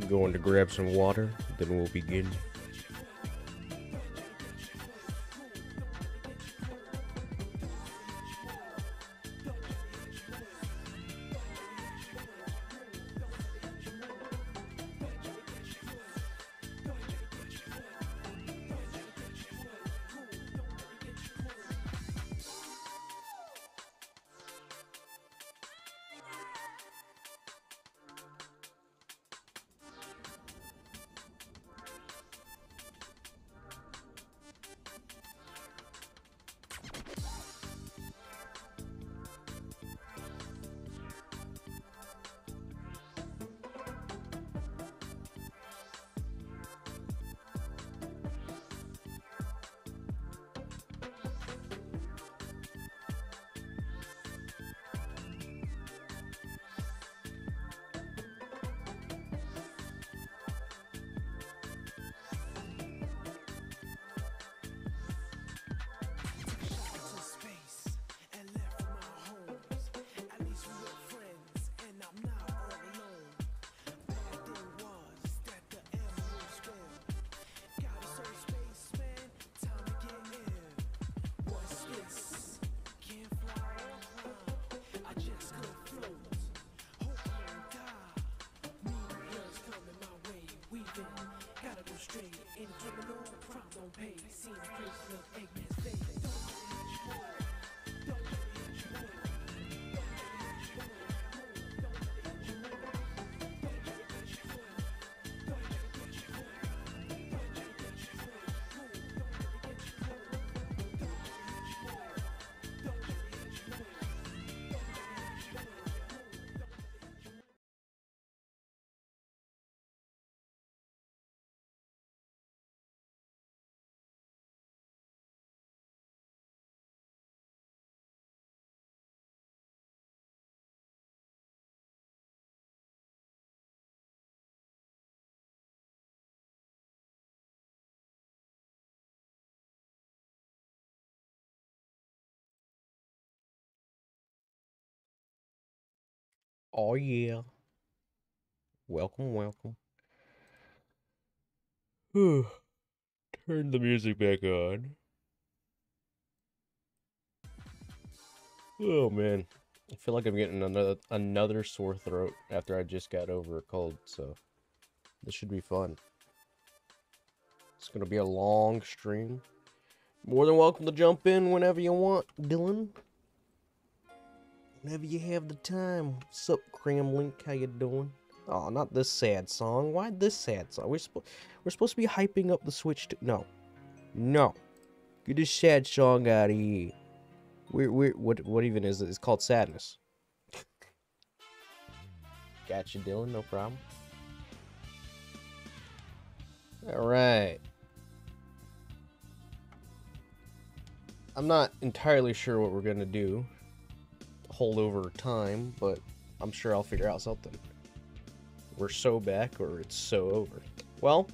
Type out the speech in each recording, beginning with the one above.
Going to grab some water, then we'll begin. Oh yeah. Welcome, welcome. Turn the music back on. Oh man. I feel like I'm getting another sore throat after I just got over a cold, so this should be fun. It's gonna be a long stream. More than welcome to jump in whenever you want, Dylan. Whenever you have the time. What's up, Cramlink? How you doing? Oh, not this sad song. Why this sad song? We're supposed to be hyping up the Switch. No. Get this sad song out of here. What even is it? It's called Sadness. Gotcha, Dylan. No problem. All right. I'm not entirely sure what we're gonna do. Hold over time, but I'm sure I'll figure out something. We're so back, or it's so over. Well,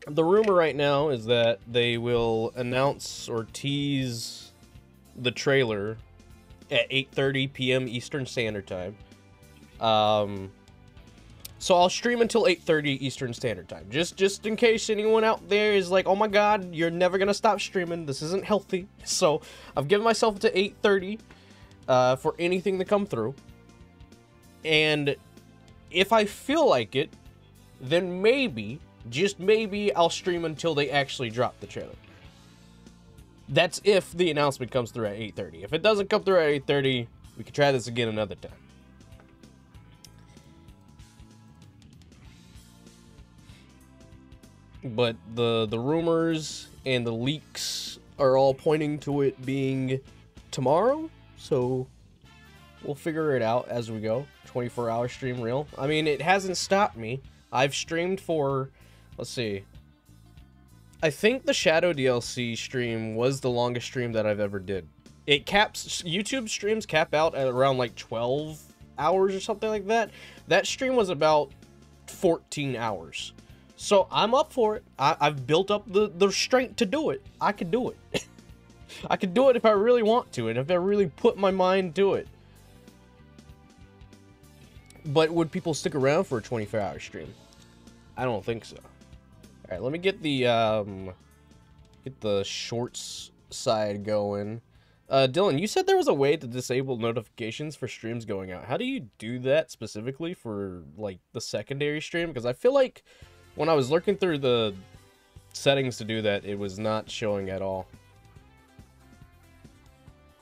the rumor right now is that they will announce or tease the trailer at 8:30 p.m. Eastern Standard Time. So I'll stream until 8:30 Eastern Standard Time. Just in case anyone out there is like, oh my god, you're never gonna stop streaming. This isn't healthy. So I've given myself to 8:30 for anything to come through. And if I feel like it, then maybe, just maybe, I'll stream until they actually drop the trailer. That's if the announcement comes through at 8:30. If it doesn't come through at 8:30, we can try this again another time. But the rumors and the leaks are all pointing to it being tomorrow, so we'll figure it out as we go. 24-hour stream reel. I mean, it hasn't stopped me. I've streamed for, let's see, I think the Shadow DLC stream was the longest stream that I've ever did. It caps, YouTube streams cap out at around like 12 hours or something like that. That stream was about 14 hours. So I'm up for it. I've built up the strength to do it. I can do it. I can do it if I really want to, and if I really put my mind to it. But would people stick around for a 24-hour stream? I don't think so. All right, let me get the shorts side going. Dylan, you said there was a way to disable notifications for streams going out. How do you do that specifically for, like, the secondary stream? Because I feel like when I was looking through the settings to do that, it was not showing at all.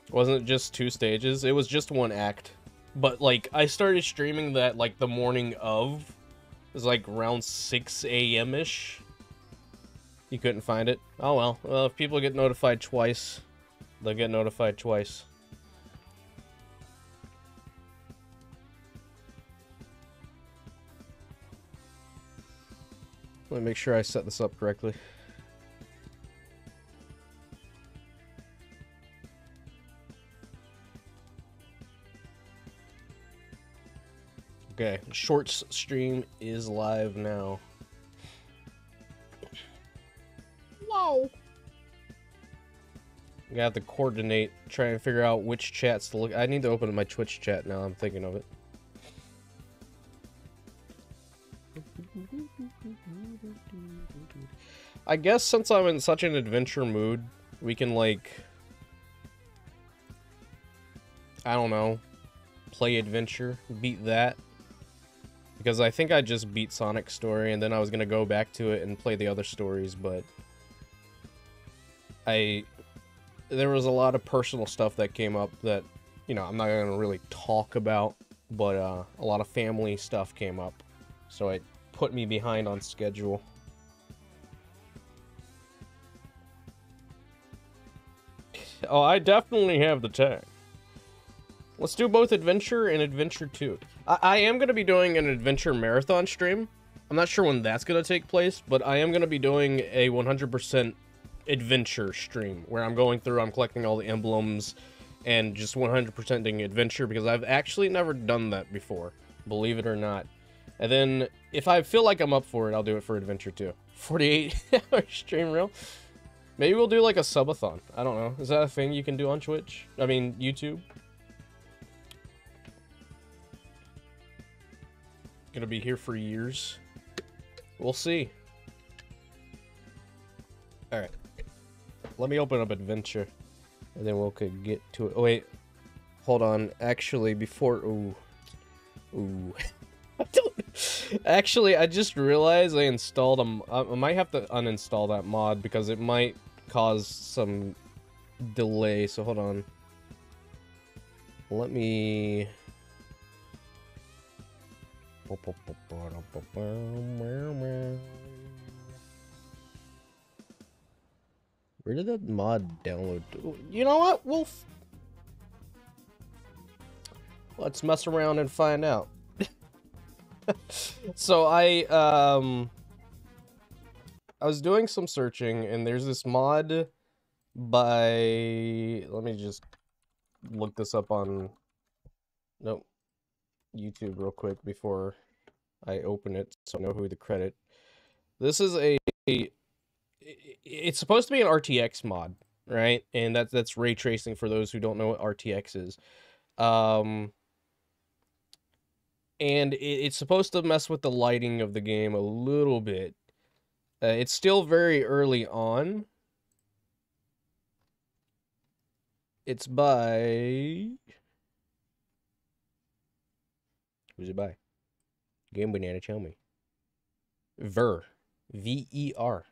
Wasn't it just 2 stages? It was just 1 act. But, like, I started streaming that, like, the morning of. It was, like, around 6 a.m.-ish. You couldn't find it? Oh, well. Well, if people get notified twice, they'll get notified twice. Let me make sure I set this up correctly. Okay, Shorts stream is live now. Whoa! I'm gonna have to coordinate, try and figure out which chats to look. I need to open my Twitch chat now, I'm thinking of it. I guess since I'm in such an adventure mood, we can, like, I don't know, play adventure, beat that. Because I think I just beat Sonic's story, and then I was gonna go back to it and play the other stories, but there was a lot of personal stuff that came up that, you know, I'm not gonna really talk about, but a lot of family stuff came up, so it put me behind on schedule. Oh, I definitely have the time. Let's do both Adventure and Adventure 2. I am going to be doing an Adventure Marathon stream. I'm not sure when that's going to take place, but I am going to be doing a 100% Adventure stream, where I'm going through, I'm collecting all the emblems, and just 100% doing Adventure, because I've actually never done that before, believe it or not. And then, if I feel like I'm up for it, I'll do it for Adventure 2. 48-hour stream reel? Maybe we'll do like a subathon. I don't know. Is that a thing you can do on Twitch? I mean, YouTube? Gonna be here for years. We'll see. Alright. Let me open up Adventure. And then we'll could get to it. Oh, wait. Hold on. Actually, before... Ooh. Ooh. I don't... Actually, I just realized I installed a... I might have to uninstall that mod because it might cause some delay. So, hold on. Let me... Where did that mod download to? You know what, Wolf? Let's mess around and find out. So I was doing some searching, and there's this mod by... Let me just look this up on... Nope. YouTube real quick before I open it, so I know who to credit. This is it's supposed to be an RTX mod, right? And that's ray tracing for those who don't know what RTX is. And it's supposed to mess with the lighting of the game a little bit. It's still very early on. It's by... Who's it by? Game Banana, tell me. Ver. V-E-R.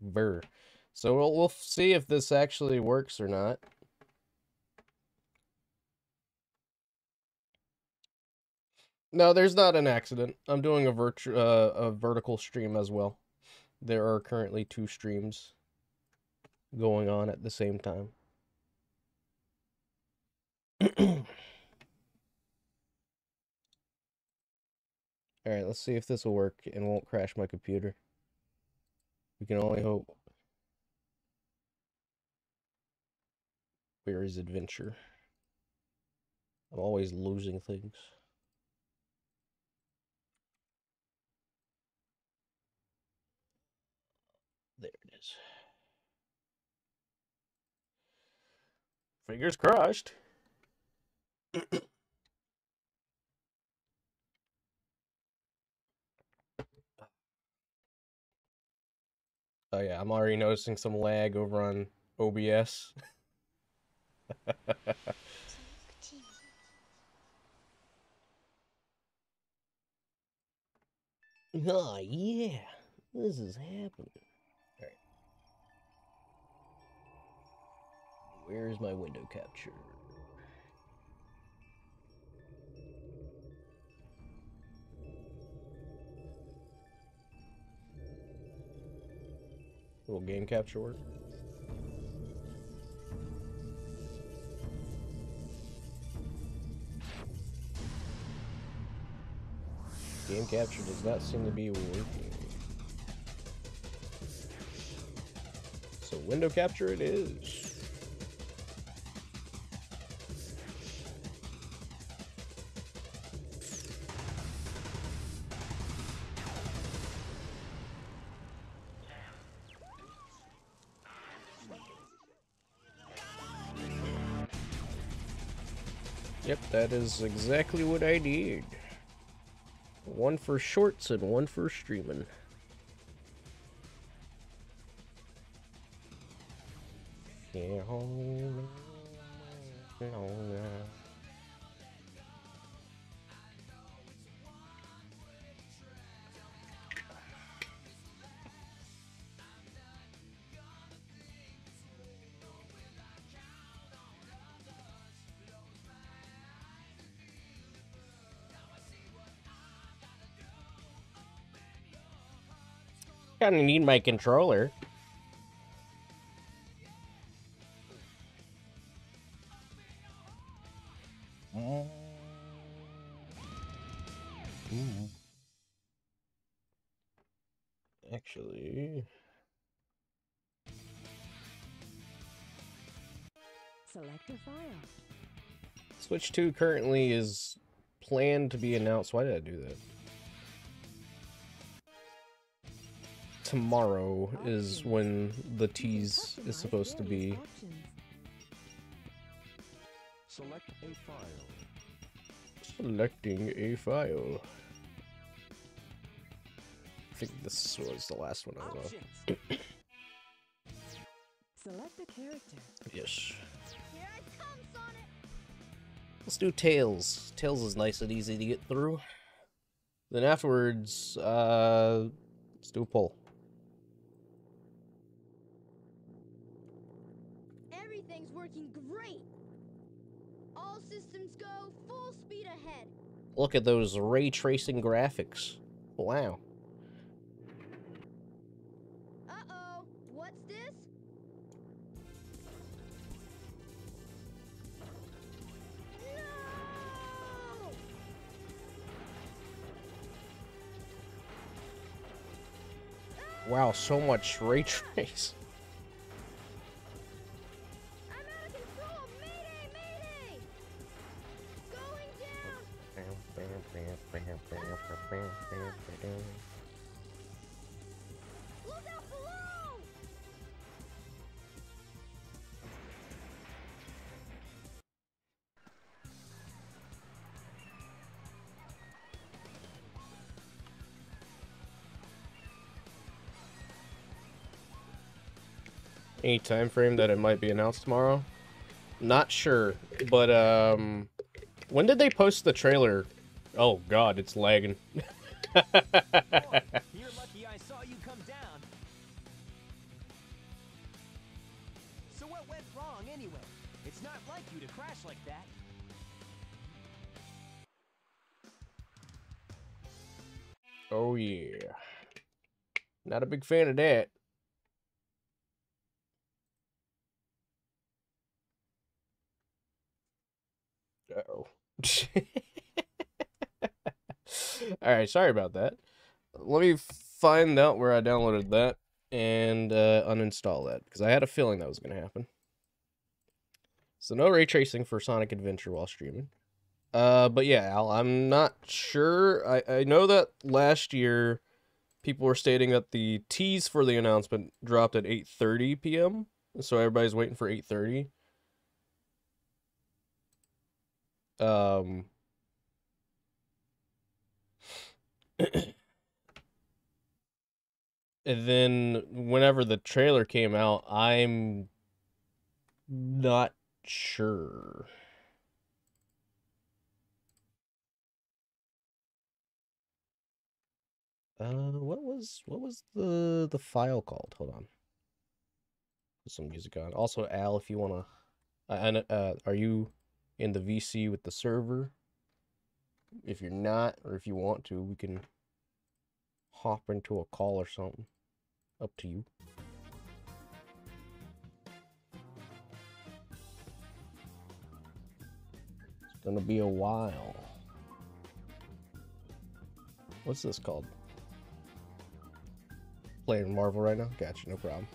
Ver. So we'll see if this actually works or not. No, there's not an accident. I'm doing a vertical stream as well. There are currently 2 streams going on at the same time. Alright, let's see if this will work and won't crash my computer. We can only hope. Where is Adventure? I'm always losing things. There it is. Fingers crossed. Oh yeah, I'm already noticing some lag over on OBS. Oh yeah, this is happening. Alright. Where's my window capture? Little game capture work. Game capture does not seem to be working. So window capture it is. Yep, that is exactly what I did. One for shorts and one for streaming. Yeah. Kinda need my controller. Actually, Select a file. Switch 2 currently is planned to be announced. Why did I do that? Tomorrow is when the tease is supposed to be. Select a file. Selecting a file. I think this was the last one I was on. Select a character. Yes. Here I come, Sonic. Let's do Tails. Tails is nice and easy to get through. Then afterwards, let's do a poll. Everything's working great. All systems go, full speed ahead. Look at those ray tracing graphics. Wow. Uh-oh, what's this? No! Wow, so much ray trace. I'm out of control! Mayday! Mayday! Going down! Look out below! Any time frame that it might be announced tomorrow? Not sure, but when did they post the trailer? Oh god, it's lagging. Boy, you're lucky I saw you come down. So what went wrong anyway? It's not like you to crash like that. Oh yeah. Not a big fan of that. Uh-oh. Alright, sorry about that. Let me find out where I downloaded that and uninstall that, because I had a feeling that was going to happen. So no ray tracing for Sonic Adventure while streaming. But yeah, Al, I'm not sure. I know that last year people were stating that the tease for the announcement dropped at 8:30 p.m. So everybody's waiting for 8:30. And then whenever the trailer came out, I'm not sure. What was the file called? Hold on. Put some music on. Also, Al, if you wanna, are you in the VC with the server? If you're not, or if you want to, we can hop into a call or something. Up to you. It's gonna be a while. What's this called? Playing Marvel right now? Gotcha, no problem.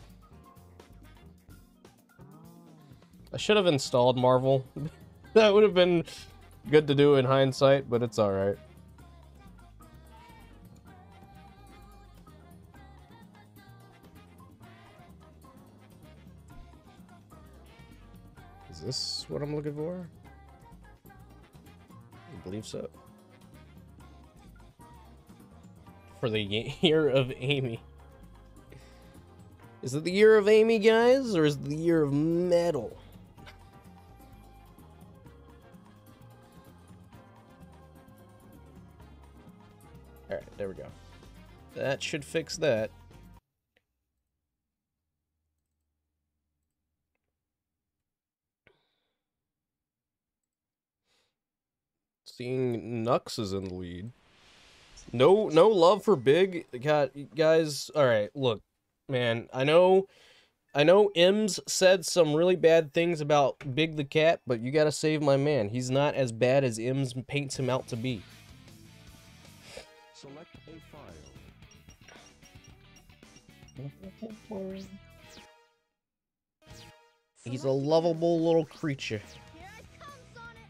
I should have installed Marvel. That would have been good to do in hindsight, but it's alright. Is this what I'm looking for? I believe so. For the year of Amy. Is it the year of Amy, guys? Or is it the year of metal? Alright, there we go. That should fix that. Seeing Nux is in the lead. No love for Big. God, guys, alright, look. Man, I know Ems said some really bad things about Big the Cat, but you gotta save my man. He's not as bad as Ems paints him out to be. Select a file. He's a lovable little creature. Here I come, Sonic.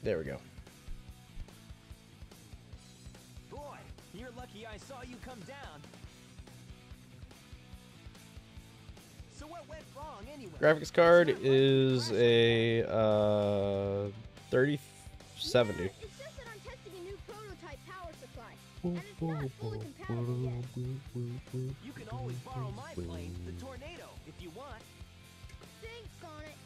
There we go. Boy, you're lucky I saw you come down. So what went wrong anyway? Graphics card is a 3070. It's just that I'm testing a new prototype power supply, and it's not fully compatible yet. You can always borrow my plane, the Tornado, if you want. Thanks, Sonic.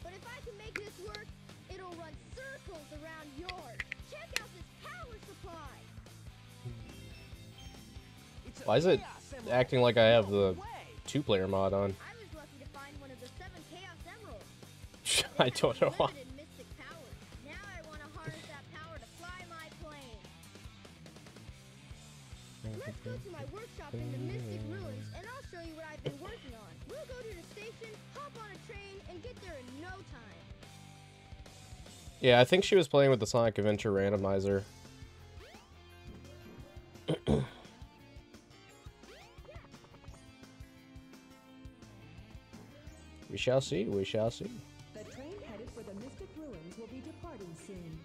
But if I can make this work, it'll run circles around yours. Check out this power supply. It's a Why is it Chaos Emerald. acting like I have the No way. 2-player mod on? I was lucky to find one of the 7 Chaos Emeralds. I don't know why. Limited mystic power. Now I want to harness that power to fly my plane. Let's go to my workshop in the Mystic Ruins, and I'll show you what I've been working on. We'll go to the station, hop on a train, and get there in no time. Yeah, I think she was playing with the Sonic Adventure randomizer. We shall see, we shall see. The train headed for the Mystic Ruins will be departing soon.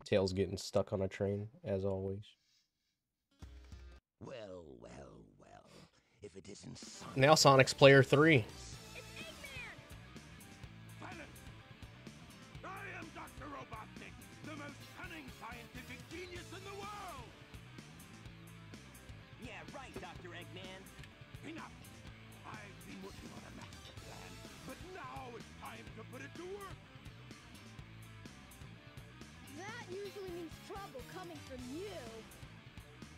Tails getting stuck on a train, as always. Well, well, well. If it isn't Sonic. Now Sonic's player 3. Silence! I am Dr. Robotnik, the most cunning scientific genius in the world! Yeah, right, Dr. Eggman. Enough! I've been working on a master plan, but now it's time to put it to work! That usually means trouble coming from you.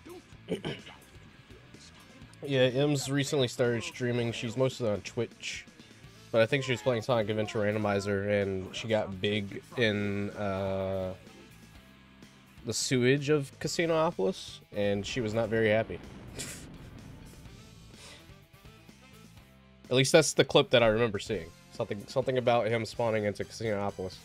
Don't try to interfere this time. Yeah, Ems recently started streaming. She's mostly on Twitch. But I think she was playing Sonic Adventure Randomizer, and she got big in the sewage of Casinopolis, and she was not very happy. At least that's the clip that I remember seeing. Something about him spawning into Casinopolis.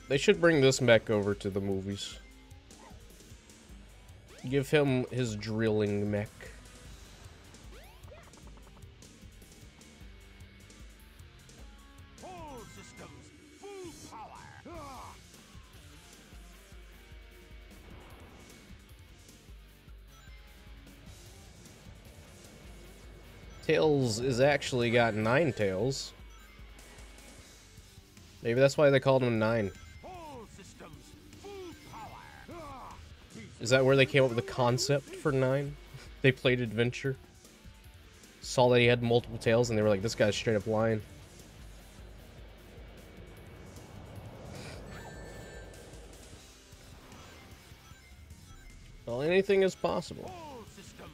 They should bring this mech over to the movies. Give him his drilling mech. Tails is actually got 9 tails. Maybe that's why they called him 9. All systems, full power. Is that where they came up with the concept for 9? They played Adventure, saw that he had multiple tails, and they were like, this guy's straight up lying. Well, anything is possible. All systems,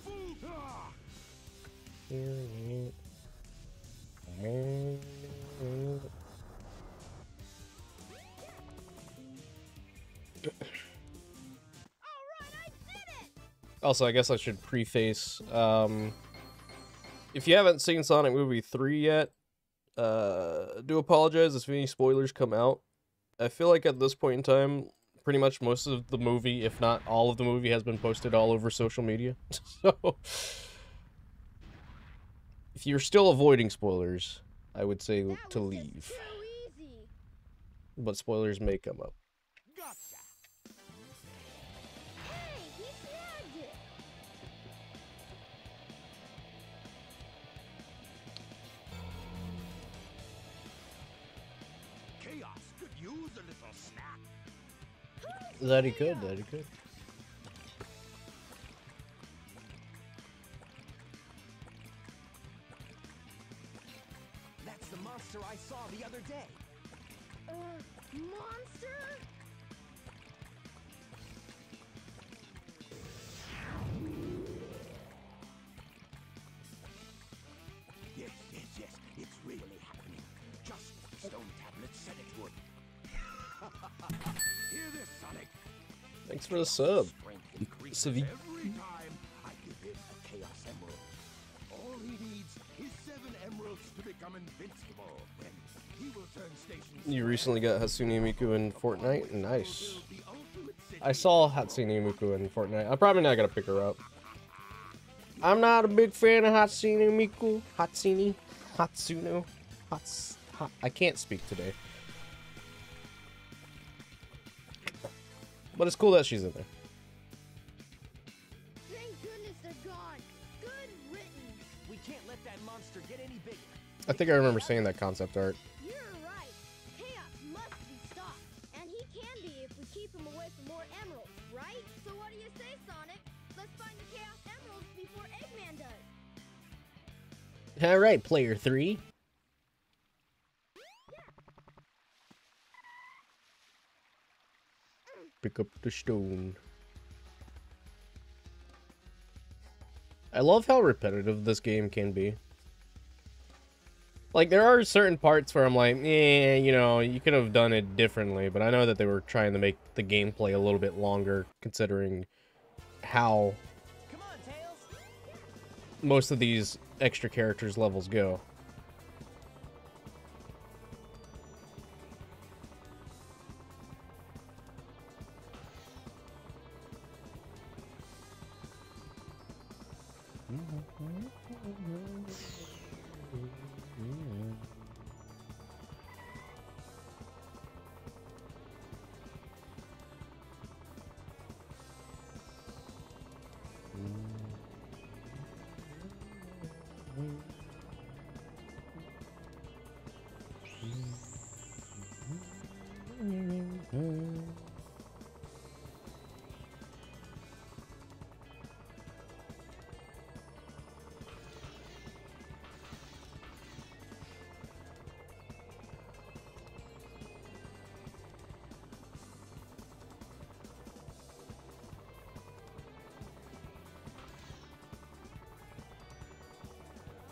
full power. Also, I guess I should preface, if you haven't seen Sonic Movie 3 yet, do apologize if any spoilers come out. I feel like at this point in time, pretty much most of the movie, if not all of the movie, has been posted all over social media. So, if you're still avoiding spoilers, I would say That to was just leave. too easy. But spoilers may come up. Gotcha. Hey, he snagged it. Chaos could use a little snack. That he could, that he could. That's the monster I saw the other day. Monster? Yes, yes, yes. It's really happening. Just as the stone tablet said it would. Hear this, Sonic. Thanks for the sub. Strength increases Savi. every time I give him a Chaos Emerald. All he needs is 7 emeralds to become invincible. Then he will turn stations. You recently got Hatsune Miku in Fortnite? Nice. Build the ultimate city. I saw Hatsune Miku in Fortnite. I'm probably not gonna pick her up. I'm not a big fan of Hatsune Miku. Hatsuno. I can't speak today. But it's cool that she's in there. Thank goodness they're gone. Good riddance. We can't let that monster get any bigger. I think I remember saying that concept art. You're right. Chaos must be stopped. And he can be if we keep him away from more emeralds, right? So what do you say, Sonic? Let's find the Chaos Emeralds before Eggman does. Alright, player 3. Pick up the stone. I love how repetitive this game can be. Like, there are certain parts where I'm like, you know, you could have done it differently, but I know that they were trying to make the gameplay a little bit longer, considering how Come on, Tails. most of these extra characters levels go.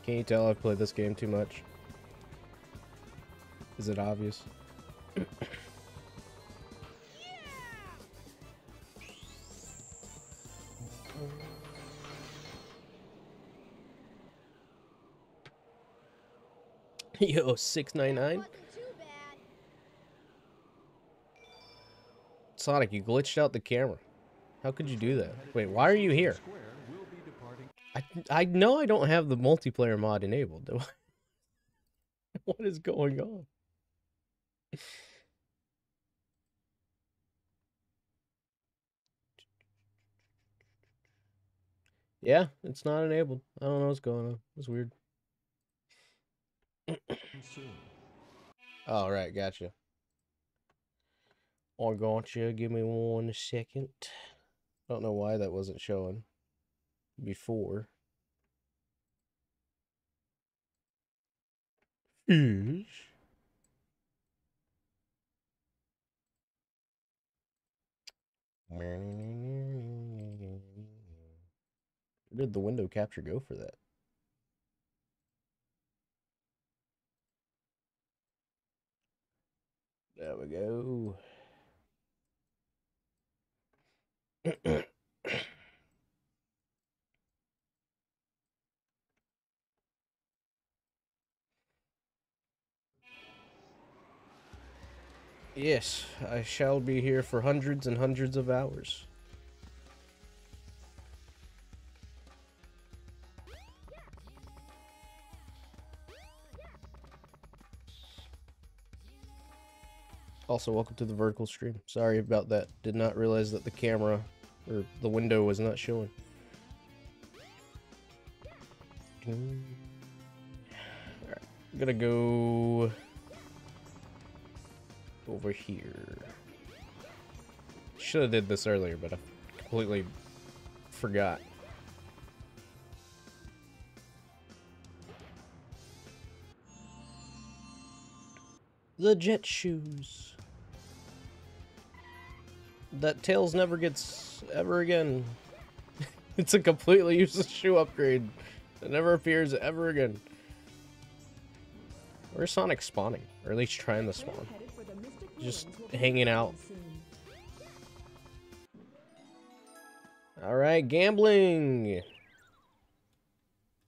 Can you tell I've played this game too much? Is it obvious? Yo, 699? Wasn't too bad. Sonic, you glitched out the camera. How could you do that? Wait, why are you here? I know I don't have the multiplayer mod enabled, do I? What is going on? Yeah, it's not enabled. I don't know what's going on. It's weird. All right, gotcha. I gotcha. Give me 1 second. Don't know why that wasn't showing before. Fish. Where did the window capture go for that? There we go. Yes, I shall be here for hundreds and hundreds of hours. Also, welcome to the vertical stream. Sorry about that. Did not realize that the camera or the window was not showing. Alright, I'm gonna go over here. Should have did this earlier, but I completely forgot. The jet shoes. That Tails never gets ever again. It's a completely useless shoe upgrade. It never appears ever again. Where's Sonic spawning? Or at least trying to spawn. Just hanging out. Alright, gambling.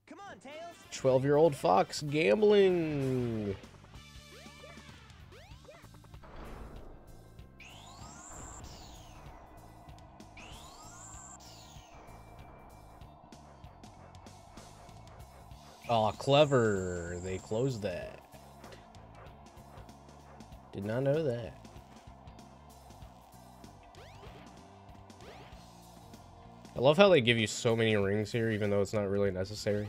Come on, Tails. 12-year-old Fox gambling. Oh, clever. They closed that. Did not know that. I love how they give you so many rings here, even though it's not really necessary.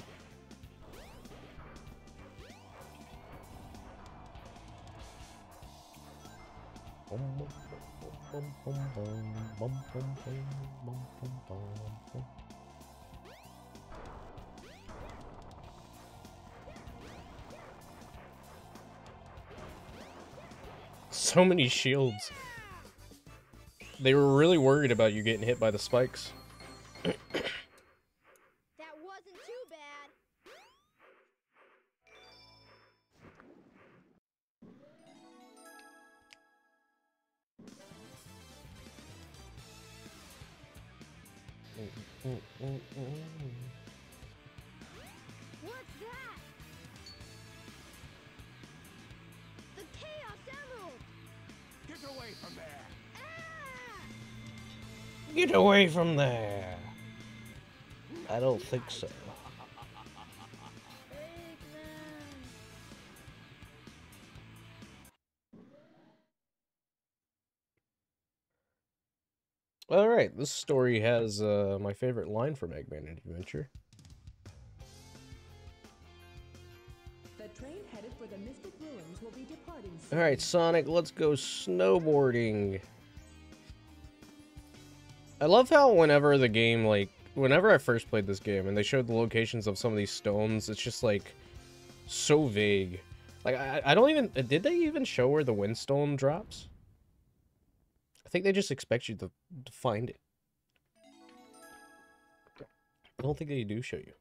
So many shields. They were really worried about you getting hit by the spikes. That wasn't too bad. What's that? The Chaos Emerald! Get away from there! Ah! Get away from there. I don't think so. Eggman! Alright, this story has my favorite line from Eggman Adventure. The train headed for the Mystic Ruins will be departing soon. Alright, Sonic, let's go snowboarding. I love how whenever the game, like, whenever I first played this game and they showed the locations of some of these stones, it's just, like, so vague. Like, I don't even... Did they even show where the Windstone drops? I think they just expect you to find it. I don't think they do show you.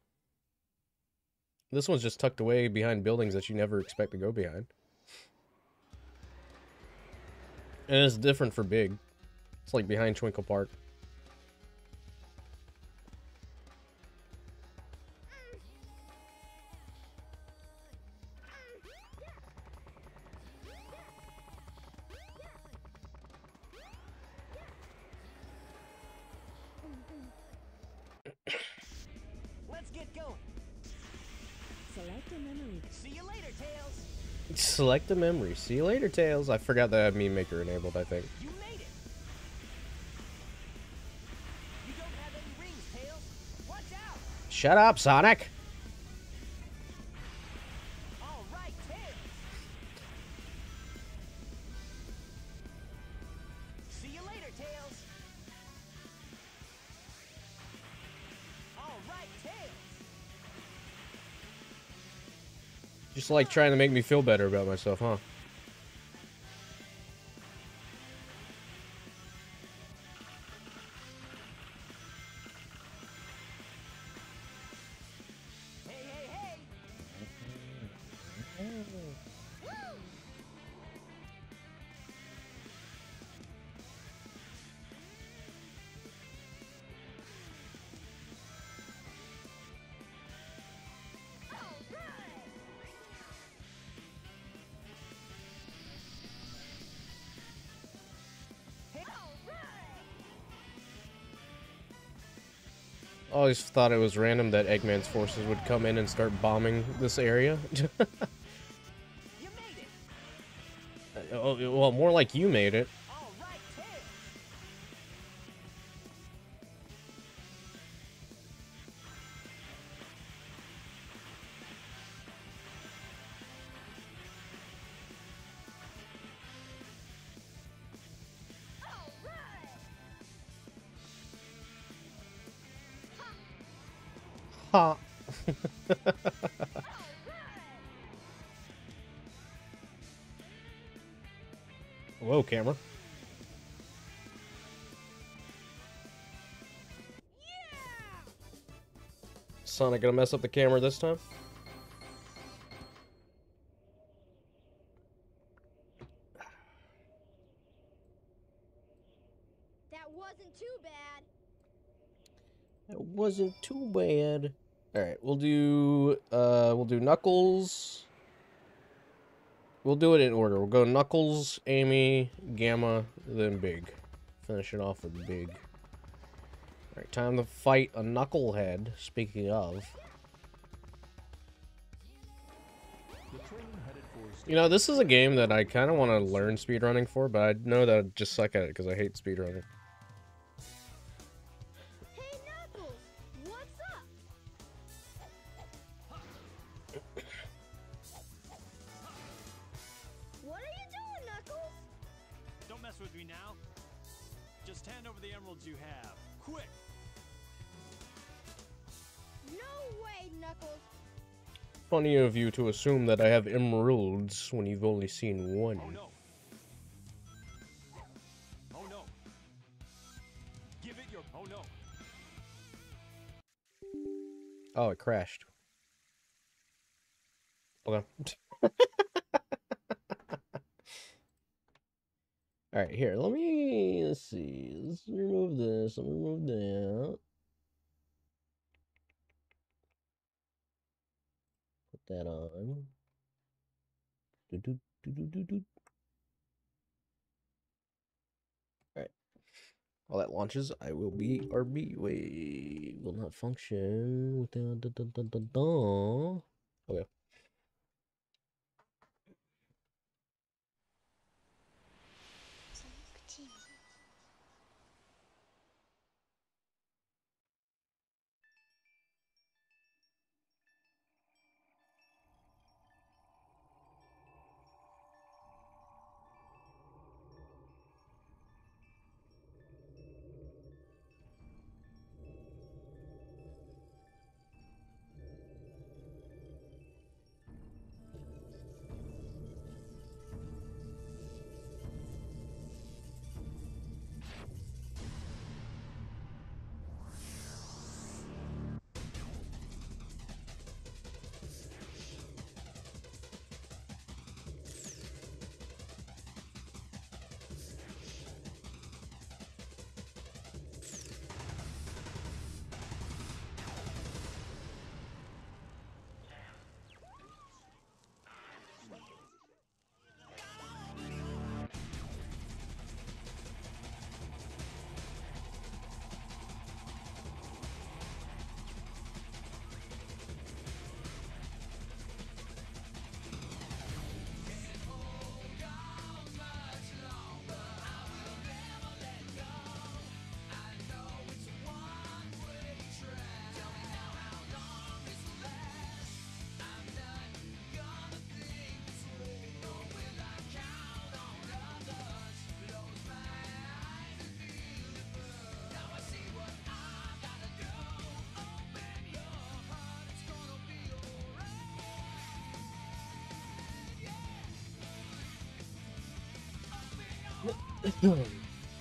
This one's just tucked away behind buildings that you never expect to go behind. And it's different for Big. It's like behind Twinkle Park. Let's get going. Select a memory. See you later, Tails. Select a memory. See you later, Tails. I forgot that I have Meme Maker enabled, I think. You made it. You don't have any rings, Tails. Watch out. Shut up, Sonic! All right, Tails. See you later, Tails. All right, Tails. Just like trying to make me feel better about myself, huh? Hey, hey, hey. I always thought it was random that Eggman's forces would come in and start bombing this area. You made it. Oh, well, more like you made it. All right, Tails. Ha! Whoa, camera. Sonic gonna mess up the camera this time? That wasn't too bad. It wasn't too bad. Alright, we'll do Knuckles. We'll do it in order. We'll go Knuckles, Amy, Gamma, then Big. Finish it off with Big. Alright, time to fight a Knucklehead, speaking of. You know, this is a game that I kind of want to learn speedrunning for, but I know that I just suck at it because I hate speedrunning. Hey, Knuckles! What's up? What are you doing, Knuckles? Don't mess with me now. Just hand over the emeralds you have. Quick. No way, Knuckles! Funny of you to assume that I have emeralds when you've only seen one. Oh no. Oh no. Give it your. Oh no. Oh, it crashed. Okay. Alright, here, let's see. Let's remove this, let me remove that. Put that on. Do. Alright. While that launches, I will be RB. Wait, will not function without Okay.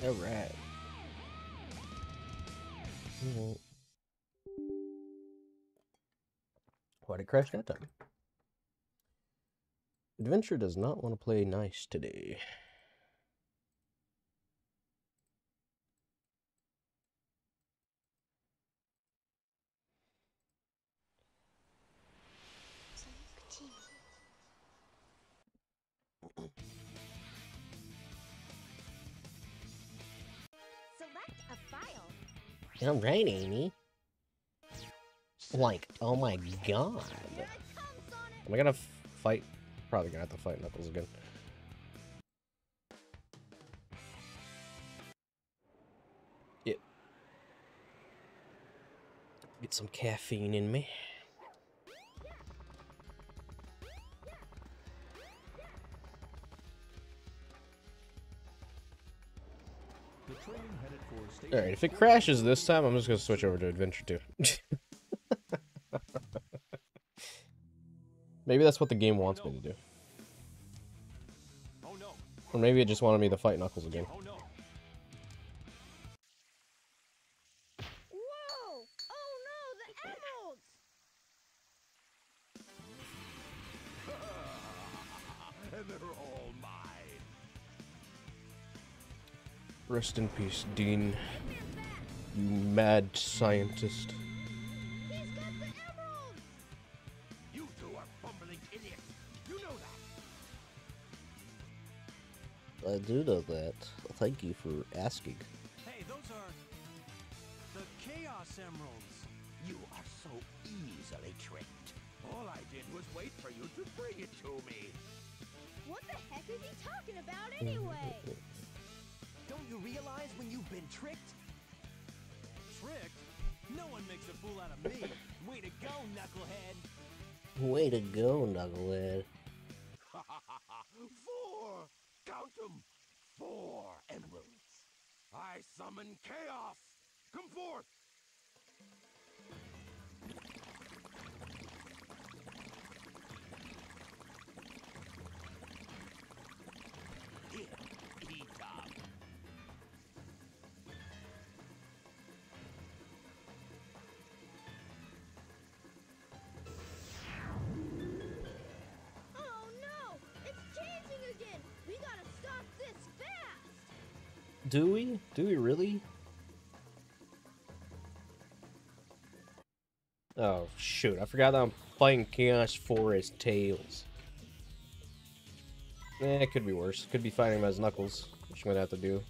Alright. Why'd it crash that time? Adventure does not want to play nice today. Select a file. Alright, Amy. Like, oh my god. Here it comes, Sonic. Am I gonna fight? Probably gonna have to fight Knuckles again. Yeah. Get some caffeine in me. The train headed for station. Alright, if it crashes this time, I'm just gonna switch over to Adventure 2. Maybe that's what the game wants me to do. Oh no. Or maybe it just wanted me to fight Knuckles again. Oh no. Whoa! Oh no, the emeralds! And they're all mine. Rest in peace, Dean. You mad scientist. He's got the emeralds! You two are fumbling idiots. You know that. I do know that. Thank you for asking. Hey, those are the Chaos Emeralds. You are so easily tricked. All I did was wait for you to bring it to me. What the heck is he talking about anyway? Don't you realize when you've been tricked? Tricked? No one makes a fool out of me. Way to go, knucklehead! Way to go, Knucklehead. 4! Count 'em! 4 emeralds. I summon chaos. Come forth. Here, eat up. Oh no! It's changing again! We gotta stop this fast! Do we? Do we really? Oh, shoot. I forgot that I'm playing Chaos Forest Tails. It could be worse. Could be fighting him as Knuckles, which I'm gonna have to do.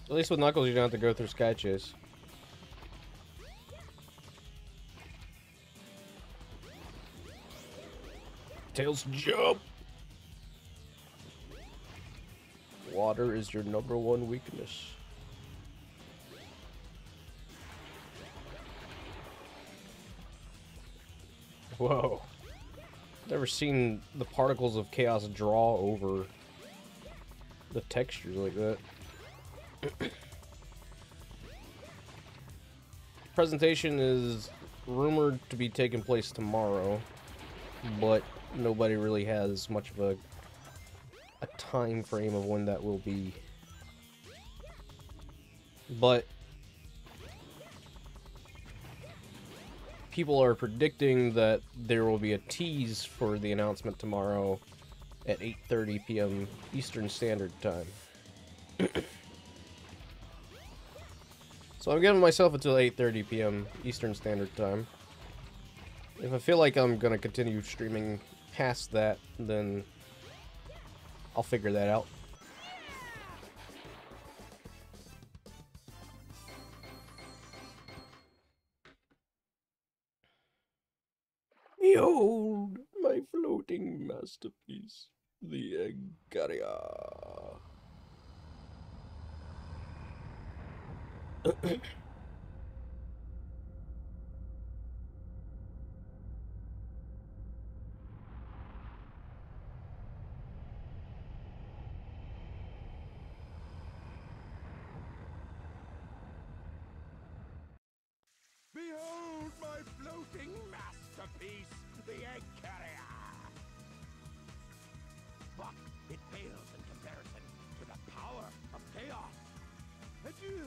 At least with Knuckles, you don't have to go through Sky Chase. Tails, jump! Water is your #1 weakness. Whoa. Never seen the particles of chaos draw over the textures like that. Presentation is rumored to be taking place tomorrow, but nobody really has much of a time frame of when that will be. But people are predicting that there will be a tease for the announcement tomorrow at 8:30 p.m. Eastern Standard Time. So I'm giving myself until 8:30 p.m. Eastern Standard Time. If I feel like I'm gonna continue streaming past that, then I'll figure that out. Behold, my floating masterpiece, the Eggaria. floating masterpiece, the Egg Carrier. But it pales in comparison to the power of chaos. Adieu,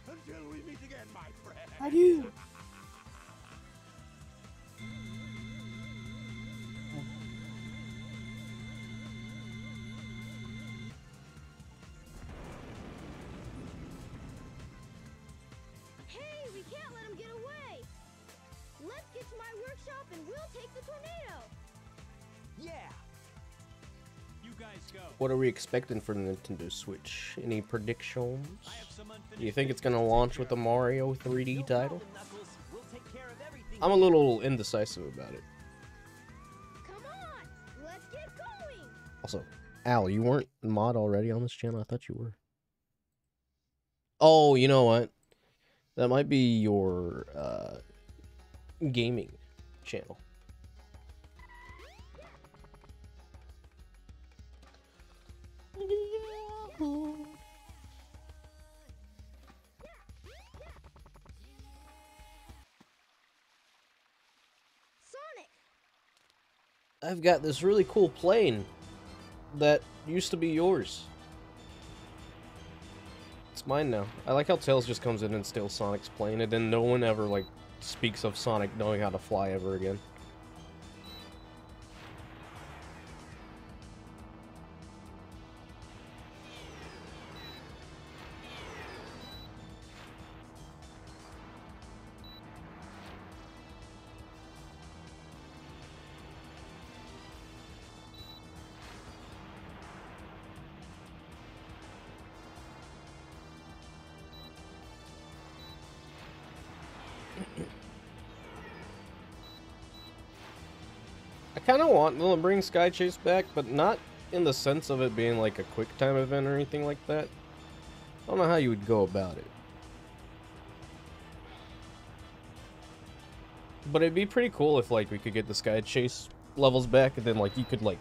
until we meet again, my friend. Adieu. Hey, we can't let him get away! Let's get to my workshop and we'll take the tornado! Yeah. You guys go. What are we expecting for the Nintendo Switch? Any predictions? I have some unfinished Do you think it's business gonna to launch take with care the of. Mario 3D No title? problem, Knuckles. We'll take care of everything. I'm a little indecisive about it. Come on! Let's get going! Also, Al, you weren't mod already on this channel? I thought you were. Oh, you know what? That might be your gaming channel. Sonic! I've got this really cool plane that used to be yours. It's mine now. I like how Tails just comes in and steals Sonic's plane, and then no one ever, like, speaks of Sonic knowing how to fly ever again. I kind of want them to bring Sky Chase back, but not in the sense of it being like a quick time event or anything like that. I don't know how you would go about it. But it'd be pretty cool if like we could get the Sky Chase levels back, and then like you could like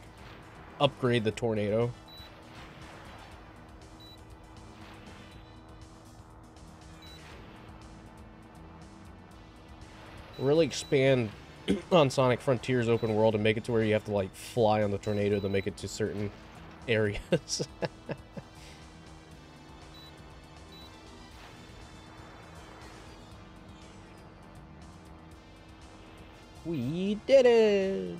upgrade the tornado. Really expand on Sonic Frontiers open world and make it to where you have to like fly on the tornado to make it to certain areas. We did it!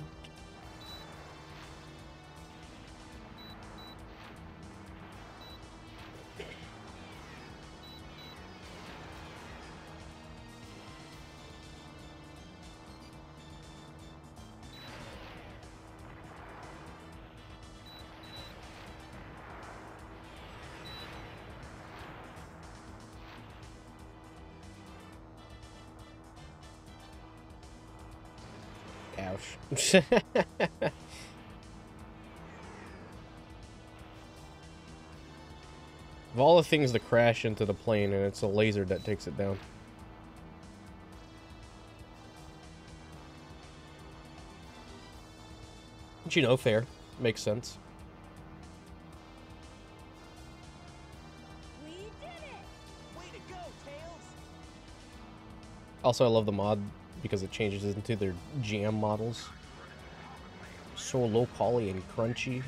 Ouch. Of all the things to crash into the plane, and it's a laser that takes it down. But you know, fair. Makes sense. We did it! Way to go, Tails. Also, I love the mod because it changes into their jam models. So low poly and crunchy.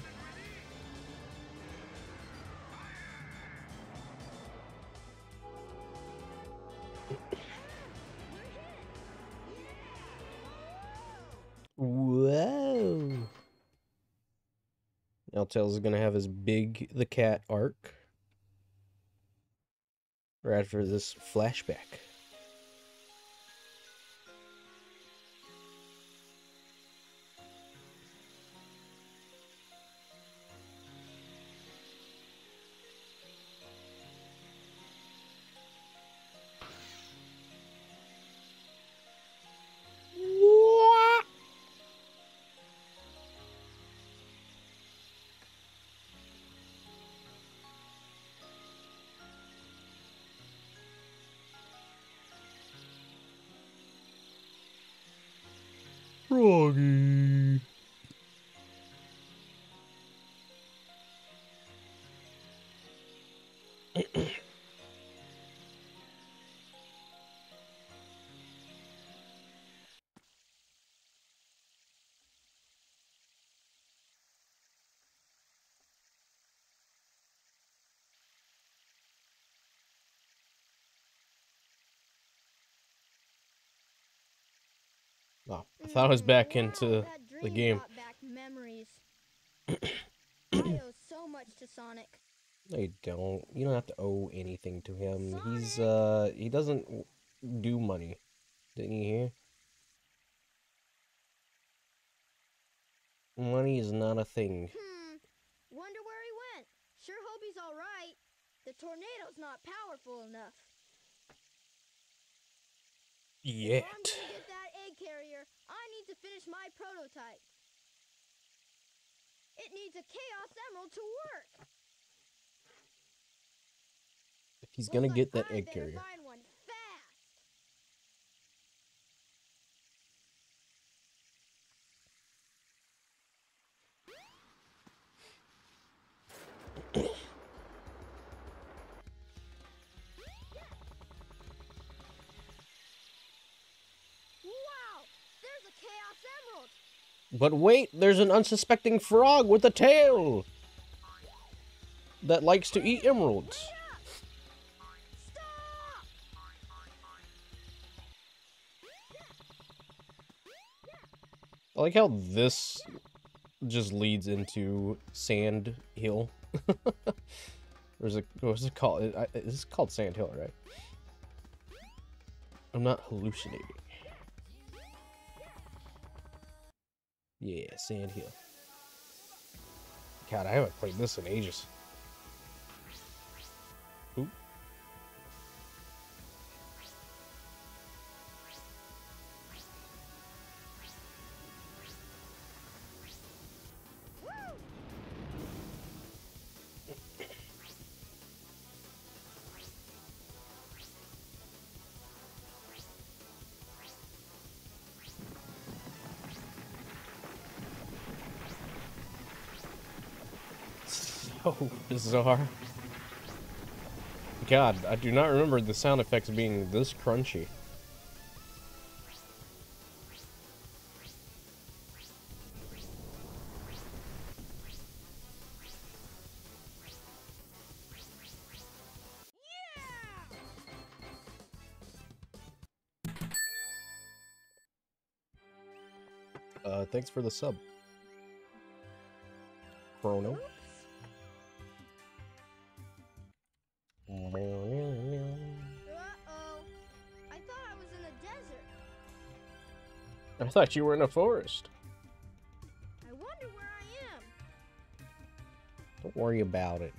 Whoa. Now Tails is gonna have his Big the Cat arc right after this flashback. Oh, I thought I was back Wow, into that the dream game. brought back memories. I owe so much to Sonic. No, you don't. You don't have to owe anything to him. He's, he doesn't do money. Didn't you hear? Money is not a thing. Wonder where he went. Sure hope he's alright. The tornado's not powerful enough. Yet. If I'm gonna get that egg carrier, I need to finish my prototype. It needs a Chaos Emerald to work. If he's gonna Looks get like that I egg better carrier. find one fast. Wow! There's a Chaos Emerald! But wait, there's an unsuspecting frog with a tail that likes to eat emeralds. Stop! I like how this just leads into Sand Hill. What's it called? It's called Sand Hill, right? I'm not hallucinating. Yeah, Sand Hill. God, I haven't played this in ages. Oop. So bizarre. God, I do not remember the sound effects being this crunchy. Thanks for the sub, Chrono. Uh-oh. I thought I was in a desert. I thought you were in a forest. I wonder where I am. Don't worry about it.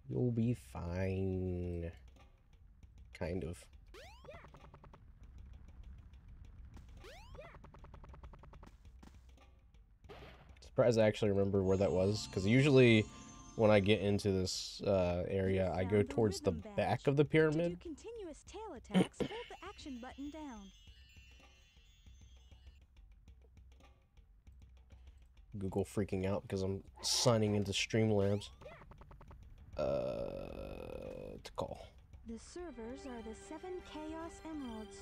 You'll be fine. Kind of. Surprised I actually remember where that was, because usually when I get into this area, I go towards the back of the pyramid. To do continuous tail attacks, hold the action button down. Google freaking out because I'm signing into Streamlabs. To call. The servers are the 7 Chaos Emeralds.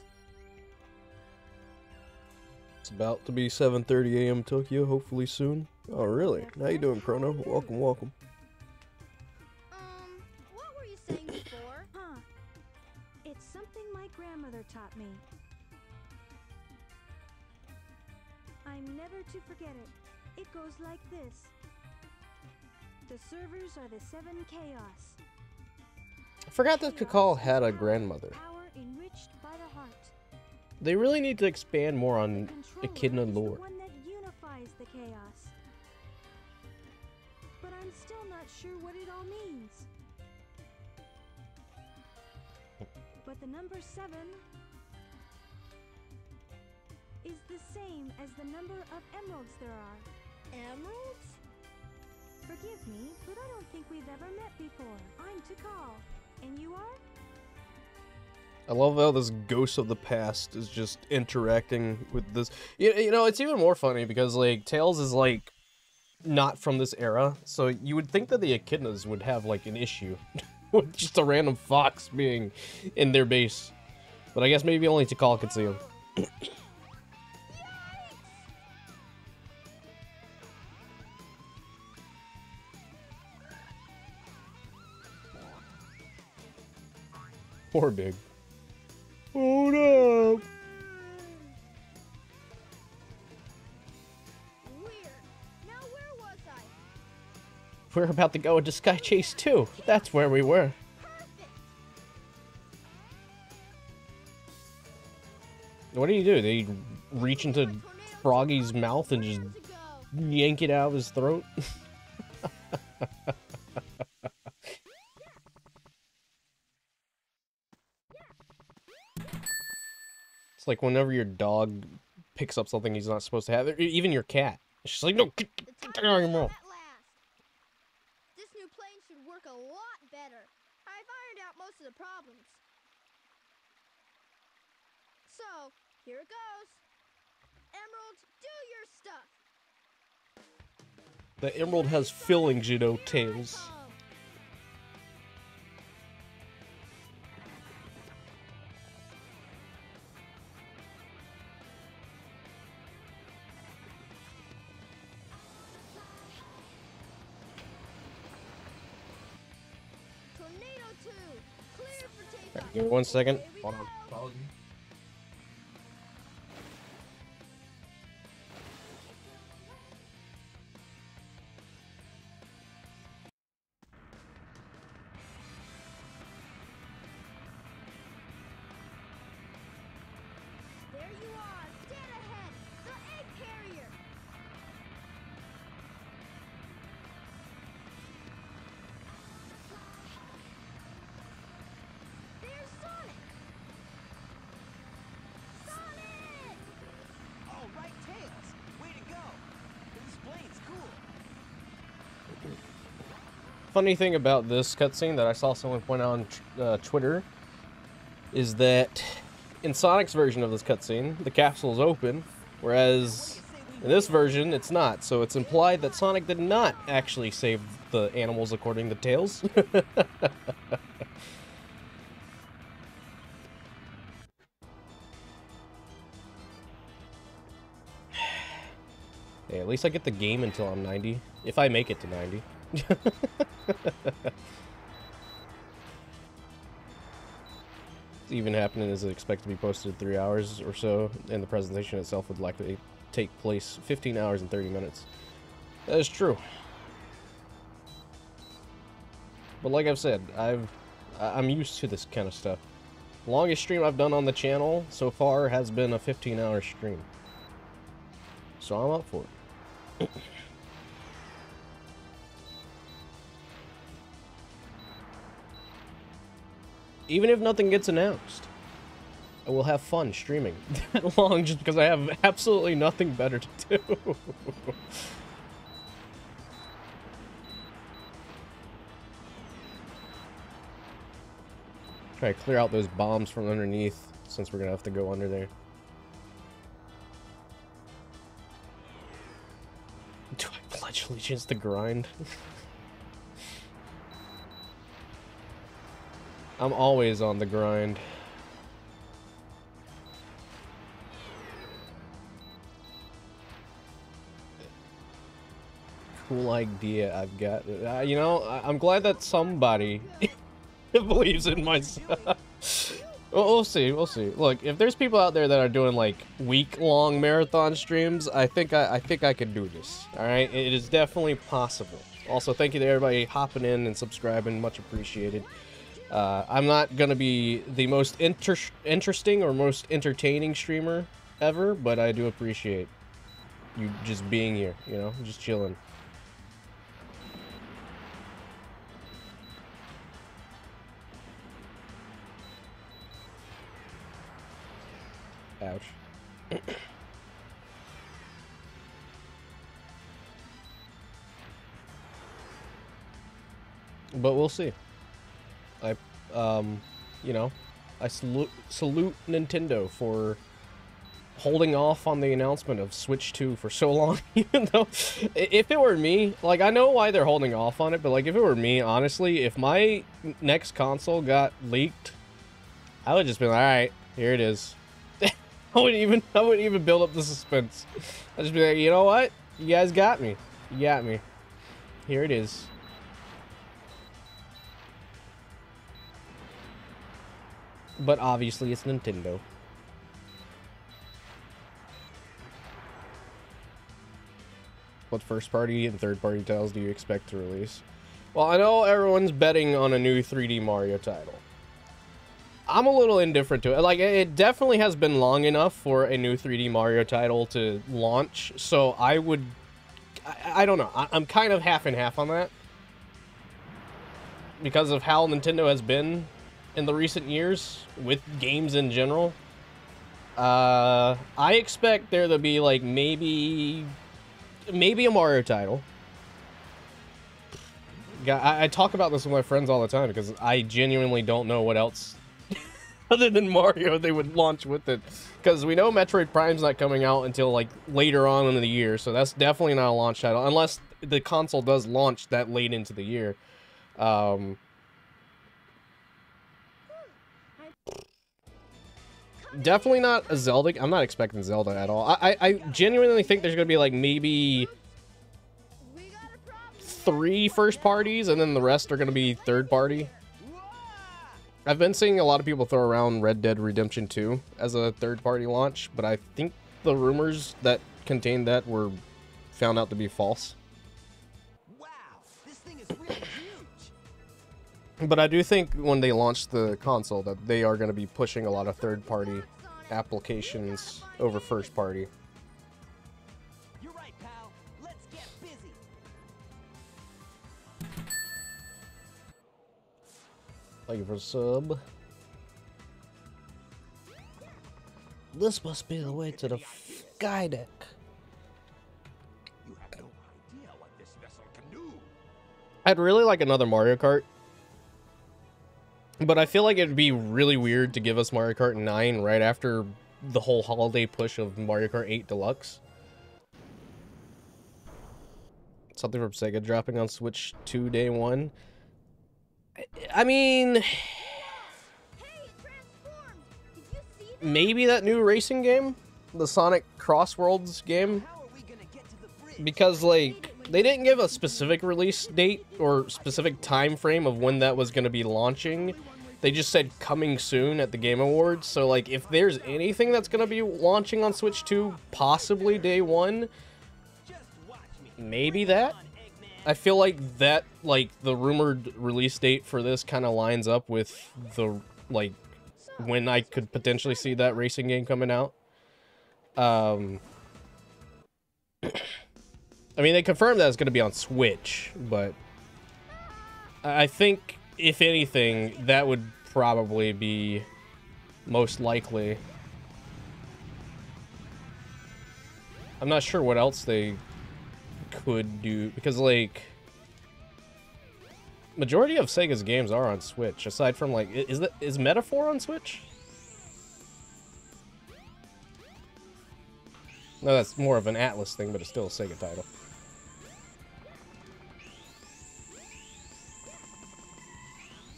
It's about to be 7:30 a.m. Tokyo, hopefully soon. Oh, really? How you doing, Chrono? Welcome, welcome. What were you saying before? Huh. It's something my grandmother taught me. I'm never to forget it. It goes like this. The servers are the 7 Chaos. I forgot that Kakal had a grandmother. Power enriched by the heart. They really need to expand more on The Echidna controller is lore. the one that unifies the chaos. But I'm still not sure what it all means. But the number 7 is the same as the number of emeralds there are. Emeralds? Forgive me, but I don't think we've ever met before. I'm Tikal, and you are? I love how this ghost of the past is just interacting with this. You know, it's even more funny because, like, Tails is, like, not from this era, so you would think that the Echidnas would have, like, an issue with just a random fox being in their base. But I guess maybe only Tikal could see him. Poor Big. Hold up! We're about to go into Sky Chase 2. That's where we were. What do? They reach into Froggy's mouth and just yank it out of his throat? It's like whenever your dog picks up something he's not supposed to have, even your cat. She's like, no, get out of your mouth. This new plane should work a lot better. I've ironed out most of the problems. So, here it goes. Emerald, do your stuff. The Emerald has fillings, you know, Tails. Tornado 2, clear for takeoff. Right, give me 1 second. Hold on. There you are, dead ahead, the egg carrier. There's Sonic. Sonic! All right, Tails. Way to go. This plane's cool. Funny thing about this cutscene that I saw someone point out on Twitter is that in Sonic's version of this cutscene, the capsule is open, whereas in this version, it's not. So it's implied that Sonic did not actually save the animals according to Tails. Hey, at least I get the game until I'm 90. If I make it to 90. It's even happening as expected to be posted in 3 hours or so, and the presentation itself would likely take place 15 hours and 30 minutes. That is true. But like I've said, I'm used to this kind of stuff. The longest stream I've done on the channel so far has been a 15-hour stream. So I'm up for it. Even if nothing gets announced, I will have fun streaming that long just because I have absolutely nothing better to do. Try to clear out those bombs from underneath since we're gonna have to go under there. Do I pledge allegiance to grind? I'm always on the grind. Cool idea I've got. You know, I'm glad that somebody believes in myself. We'll see, we'll see. Look, if there's people out there that are doing like week-long marathon streams, I think I could do this. All right, it is definitely possible. Also, thank you to everybody hopping in and subscribing, much appreciated. I'm not gonna be the most interesting or most entertaining streamer ever, but I do appreciate you just being here. You know, just chilling. Ouch. But we'll see. You know, I salute Nintendo for holding off on the announcement of Switch 2 for so long, even though, if it were me, like, I know why they're holding off on it, but, like, if it were me, honestly, if my next console got leaked, I would just be like, alright, here it is. I wouldn't even build up the suspense. I'd just be like, you know what? You guys got me. You got me. Here it is. But obviously it's Nintendo. What first party and third party titles do you expect to release? Well, I know everyone's betting on a new 3D Mario title. I'm a little indifferent to it. Like, it definitely has been long enough for a new 3D Mario title to launch, so I would... I don't know. I'm kind of half and half on that. Because of how Nintendo has been in the recent years with games in general. I expect there to be, like, maybe a Mario title. I talk about this with my friends all the time because I genuinely don't know what else other than Mario they would launch with it. Because we know Metroid Prime's not coming out until, like, later on in the year, so that's definitely not a launch title, unless the console does launch that late into the year. Definitely not a Zelda. I'm not expecting Zelda at all. I genuinely think there's going to be, like, maybe 3 first parties, and then the rest are going to be third party. I've been seeing a lot of people throw around Red Dead Redemption 2 as a third-party launch, but I think the rumors that contained that were found out to be false. Wow, this thing is really huge. But I do think when they launch the console that they are going to be pushing a lot of third-party applications over first-party. You're right, pal. Let's get busy. Thank you for the sub. This must be the way to the Sky Deck. You have no idea what this vessel can do. I'd really like another Mario Kart. But I feel like it'd be really weird to give us Mario Kart 9 right after the whole holiday push of Mario Kart 8 Deluxe. Something from Sega dropping on Switch 2 day 1. I mean... maybe that new racing game? The Sonic Crossworlds game? Because, like, they didn't give a specific release date or specific time frame of when that was going to be launching. They just said coming soon at the Game Awards. So, like, if there's anything that's going to be launching on Switch 2, possibly day 1, maybe that? I feel like that, like, the rumored release date for this kind of lines up with the, like, when I could potentially see that racing game coming out. I mean, they confirmed that it's going to be on Switch, but I think, if anything, that would probably be most likely. I'm not sure what else they could do, because, like, majority of Sega's games are on Switch, aside from, like, is Metaphor on Switch? No, that's more of an Atlas thing, but it's still a Sega title.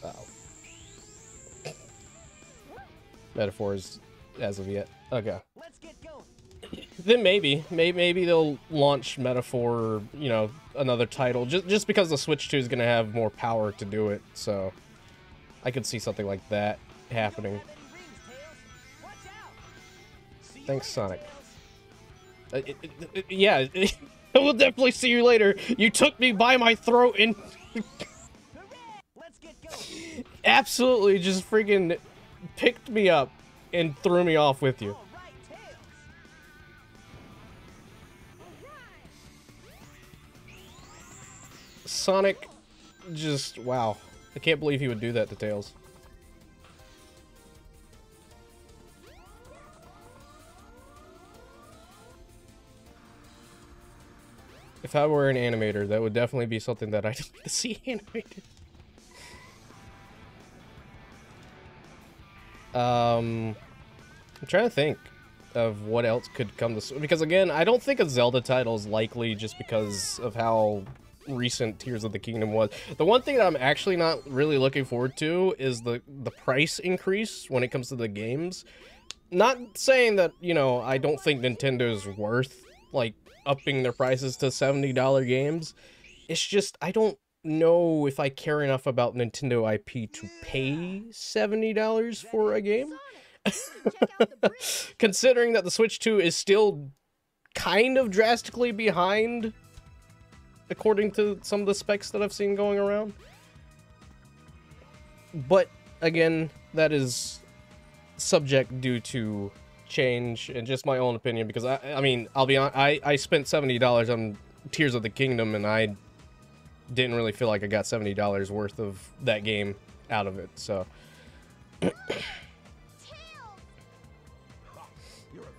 Uh-oh. Metaphors as of yet. Okay. Let's get going. Then maybe they'll launch Metaphor, you know, another title, just because the Switch 2 is going to have more power to do it, so I could see something like that happening. Thanks, Sonic. Yeah, I will definitely see you later. You took me by my throat and absolutely just freaking picked me up and threw me off with you. Sonic, just, wow. I can't believe he would do that to Tails. If I were an animator, that would definitely be something that I'd like to see animated. I'm trying to think of what else could come this, because again, I don't think a Zelda title is likely just because of how recent Tears of the Kingdom was. The one thing that I'm actually not really looking forward to is the price increase when it comes to the games. Not saying that, you know, I don't think Nintendo's worth, like, upping their prices to $70 games. It's just, I don't know if I care enough about Nintendo IP to pay $70 for a game. Considering that the Switch 2 is still kind of drastically behind according to some of the specs that I've seen going around. But again, that is subject due to change and just my own opinion, because I mean, I'll be honest, I spent $70 on Tears of the Kingdom, and I didn't really feel like I got $70 worth of that game out of it, so. You're a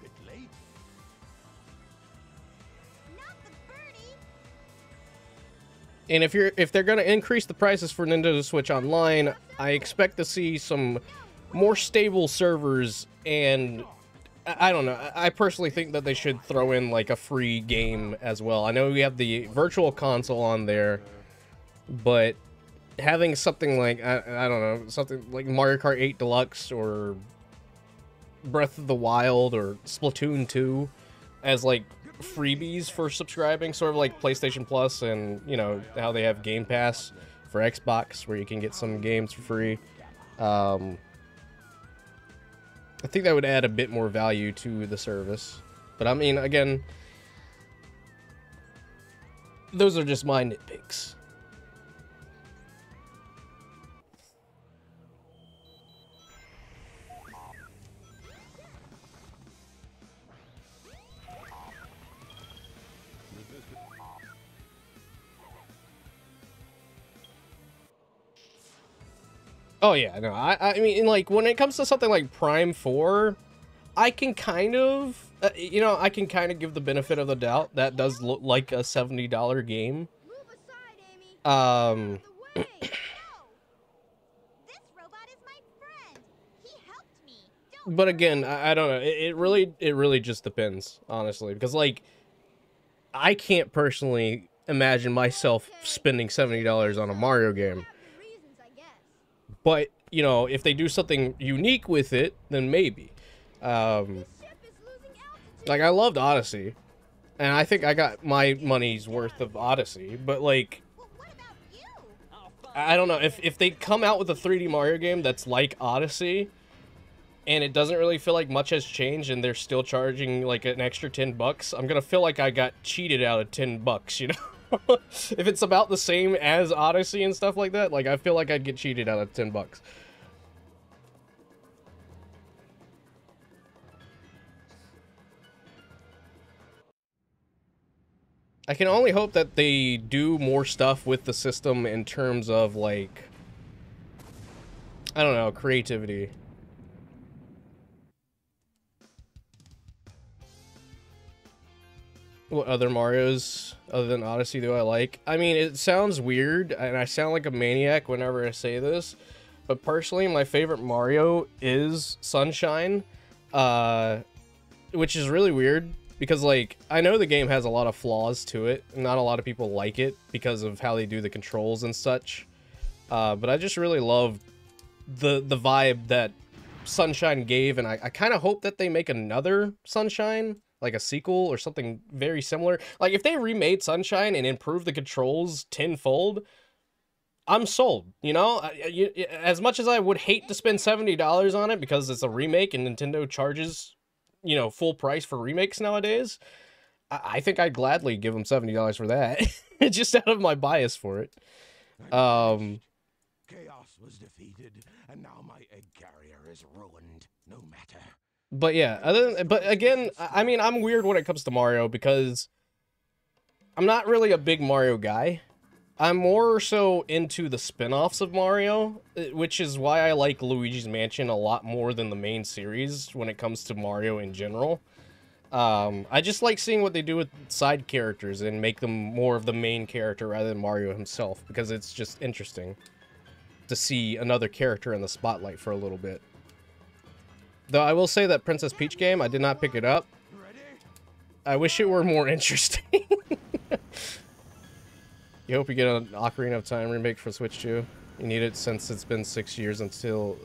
bit late. Not the birdie. And if they're gonna increase the prices for Nintendo Switch Online, I expect to see some more stable servers, and I don't know. I personally think that they should throw in like a free game as well. I know we have the Virtual Console on there, but having something like I don't know, something like Mario Kart 8 Deluxe or Breath of the Wild or Splatoon 2 as like freebies for subscribing, sort of like PlayStation Plus, and you know how they have Game Pass for Xbox where you can get some games for free. I think that would add a bit more value to the service. But I mean, again, those are just my nitpicks. Oh yeah, no, I mean, like, when it comes to something like Prime 4, I can kind of, you know, I can kind of give the benefit of the doubt. That does look like a $70 game. Move aside, Amy. Out of the way. No. This robot is my friend. He helped me. Don't But again, I don't know. It really just depends, honestly, because like, I can't personally imagine myself spending $70 on a Mario game. Good reasons, I guess. But, you know, if they do something unique with it, then maybe. This ship is losing altitude. Like, I loved Odyssey, and I think I got my money's worth of Odyssey, but, like, Well, what about you? I don't know. If they come out with a 3D Mario game that's like Odyssey, and it doesn't really feel like much has changed, and they're still charging, like, an extra $10, I'm gonna feel like I got cheated out of $10, you know? If it's about the same as Odyssey and stuff like that, like, I feel like I'd get cheated out of $10. I can only hope that they do more stuff with the system in terms of, like, I don't know, creativity. What other Marios other than Odyssey do I like? I mean, it sounds weird, and I sound like a maniac whenever I say this, but personally, my favorite Mario is Sunshine, which is really weird, because, like, I know the game has a lot of flaws to it, and not a lot of people like it because of how they do the controls and such, but I just really love the vibe that Sunshine gave, and I kind of hope that they make another Sunshine, like a sequel or something very similar. Like, if they remade Sunshine and improved the controls tenfold, I'm sold, you know? As much as I would hate to spend $70 on it because it's a remake and Nintendo charges, you know, full price for remakes nowadays, I think I'd gladly give them $70 for that. Just out of my bias for it. Chaos was defeated, and now my egg carrier is ruined. No matter. But yeah, but again, I mean, I'm weird when it comes to Mario because I'm not really a big Mario guy. I'm more so into the spin-offs of Mario, which is why I like Luigi's Mansion a lot more than the main series when it comes to Mario in general. I just like seeing what they do with side characters and make them more of the main character rather than Mario himself, because it's just interesting to see another character in the spotlight for a little bit. Though I will say that Princess Peach game, I did not pick it up. I wish it were more interesting. You hope you get an Ocarina of Time remake for Switch 2. You need it since it's been 6 years until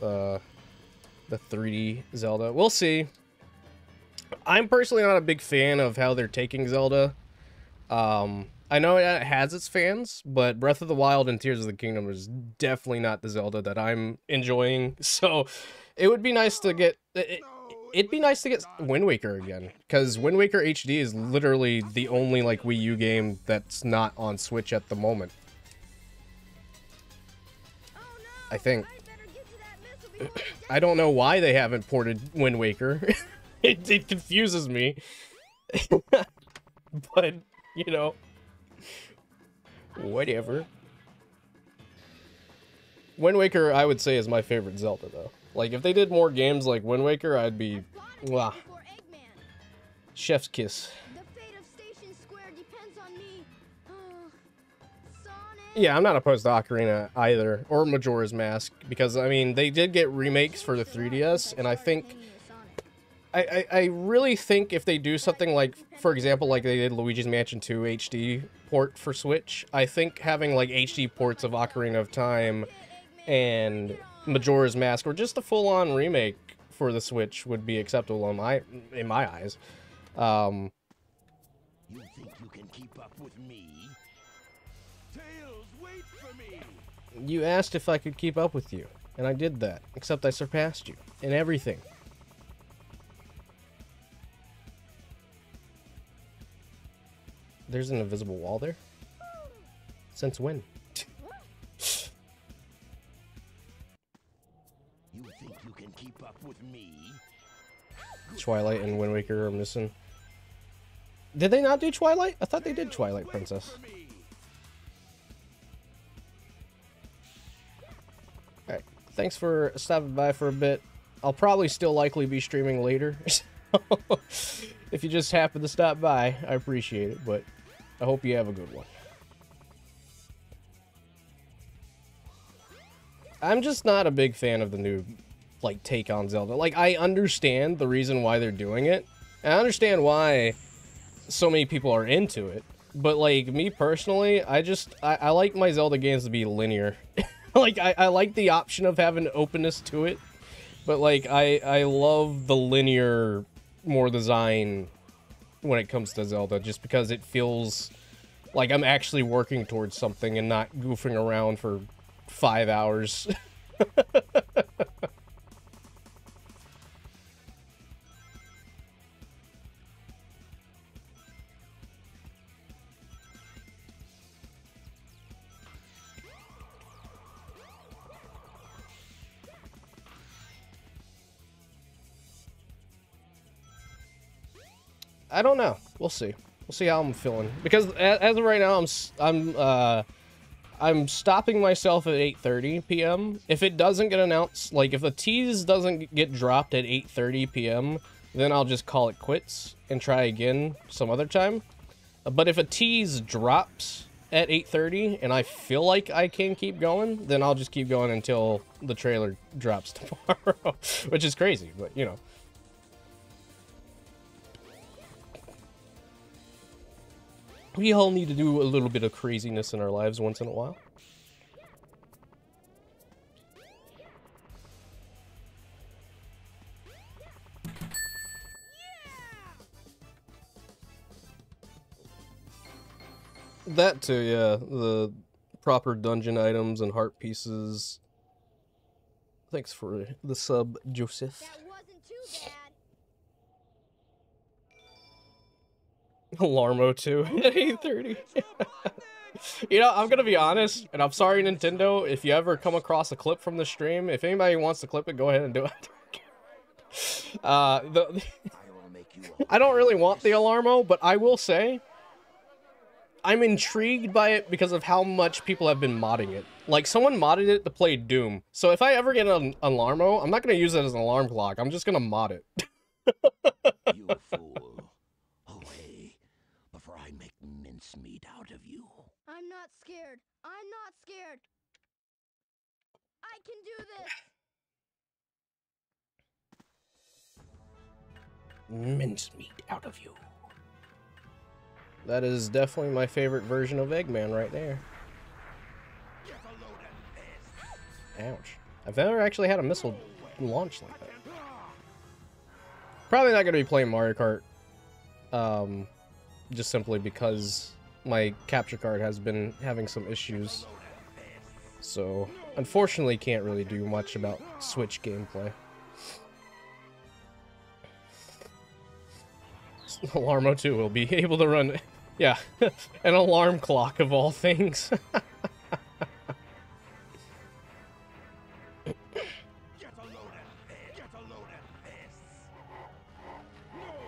the 3D Zelda. We'll see. I'm personally not a big fan of how they're taking Zelda. I know it has its fans, but Breath of the Wild and Tears of the Kingdom is definitely not the Zelda that I'm enjoying. So it would be nice to get... it'd be nice to get Wind Waker again, because Wind Waker HD is literally the only like Wii U game that's not on Switch at the moment. I think. I don't know why they haven't ported Wind Waker. It confuses me. But, you know, whatever. Wind Waker, I would say, is my favorite Zelda, though. Like, if they did more games like Wind Waker, I'd be... Mwah. Chef's kiss. Yeah, I'm not opposed to Ocarina either, or Majora's Mask, because, I mean, they did get remakes for the 3DS, and I think... I really think if they do something like, for example, like they did Luigi's Mansion 2 HD port for Switch, I think having, like, HD ports of Ocarina of Time and Majora's Mask, or just a full-on remake for the Switch, would be acceptable in my eyes. You think you can keep up with me? Tails, wait for me! You asked if I could keep up with you, and I did that, except I surpassed you in everything. There's an invisible wall there? Since when? You think you can keep up with me? Twilight and Wind Waker are missing. Did they not do Twilight? I thought they did Twilight Princess. Alright, thanks for stopping by for a bit. I'll probably still likely be streaming later. If you just happen to stop by, I appreciate it, but I hope you have a good one. I'm just not a big fan of the new, like, take on Zelda. Like, I understand the reason why they're doing it. And I understand why so many people are into it. But, like, me personally, I like my Zelda games to be linear. Like, I like the option of having openness to it. But, like, I love the linear, more design when it comes to Zelda, just because it feels like I'm actually working towards something and not goofing around for 5 hours. I don't know. We'll see. We'll see how I'm feeling. Because as of right now, I'm stopping myself at 8:30 p.m. If it doesn't get announced, like if the tease doesn't get dropped at 8:30 p.m., then I'll just call it quits and try again some other time. But if a tease drops at 8:30 and I feel like I can keep going, then I'll just keep going until the trailer drops tomorrow, which is crazy, but you know. We all need to do a little bit of craziness in our lives once in a while. That too, yeah. The proper dungeon items and heart pieces. Thanks for the sub, Joseph. That wasn't too bad. Alarmo 2 at 8:30. You know, I'm gonna be honest, and I'm sorry, Nintendo, if you ever come across a clip from the stream, if anybody wants to clip it, go ahead and do it. I don't really want the Alarmo, but I will say, I'm intrigued by it because of how much people have been modding it. Like, someone modded it to play Doom. So if I ever get an Alarmo, I'm not gonna use it as an alarm clock, I'm just gonna mod it. You fool. Away, before I make mincemeat out of you. I'm not scared. I'm not scared. I can do this. Mincemeat out of you. That is definitely my favorite version of Eggman right there. Ouch. I've never actually had a missile launch like that. Probably not going to be playing Mario Kart. Just simply because my capture card has been having some issues. So, unfortunately, can't really do much about Switch gameplay. Alarmo 2 will be able to run, yeah, an alarm clock of all things. Get a load of this. Get a load of this. No way. I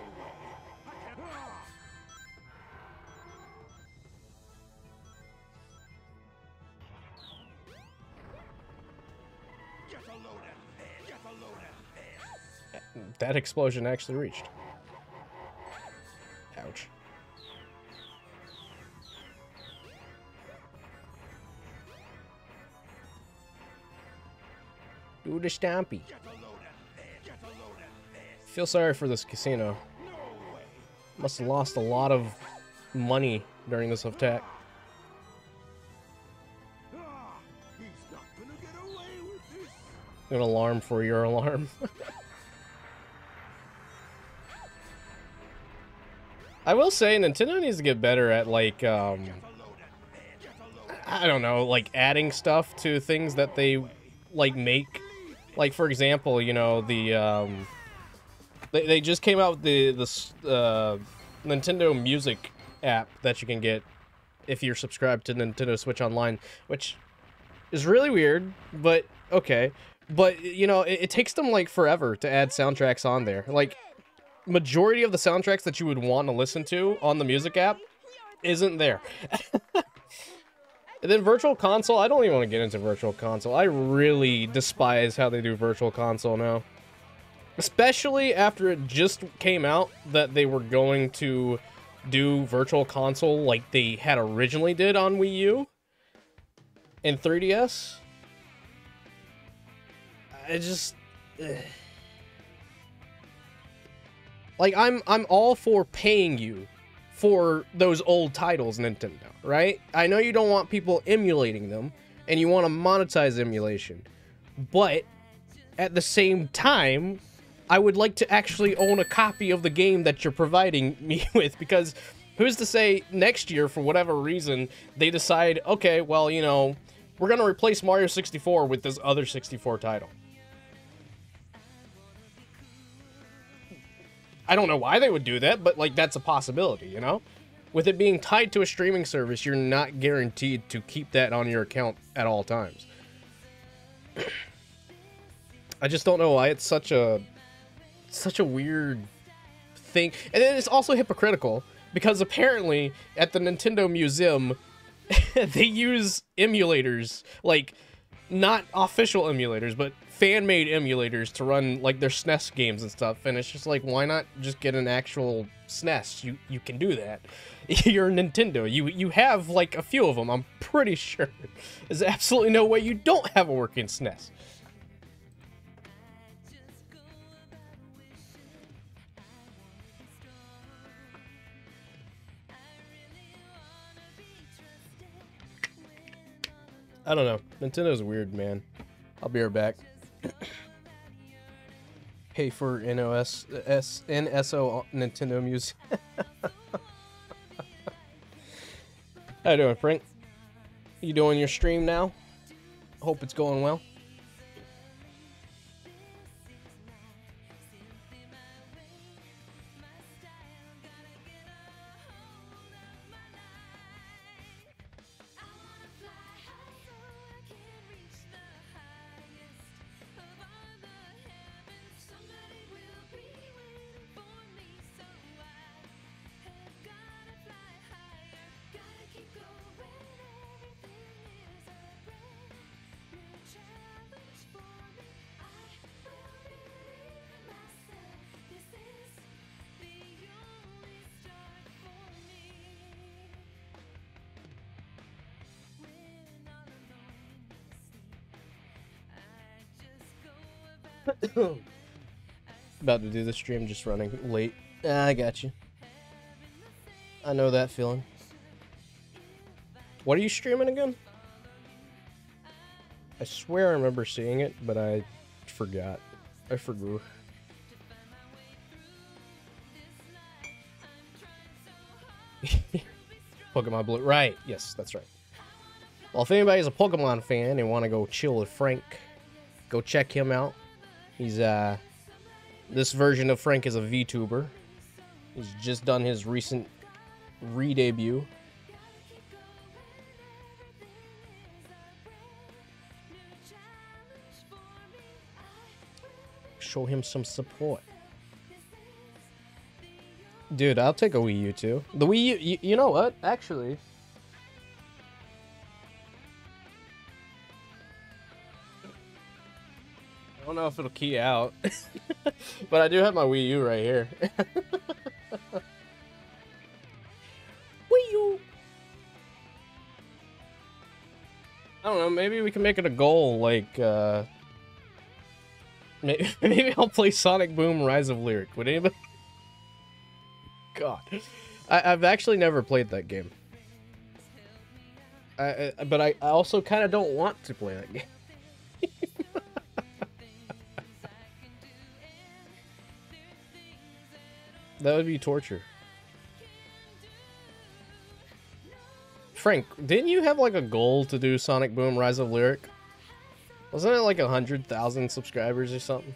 can't. Get a load of this. Get a load of this. That explosion actually reached. Ouch. Do the stampy. Get a load of this. Get a load of this. Feel sorry for this casino. No way. Must have lost a lot of money during this attack. Ah, he's not gonna get away with this. An alarm for your alarm. I will say Nintendo needs to get better at like I don't know, like adding stuff to things that they like make. Like for example, you know, the they just came out with the Nintendo Music app that you can get if you're subscribed to Nintendo Switch Online, which is really weird, but okay. But you know, it takes them like forever to add soundtracks on there. Like majority of the soundtracks that you would want to listen to on the music app isn't there. And then Virtual Console, I don't even want to get into Virtual Console. I really despise how they do Virtual Console now. Especially after it just came out that they were going to do Virtual Console like they had originally did on Wii U and 3DS. I just... Like, I'm all for paying you for those old titles, Nintendo, right? I know you don't want people emulating them, and you want to monetize emulation. But, at the same time, I would like to actually own a copy of the game that you're providing me with, because who's to say next year, for whatever reason, they decide, okay, well, you know, we're going to replace Mario 64 with this other 64 title. I don't know why they would do that, but, like, that's a possibility, you know? With it being tied to a streaming service, you're not guaranteed to keep that on your account at all times. I just don't know why it's such a weird thing. And then it's also hypocritical, because apparently, at the Nintendo Museum, they use emulators, like, not official emulators, but fan-made emulators to run like their SNES games and stuff, and it's just like, why not just get an actual SNES? You can do that. You're Nintendo. You have like a few of them. I'm pretty sure. There's absolutely no way you don't have a working SNES. I don't know. Nintendo's weird, man. I'll be right back. Pay for NSO Nintendo Music. How you doing, Frank? You doing your stream now? Hope it's going well. About to do the stream, just running late. I got you. I know that feeling. What are you streaming again? I swear I remember seeing it, but I forgot. I forgot. Pokemon Blue. Right. Yes, that's right. Well, if anybody's a Pokemon fan and want to go chill with Frank, go check him out. He's, this version of Frank is a VTuber. He's just done his recent re-debut. Show him some support. Dude, I'll take a Wii U too. The Wii U, you know what? Actually, I don't know if it'll key out, but I do have my Wii U right here. Wii U! I don't know, maybe we can make it a goal, like, maybe I'll play Sonic Boom Rise of Lyric. Would anybody? God. I've actually never played that game. But I also kind of don't want to play that game. That would be torture. Frank, didn't you have like a goal to do Sonic Boom Rise of Lyric? Wasn't it like 100,000 subscribers or something?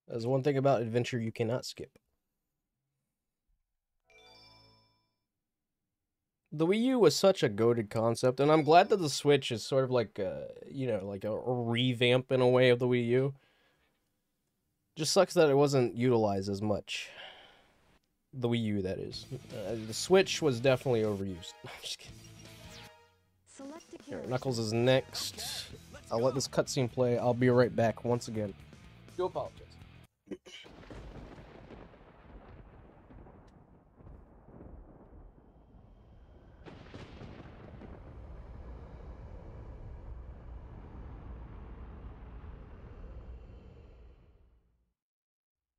There's one thing about adventure you cannot skip. The Wii U was such a goated concept, and I'm glad that the Switch is sort of like you know, like a revamp in a way of the Wii U. Just sucks that it wasn't utilized as much. The Wii U, that is. The Switch was definitely overused. I'm just kidding. Here, Knuckles is next. I'll let this cutscene play. I'll be right back once again. Do apologize.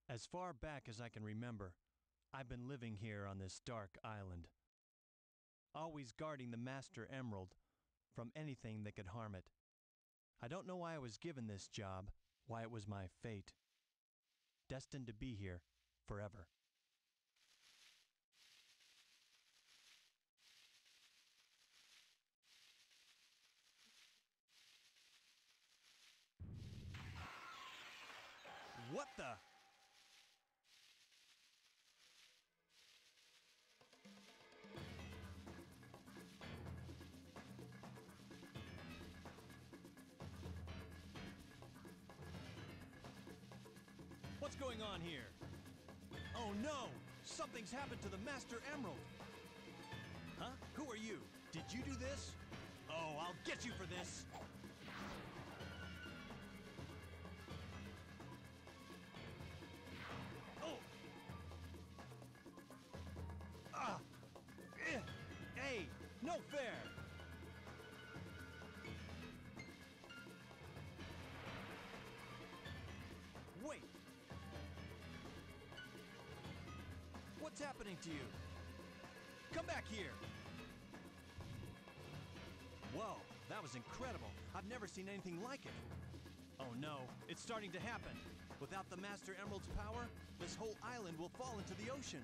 As far back as I can remember, I've been living here on this dark island, always guarding the Master Emerald from anything that could harm it. I don't know why I was given this job, why it was my fate. Destined to be here forever. What the? What's going on here? Oh no! Something's happened to the Master Emerald! Huh? Who are you? Did you do this? Oh, I'll get you for this! Oh! Ah! Hey! No fair! Wait! What's happening to you? Come back here! Whoa, that was incredible. I've never seen anything like it. Oh no, it's starting to happen. Without the Master Emerald's power, this whole island will fall into the ocean.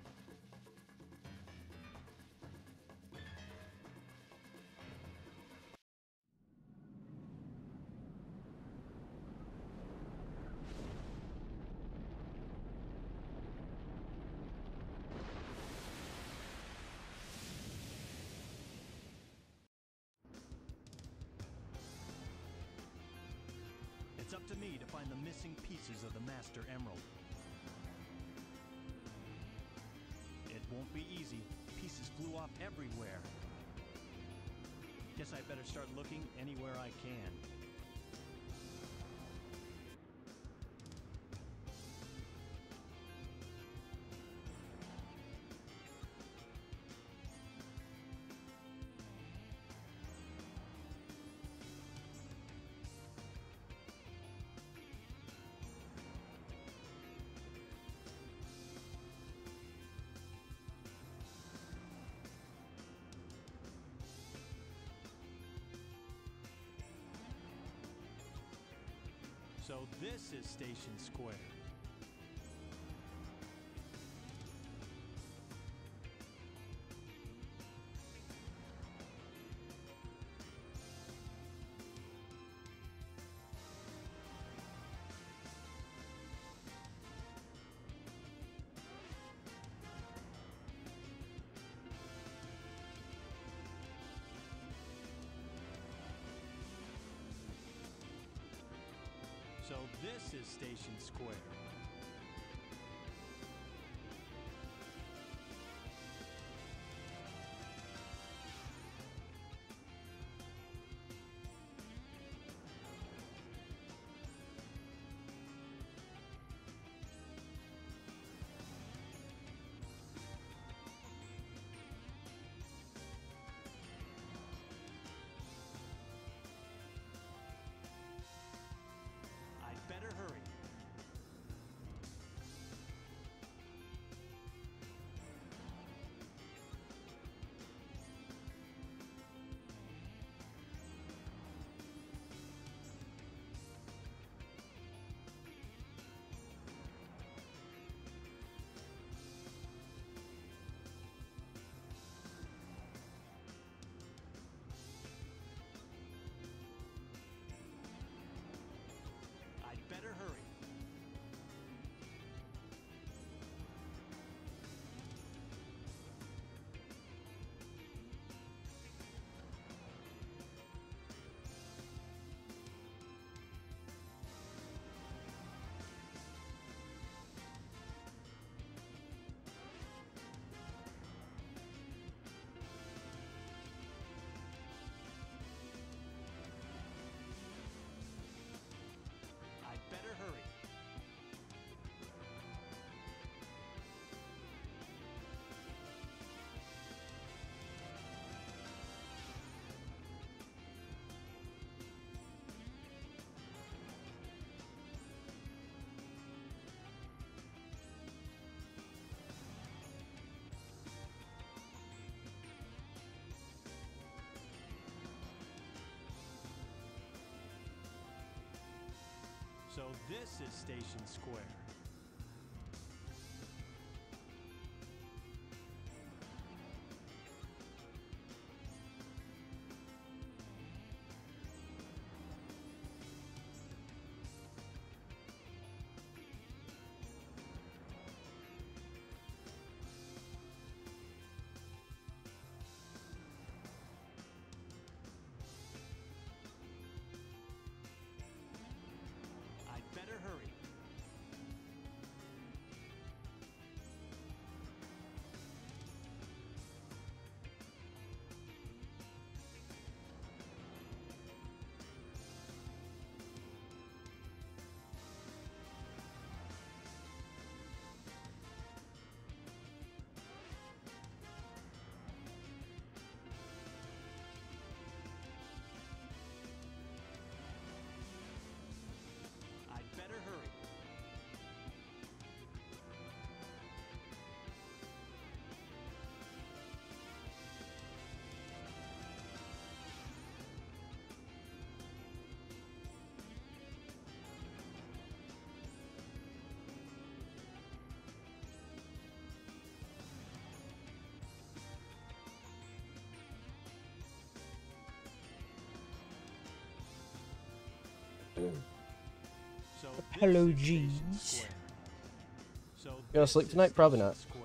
It's up to me to find the missing pieces of the Master Emerald. It won't be easy. Pieces flew off everywhere. Guess I better start looking anywhere I can. So this is Station Square. So this is Station Square. I'd better hurry. I'd better hurry. I'd better hurry. So this is Station Square. I'd better hurry. I'd better hurry. So this Hello, is Station G's. Square. So You gonna this sleep is tonight? Probably Station not. Square.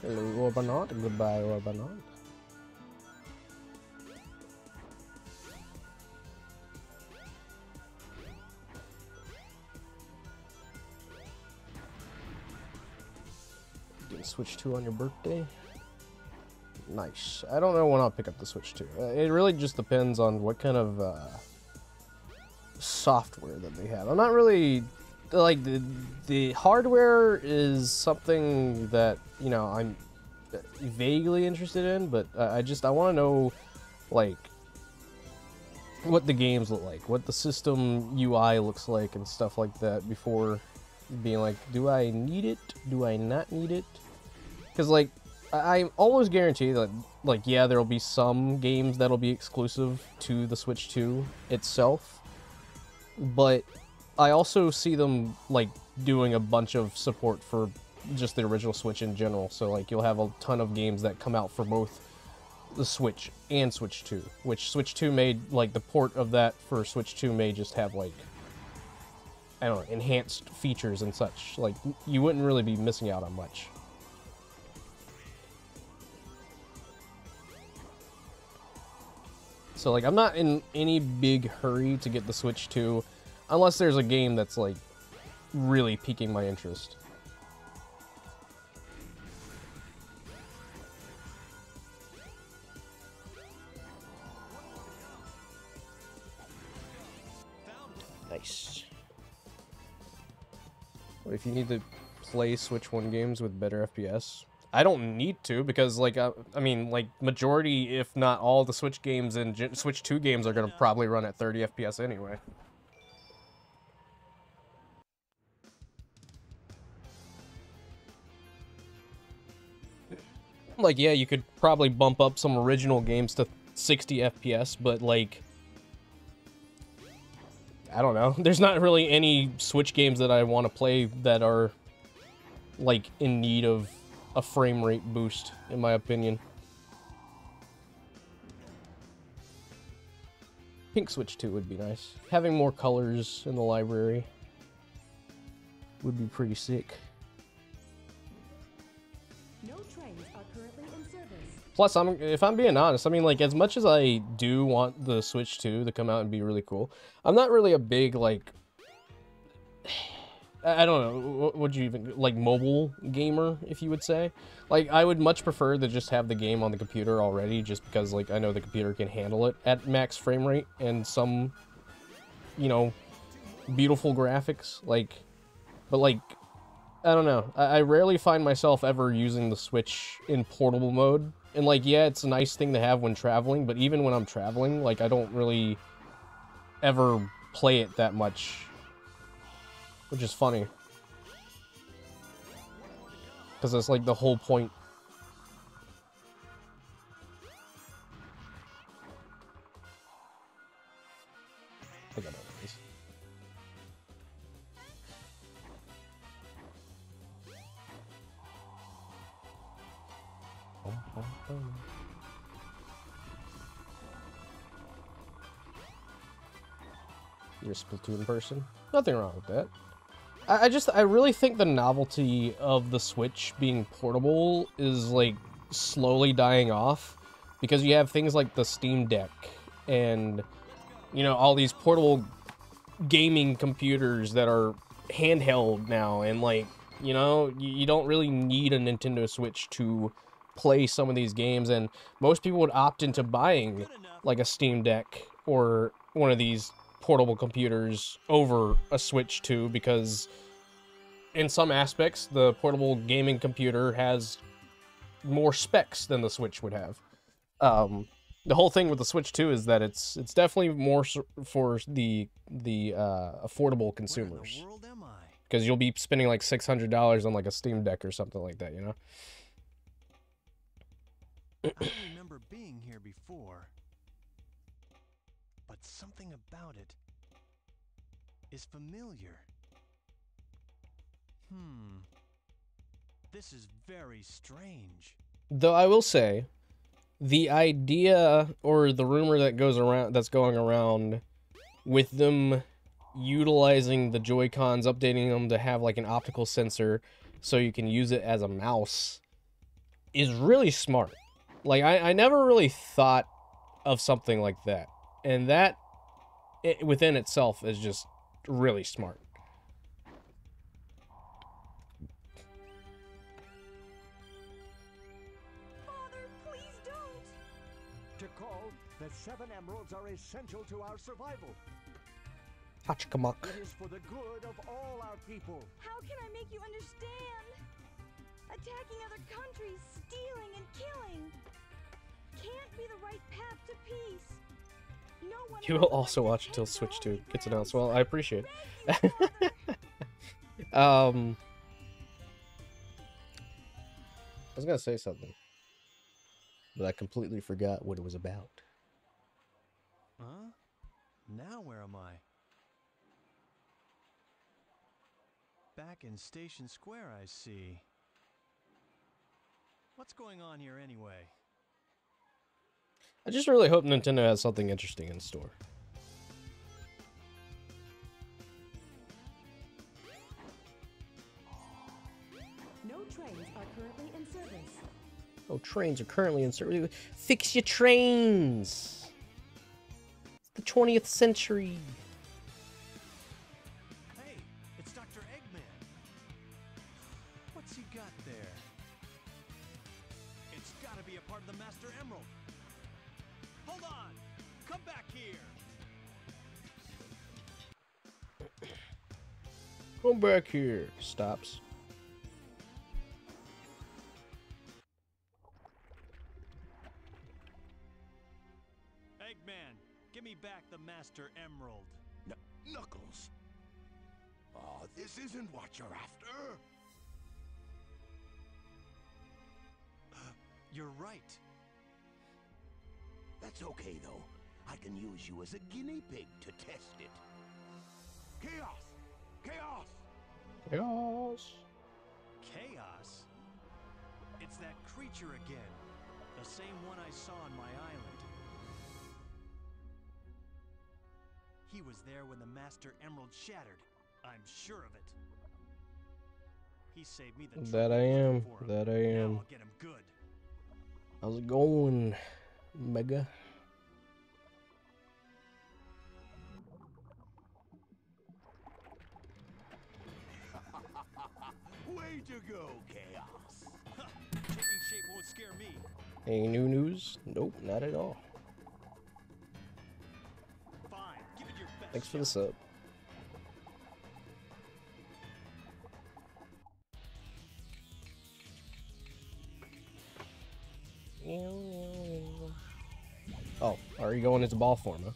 Hello, or not. Goodbye, or not. Getting Switch 2 on your birthday? Nice. I don't know when I'll pick up the Switch 2. It really just depends on what kind of software that they have. I'm not really like the hardware is something that, you know, I'm vaguely interested in, but I want to know, like, what the games look like, what the system UI looks like, and stuff like that before being like, do I need it? Do I not need it? Because, like, I almost guarantee that, like, yeah, there'll be some games that'll be exclusive to the Switch 2 itself, but I also see them, like, doing a bunch of support for just the original Switch in general. So, like, you'll have a ton of games that come out for both the Switch and Switch 2, which Switch 2 made, like, the port of that for Switch 2 may just have, like, I don't know, enhanced features and such. Like, you wouldn't really be missing out on much. So, like, I'm not in any big hurry to get the Switch 2, unless there's a game that's, like, really piquing my interest. Nice. If you need to play Switch 1 games with better FPS, I don't need to, because, like, I mean, like, majority, if not all, the Switch games and Switch 2 games are going to probably run at 30 FPS anyway. Like, yeah, you could probably bump up some original games to 60 FPS, but, like, I don't know. There's not really any Switch games that I want to play that are, like, in need of a frame rate boost, in my opinion. Pink Switch 2 would be nice. Having more colors in the library would be pretty sick. No trains are currently in service. Plus, if I'm being honest, I mean, like, as much as I do want the Switch 2 to come out and be really cool, I'm not really a big, like, I don't know, what would you even, like, mobile gamer, if you would say? Like, I would much prefer to just have the game on the computer already, just because, like, I know the computer can handle it at max frame rate and some, you know, beautiful graphics, like, but, like, I don't know, I rarely find myself ever using the Switch in portable mode, and, like, yeah, it's a nice thing to have when traveling, but even when I'm traveling, like, I don't really ever play it that much. Which is funny. Because it's like the whole point. I got these. You're a Splatoon person? Nothing wrong with that. I really think the novelty of the Switch being portable is, like, slowly dying off, because you have things like the Steam Deck and, you know, all these portable gaming computers that are handheld now, and, like, you know, you don't really need a Nintendo Switch to play some of these games, and most people would opt into buying, like, a Steam Deck or one of these portable computers over a Switch 2, because in some aspects the portable gaming computer has more specs than the Switch would have. The whole thing with the Switch 2 is that it's definitely more for the affordable consumers, because you'll be spending like $600 on like a Steam Deck or something like that, you know. I don't remember being here before, but something about it is familiar. This is very strange. Though I will say, the idea or the rumor that that's going around with them utilizing the Joy-Cons, updating them to have like an optical sensor so you can use it as a mouse, is really smart. Like, I never really thought of something like that. And that, within itself, is just really smart. Father, please don't! To call, the 7 emeralds are essential to our survival. Hachikamak. It is for the good of all our people. How can I make you understand? Attacking other countries, stealing and killing can't be the right path to peace. No one You will also watch until Switch 2 gets announced. Well, I appreciate it. I was gonna say something, but I completely forgot what it was about. Huh? Now where am I? Back in Station Square, I see. What's going on here anyway? I just really hope Nintendo has something interesting in store. No trains are currently in service. Oh, trains are currently in service. Fix your trains! It's the 20th century. Hey, it's Dr. Eggman. What's he got there? It's gotta be a part of the Master Emerald. Hold on! Come back here! Come back here. Stops. Eggman, give me back the Master Emerald. Knuckles. Oh, this isn't what you're after. You're right. That's okay, though. I can use you as a guinea pig to test it. Chaos! Chaos! Chaos. Chaos? It's that creature again. The same one I saw on my island. He was there when the Master Emerald shattered. I'm sure of it. He saved me the That I am. That I am. Now I'll get him good. How's it going, Mega? Way to go, Chaos! Taking shape won't scare me. Any new news? Nope, not at all. Fine, give it your best. Thanks for the sub. Oh, are you going into ball form, huh?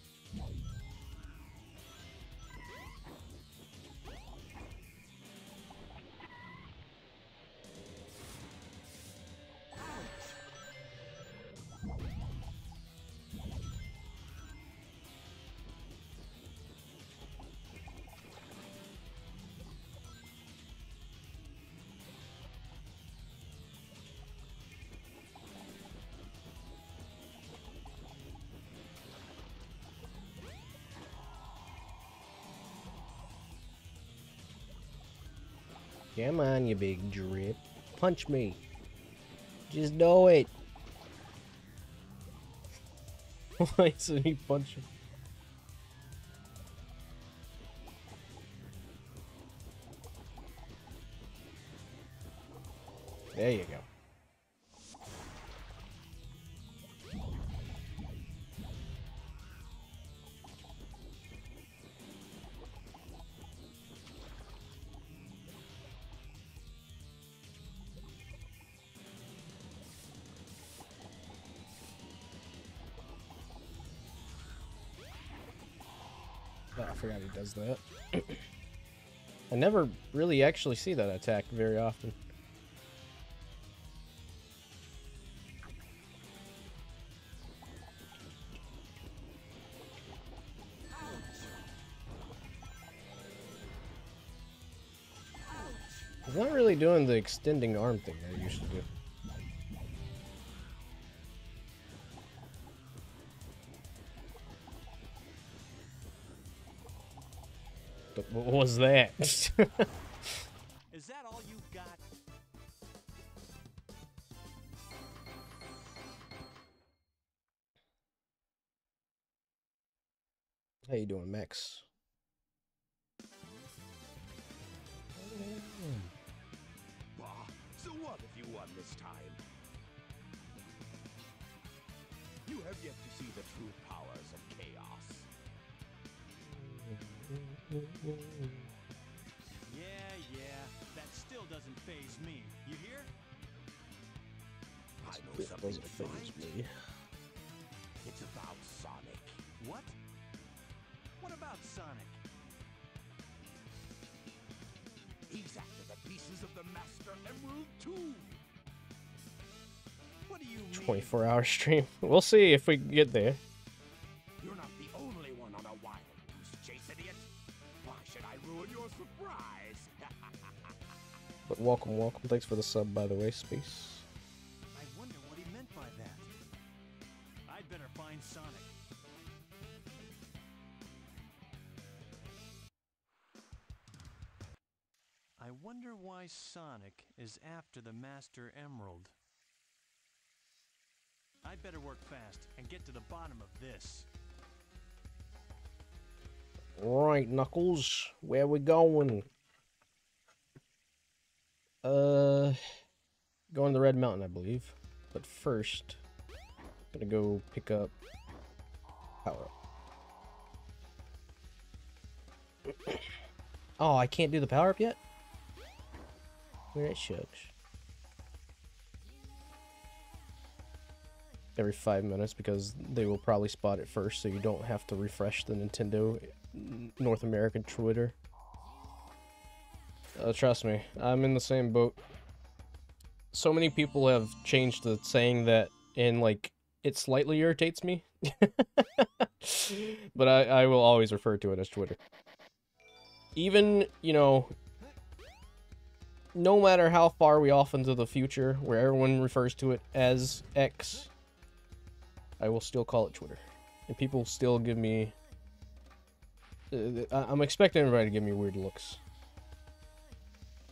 Come on, you big drip. Punch me. Just do it. Why isn't he punching? There you go. Oh, I forgot he does that. I never really actually see that attack very often. He's not really doing the extending arm thing that he used to do. What was that? Is that all you've got? How you doing, Max? Bah, so what if you won this time? You have yet to see the true powers of chaos. Yeah, that still doesn't faze me. You hear? I know It something doesn't that's faze right. me. It's about Sonic. What? What about Sonic? He's after the pieces of the Master Emerald too. What do you mean? 24-hour stream. We'll see if we can get there. You're not the only one on a wild goose chase, idiot. Why should I ruin your surprise? But welcome, welcome. Thanks for the sub, by the way, Space. I wonder what he meant by that. I'd better find Sonic. I wonder why Sonic is after the Master Emerald. I'd better work fast and get to the bottom of this. Right, Knuckles. Where we going? Going to Red Mountain, I believe. But first, gonna go pick up power. Oh, I can't do the power up yet? Where that shucks. Every 5 minutes because they will probably spot it first, so you don't have to refresh the Nintendo North American Twitter. Trust me, I'm in the same boat. So many people have changed the saying that, and like, it slightly irritates me. But I will always refer to it as Twitter. Even, you know, no matter how far we off into the future, where everyone refers to it as X, I will still call it Twitter. And people still give me... I'm expecting everybody to give me weird looks.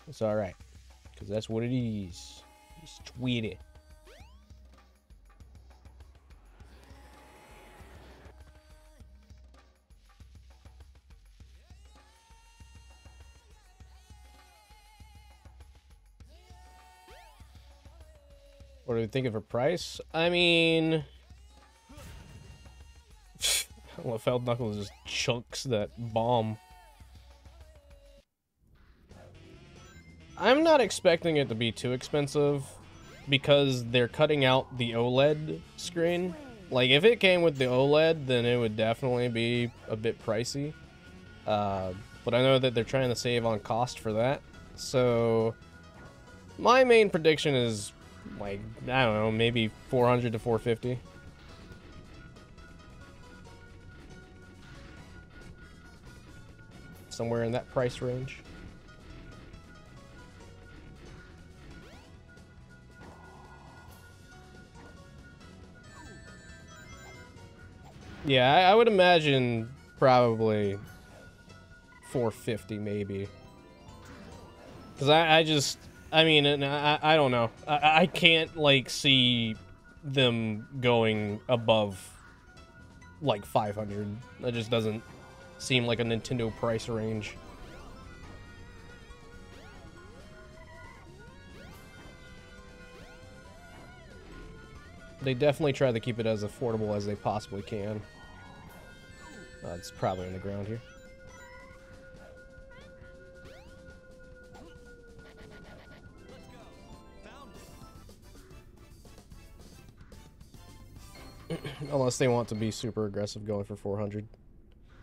It's alright. Because that's what it is. It's Twitter. What do we think of her price? I mean... Feld Knuckles just chunks that bomb. I'm not expecting it to be too expensive because they're cutting out the OLED screen. Like, if it came with the OLED, then it would definitely be a bit pricey. But I know that they're trying to save on cost for that. So, my main prediction is, like, I don't know, maybe 400 to 450. Somewhere in that price range. Yeah, I would imagine probably 450 maybe. Because I mean, and I don't know. I can't, like, see them going above, like, 500. That just doesn't seem like a Nintendo price range. They definitely try to keep it as affordable as they possibly can. It's probably on the ground here. Unless they want to be super aggressive going for 400.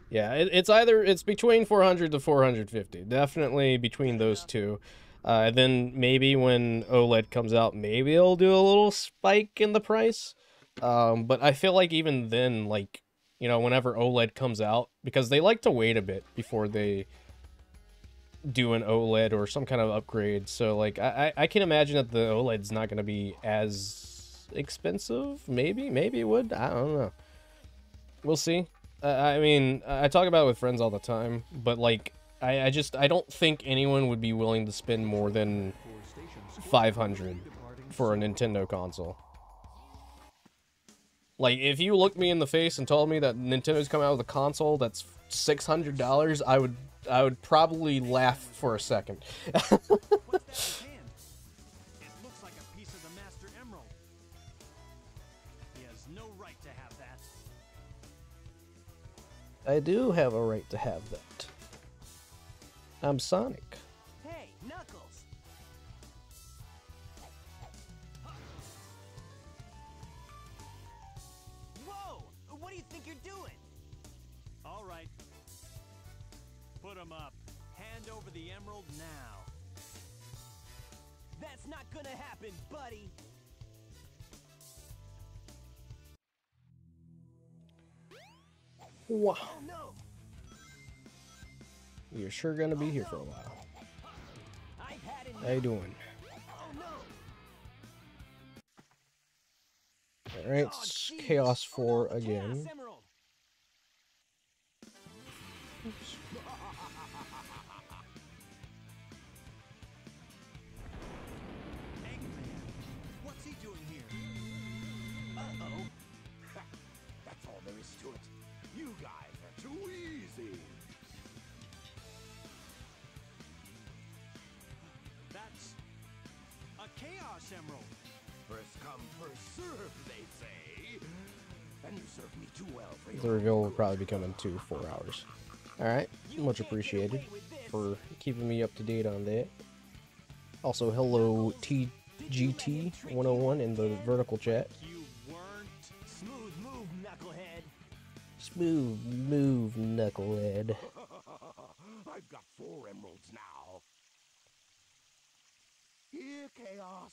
Yeah, it's between 400 to 450. Definitely between those two. Then maybe when OLED comes out, maybe it'll do a little spike in the price. But I feel like even then, like, you know, whenever OLED comes out, because they like to wait a bit before they do an OLED or some kind of upgrade. So, like, I can imagine that the OLED's not going to be as expensive. Maybe it would. I don't know. We'll see. I mean, I talk about it with friends all the time, but, like, I don't think anyone would be willing to spend more than 500 for a Nintendo console. Like, if you looked me in the face and told me that Nintendo's coming out with a console that's $600, I would probably laugh for a second. What's that in his hand? It looks like a piece of the Master Emerald. He has no right to have that. I do have a right to have that. I'm Sonic. Hey, Knuckles! Whoa! What do you think you're doing? All right. Put 'em up. Hand over the emerald now. That's not gonna happen, buddy! Wow. Oh no! You're sure gonna be here for a while. I've had enough. How you doing? Oh no! Alright, Oh, jeez. Chaos 4 Oh, no, the again. Chaos Emerald. Oops. Eggman, what's he doing here? Uh-oh. That's all there is to it. You guys are too easy. That's a Chaos Emerald. First come, first serve, they say. And you served me too well for your The reveal will probably be coming to 4 hours. Alright, much appreciated for keeping me up to date on that. Also, hello TGT101 in the vertical chat. You weren't. Smooth move, knucklehead. Smooth move, knucklehead. I've got 4 emeralds now. Here, Chaos.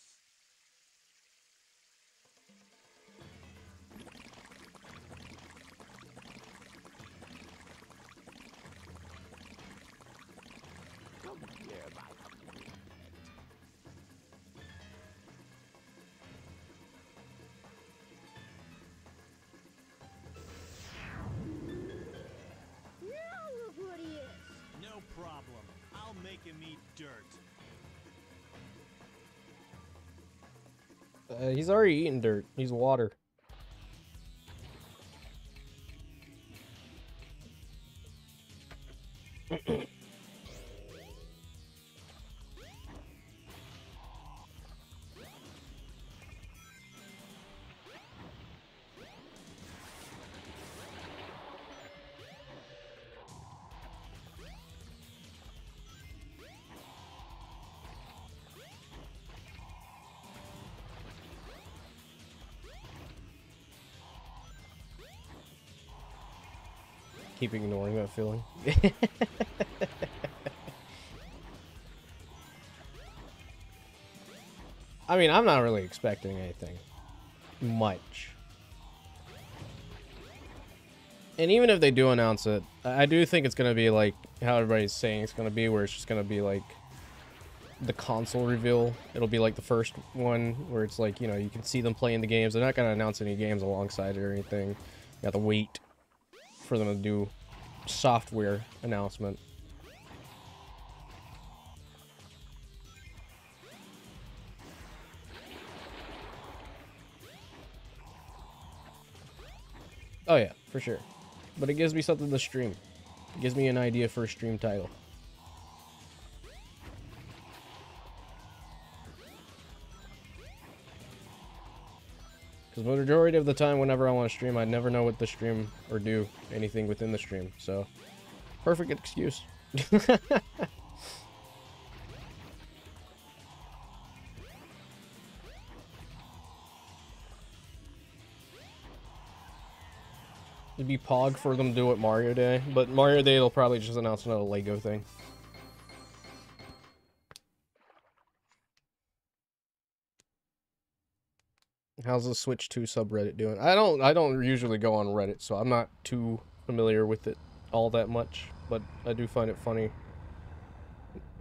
Come here, my hungry pet. Now look what he is. No problem. I'll make him eat dirt. He's already eaten dirt. He's water. Keep ignoring that feeling. I mean, I'm not really expecting anything much. And even if they do announce it, I do think it's going to be like how everybody's saying it's going to be, where it's just going to be like the console reveal. It'll be like the first one where it's like, you know, you can see them playing the games. They're not going to announce any games alongside it or anything. You have to wait for them to do software announcement. Oh yeah, for sure. But it gives me something to stream. It gives me an idea for a stream title. Because majority of the time, whenever I want to stream, I never know what to stream or do anything within the stream. So, perfect excuse. It'd be Pog for them to do it Mario Day, but Mario Day they'll probably just announce another Lego thing. How's the Switch 2 subreddit doing? I don't usually go on Reddit, so I'm not too familiar with it all that much, but I do find it funny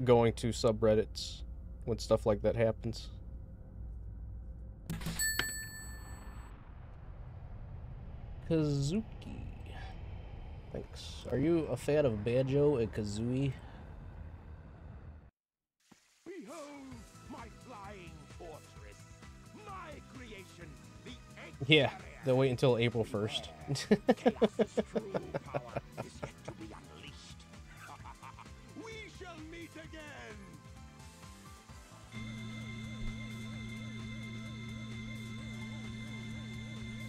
going to subreddits when stuff like that happens. Kazuki. Thanks. Are you a fan of Banjo and Kazooie? Behold my flying fortress, my creation, the Egg Yeah, Barrier. they'll wait until April 1st. Chaos's true power is yet to be unleashed. We shall meet again.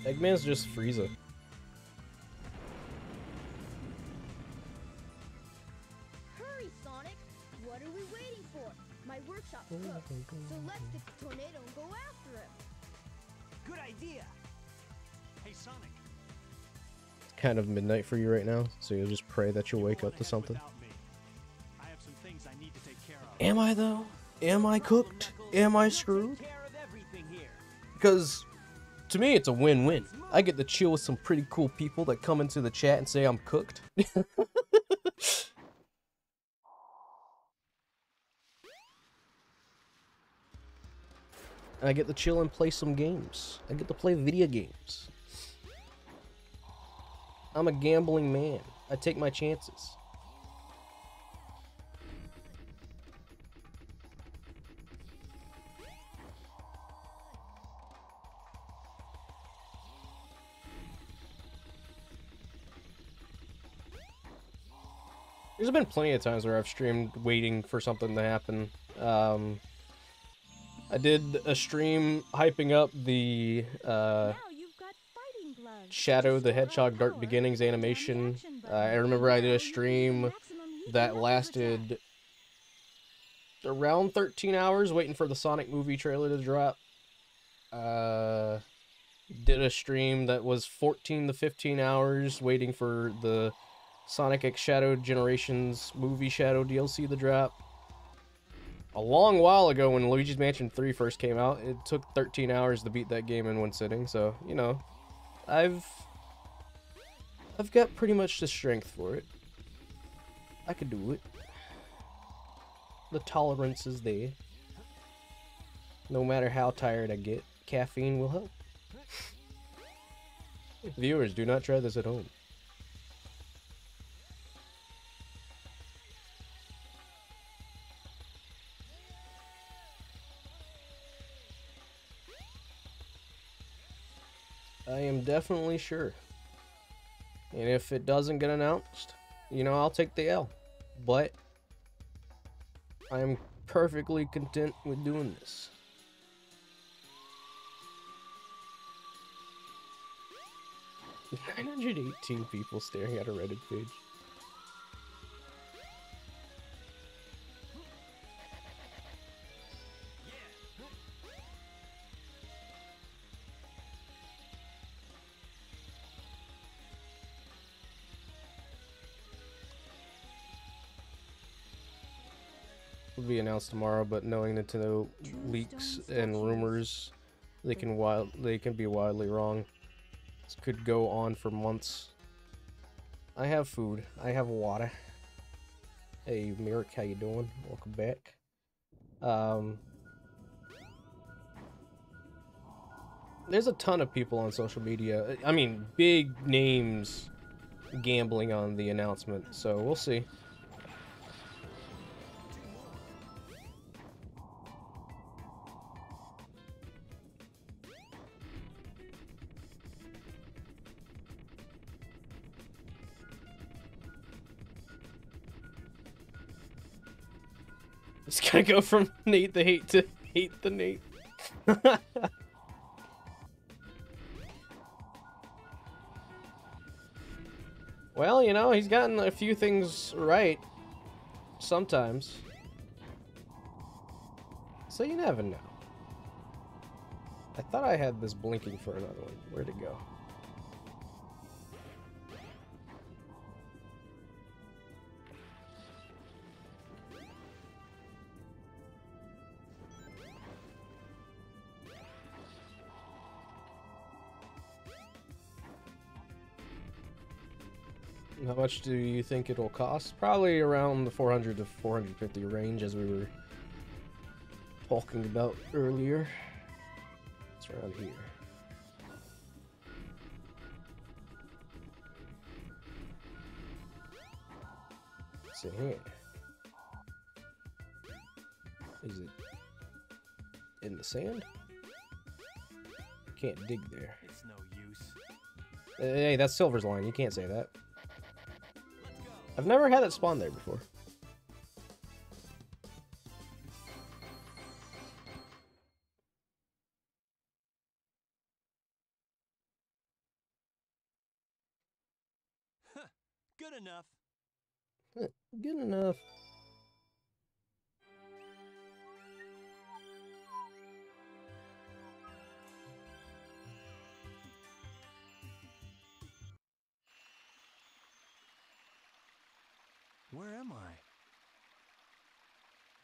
Eggman's just Frieza. Hurry, Sonic. What are we waiting for? My workshop's cooked, so let's get the tornado and go after him. Good idea. Hey, Sonic. It's kind of midnight for you right now, so you'll just pray that you'll wake up to something. I have some things I need to take care of. Am I though? Am I cooked? Am I screwed? Because to me, it's a win-win. I get to chill with some pretty cool people that come into the chat and say I'm cooked. And I get to chill and play some games. I get to play video games. I'm a gambling man. I take my chances. There's been plenty of times where I've streamed waiting for something to happen. I did a stream hyping up the Shadow the Hedgehog Dark Beginnings animation. I remember I did a stream that lasted around 13 hours waiting for the Sonic movie trailer to drop. Did a stream that was 14 to 15 hours waiting for the Sonic X Shadow Generations movie Shadow DLC to drop. A long while ago when Luigi's Mansion 3 first came out, it took 13 hours to beat that game in one sitting, so, you know, I've got pretty much the strength for it. I could do it. The tolerance is there. No matter how tired I get, caffeine will help. Viewers, do not try this at home. I am definitely sure. And if it doesn't get announced, you know, I'll take the L. But I am perfectly content with doing this. $918 people staring at a Reddit page. Will be announced tomorrow, but knowing Nintendo leaks and rumors, they can be wildly wrong. This could go on for months. I have food. I have water. Hey, Mirik, how you doing? Welcome back. There's a ton of people on social media. I mean, big names gambling on the announcement, so we'll see. It's gonna go from Nate the Hate to Hate the Nate. Well, you know, he's gotten a few things right. Sometimes. So you never know. I thought I had this blinking for another one. Where'd it go? How much do you think it'll cost? Probably around the 400 to 450 range, as we were talking about earlier. It's around here. Let's see here. Is it in the sand? Can't dig there. It's no use. Hey, that's Silver's line. You can't say that. I've never had it spawn there before. Good enough. Good enough. Where am I?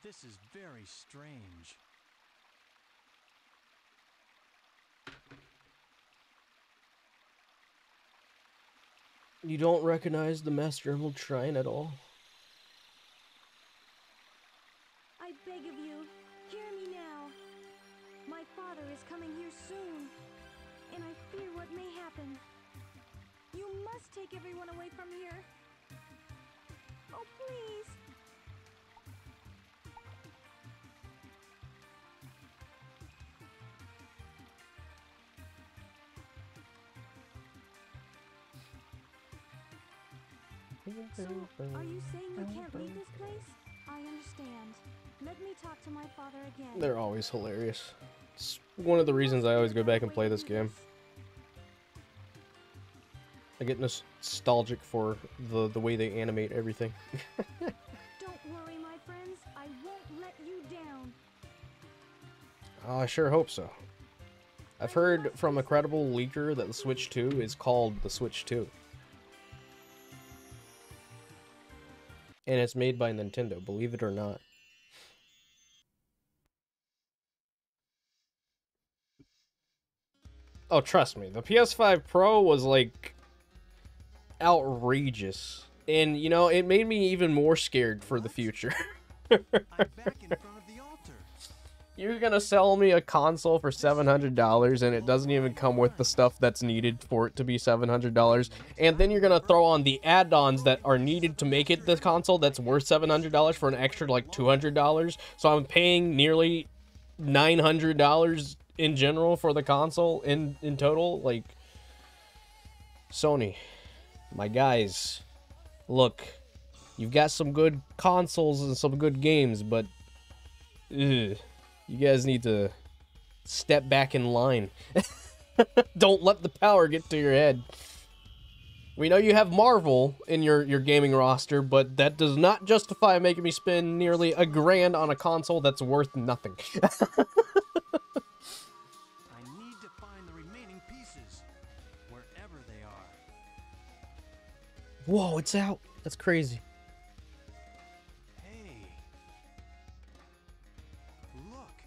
This is very strange. You don't recognize the Master Emerald Shrine at all? I beg of you, hear me now. My father is coming here soon, and I fear what may happen. You must take everyone away from here. Oh, please. So, are you saying you can't leave this place? I understand. Let me talk to my father again. They're always hilarious. It's one of the reasons I always go back and play this game. I get nostalgic for the way they animate everything. Don't worry, my friends. I won't let you down. I sure hope so. I've heard from a credible leaker that the Switch 2 is called the Switch 2. And it's made by Nintendo, believe it or not. Oh, trust me, the PS5 Pro was like outrageous. And, you know, it made me even more scared for the future. I'm back in front of the altar. You're gonna sell me a console for $700 and it doesn't even come with the stuff that's needed for it to be $700, and then you're gonna throw on the add-ons that are needed to make it the console that's worth $700 for an extra like $200. So I'm paying nearly $900 in general for the console in total. Like, Sony, my guys, look, you've got some good consoles and some good games, but ugh, you guys need to step back in line. Don't let the power get to your head. We know you have Marvel in your gaming roster, but that does not justify making me spend nearly $1,000 on a console that's worth nothing. I need to find the remaining pieces, wherever they are. Whoa, it's out. That's crazy. Hey. Look.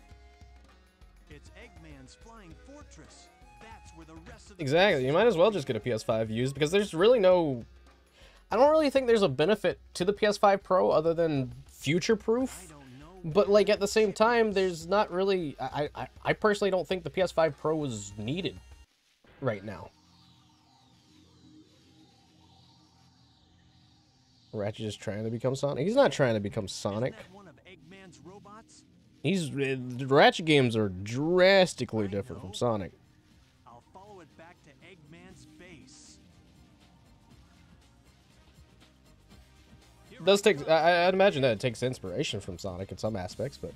It's Eggman's Flying Fortress. That's where the rest of the Exactly. You might as well just get a PS5 used, because there's really no... I don't really think there's a benefit to the PS5 Pro other than future-proof. But, like, at the same time, there's not really... I personally don't think the PS5 Pro is needed right now. Ratchet is trying to become Sonic. He's not trying to become Sonic. one of Eggman's robots? The Ratchet games are drastically different from Sonic. I'll follow it back to Eggman's base. It does take... I'd imagine that it takes inspiration from Sonic in some aspects, but...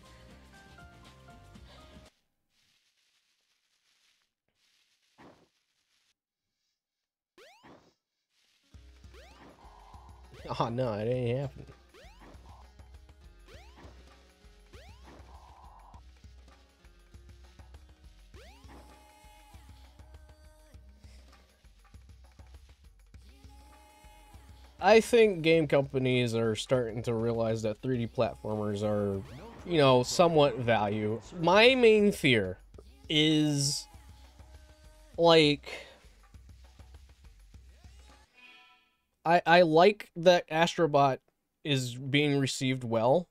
Oh no, it ain't happening. I think game companies are starting to realize that 3D platformers are, you know, somewhat value. My main fear is, like... I like that Astrobot is being received well,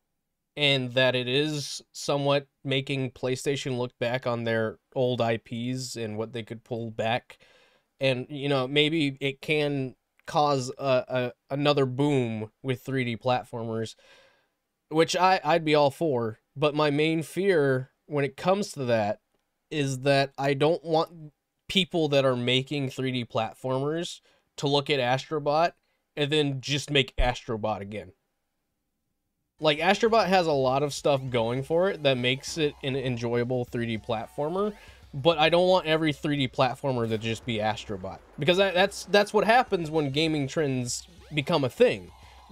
and that it is somewhat making PlayStation look back on their old IPs and what they could pull back. And, you know, maybe it can cause another boom with 3D platformers, which I'd be all for. But my main fear when it comes to that is that I don't want people that are making 3D platformers to look at Astrobot and then just make Astrobot again. Like, Astrobot has a lot of stuff going for it that makes it an enjoyable 3D platformer, but I don't want every 3D platformer to just be Astrobot. Because that's what happens when gaming trends become a thing.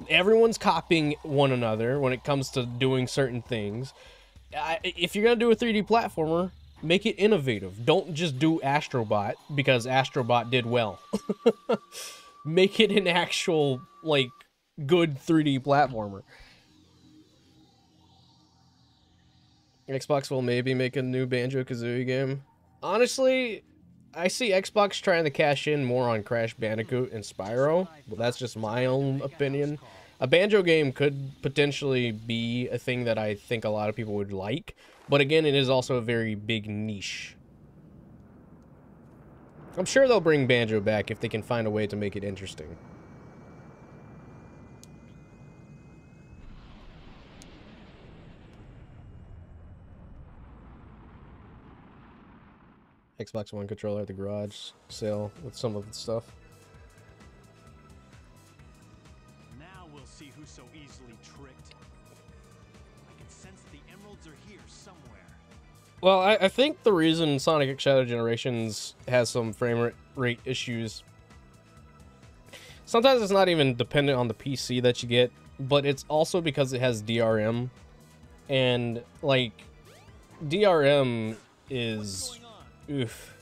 Everyone's copying one another when it comes to doing certain things. If you're going to do a 3D platformer, make it innovative. Don't just do Astrobot because Astrobot did well. Make it an actual, like, good 3D platformer. Xbox will maybe make a new Banjo-Kazooie game. Honestly, I see Xbox trying to cash in more on Crash Bandicoot and Spyro, but that's just my own opinion. A Banjo game could potentially be a thing that I think a lot of people would like, but again, it is also a very big niche. I'm sure they'll bring Banjo back if they can find a way to make it interesting. Xbox One controller at the garage sale with some of the stuff. Now we'll see who's so easily tricked. I can sense the emeralds are here somewhere. Well, I think the reason Sonic X Shadow Generations has some frame rate issues, sometimes it's not even dependent on the PC that you get, but it's also because it has DRM. And, like, DRM is... oof.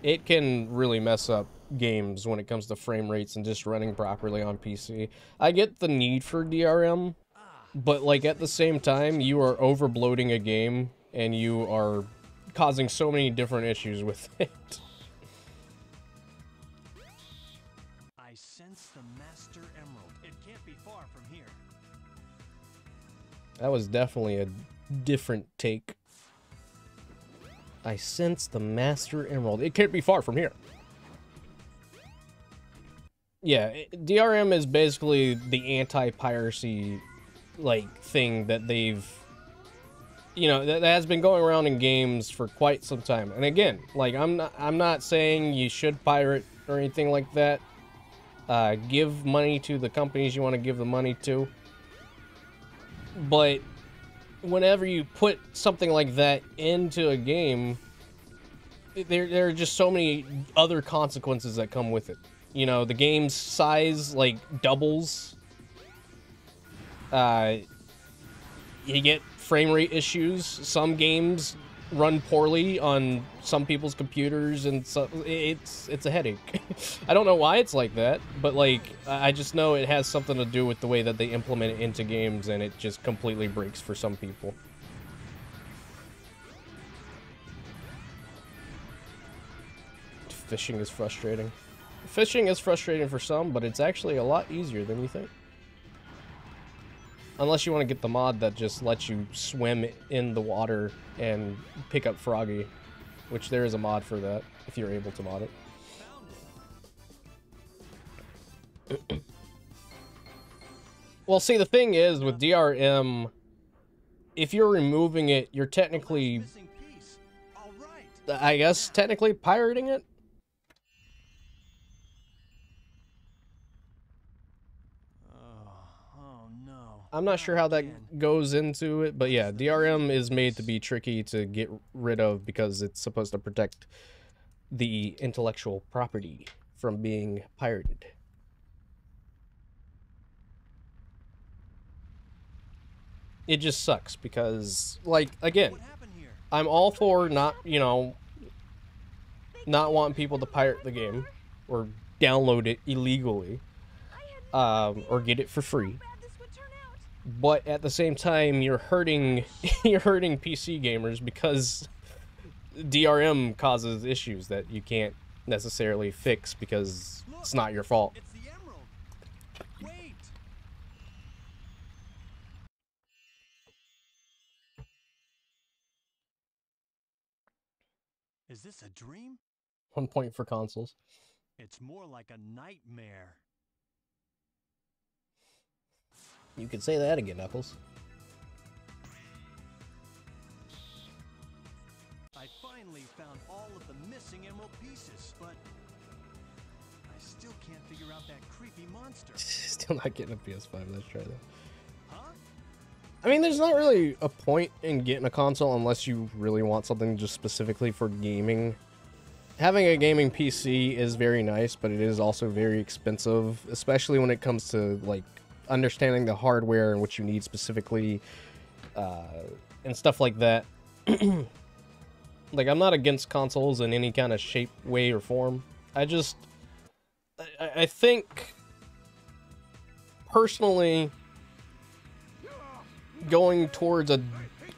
It can really mess up games when it comes to frame rates and just running properly on PC. I get the need for DRM, but like at the same time, you are overbloating a game and you are causing so many different issues with it. I sense the Master Emerald. It can't be far from here. That was definitely a different take. I sense the Master Emerald. It can't be far from here. Yeah, DRM is basically the anti-piracy, like, thing that they've... you know, that has been going around in games for quite some time. And again, like, I'm not saying you should pirate or anything like that. Give money to the companies you want to give the money to. But whenever you put something like that into a game, there are just so many other consequences that come with it. You know, the game's size, like, doubles. You get frame rate issues. Some games run poorly on some people's computers, and so it's a headache. I don't know why it's like that, but like I just know it has something to do with the way that they implement it into games, and it just completely breaks for some people. Fishing is frustrating. Fishing is frustrating for some, but it's actually a lot easier than you think. Unless you want to get the mod that just lets you swim in the water and pick up Froggy, which there is a mod for that, if you're able to mod it. Well, see, the thing is, with DRM, if you're removing it, you're technically, I guess, technically pirating it? I'm not sure how that goes into it, but yeah, DRM is made to be tricky to get rid of because it's supposed to protect the intellectual property from being pirated. It just sucks because, like, again, I'm all for not, you know, not wanting people to pirate the game or download it illegally, or get it for free. But at the same time, you're hurting PC gamers because DRM causes issues that you can't necessarily fix because it's not your fault. It's the emerald. Wait. Is this a dream? 1 point for consoles. It's more like a nightmare. You could say that again, Knuckles. I finally found all of the missing emerald pieces, but I still can't figure out that creepy monster. Still not getting a PS5. Let's try that. Huh? I mean, there's not really a point in getting a console unless you really want something just specifically for gaming. Having a gaming PC is very nice, but it is also very expensive, especially when it comes to, like, understanding the hardware and what you need specifically, and stuff like that. Like, I'm not against consoles in any kind of shape, way, or form. I think personally, going towards a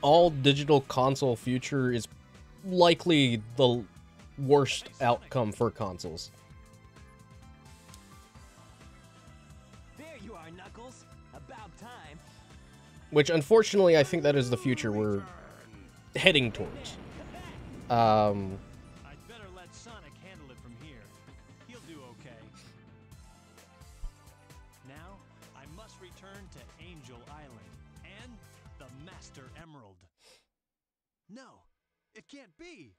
all digital console future is likely the worst outcome for consoles. There you are, Knuckles. About time. Which, unfortunately, I think that is the future we're heading towards. I'd better let Sonic handle it from here. He'll do okay. Now, I must return to Angel Island and the Master Emerald. No, it can't be.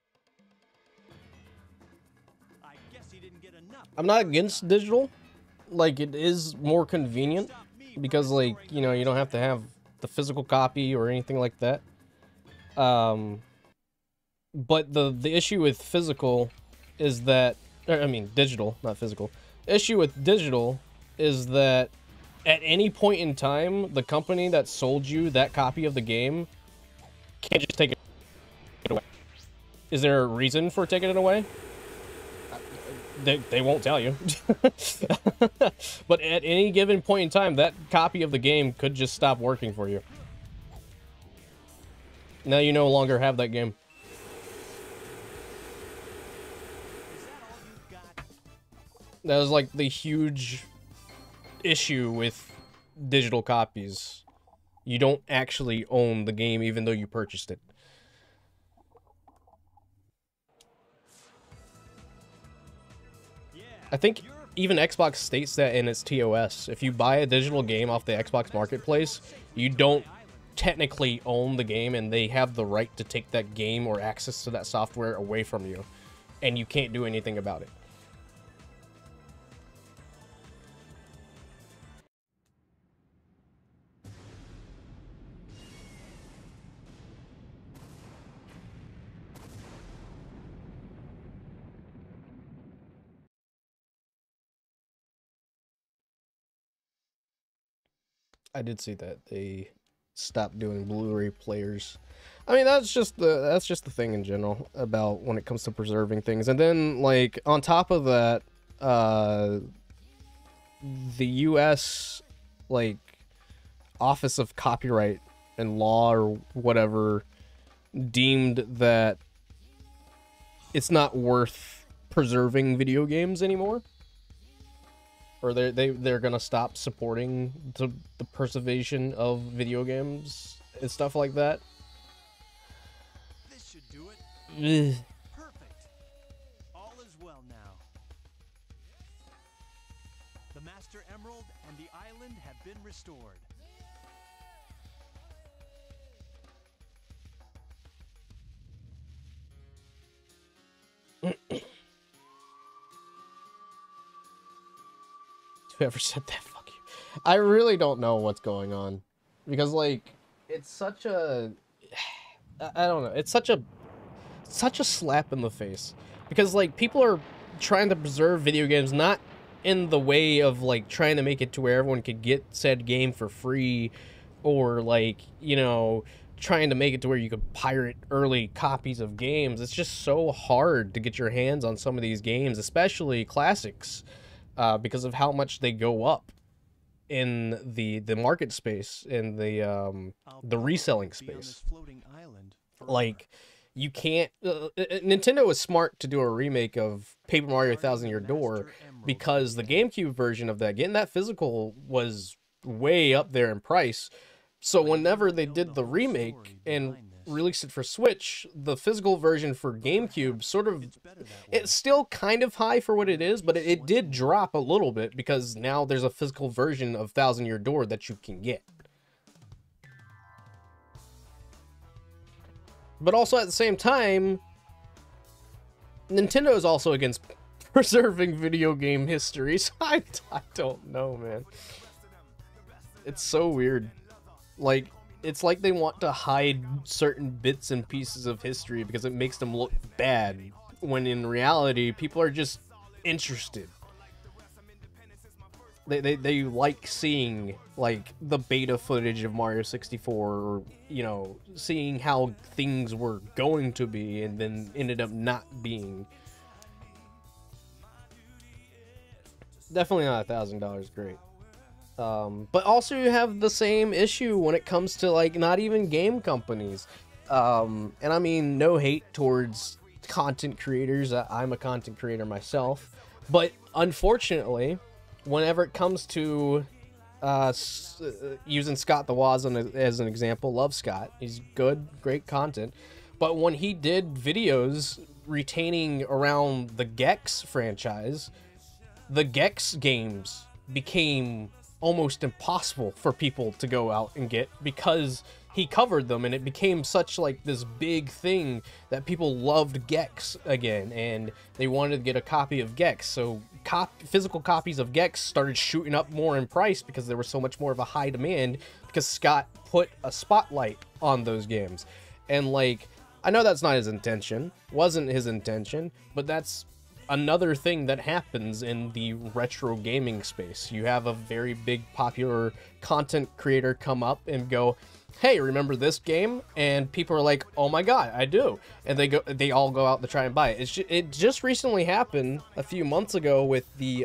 I guess he didn't get enough. I'm not against digital. Like, it is more convenient because, like, you know, you don't have to have the physical copy or anything like that. But the issue with physical is that, I mean, digital, not physical. The issue with digital is that at any point in time, the company that sold you that copy of the game can't just take it away. Is there a reason for taking it away? They won't tell you. But at any given point in time, that copy of the game could just stop working for you. Now you no longer have that game. That was like the huge issue with digital copies. You don't actually own the game even though you purchased it. I think even Xbox states that in its TOS. If you buy a digital game off the Xbox Marketplace, you don't technically own the game, and they have the right to take that game or access to that software away from you, and you can't do anything about it. I did see that they stopped doing Blu-ray players. I mean, that's just the thing in general about when it comes to preserving things. And then, like, on top of that, the U.S. like Office of Copyright and Law or whatever deemed that it's not worth preserving video games anymore. Or they're gonna stop supporting the preservation of video games and stuff like that. This should do it. Perfect. All is well now. The Master Emerald and the island have been restored. Whoever said that, fuck you. I really don't know what's going on, because like it's such a, I don't know, it's such a slap in the face, because like people are trying to preserve video games not in the way of like trying to make it to where everyone could get said game for free, or like, you know, trying to make it to where you could pirate early copies of games. It's just so hard to get your hands on some of these games, especially classics. Because of how much they go up in the market space, in the reselling space. Like, you can't... Nintendo was smart to do a remake of Paper Mario Thousand Year Door, because the GameCube version of that, getting that physical was way up there in price. So whenever they did the remake and released it for Switch, the physical version for GameCube sort of, it's still kind of high for what it is, but it did drop a little bit because now there's a physical version of Thousand Year Door that you can get. But also at the same time, Nintendo is also against preserving video game history, so I don't know, man. It's so weird. Like, it's like they want to hide certain bits and pieces of history because it makes them look bad, when in reality, people are just interested. They like seeing, like, the beta footage of Mario 64, or, you know, seeing how things were going to be and then ended up not being. Definitely not $1,000 great. But also you have the same issue when it comes to like not even game companies. And I mean, no hate towards content creators. I'm a content creator myself, but unfortunately, whenever it comes to using Scott the Woz as an example, love Scott. He's good, great content. But when he did videos retaining around the Gex franchise, the Gex games became almost impossible for people to go out and get because he covered them, and it became such like this big thing that people loved Gex again, and they wanted to get a copy of Gex. So physical copies of Gex started shooting up more in price because there was so much more of a high demand because Scott put a spotlight on those games. And like, I know that's not his intention, wasn't his intention, but that's another thing that happens in the retro gaming space. You have a very big popular content creator come up and go, hey, remember this game? And people are like, oh my god, I do. And they all go out to try and buy it. It just recently happened a few months ago with the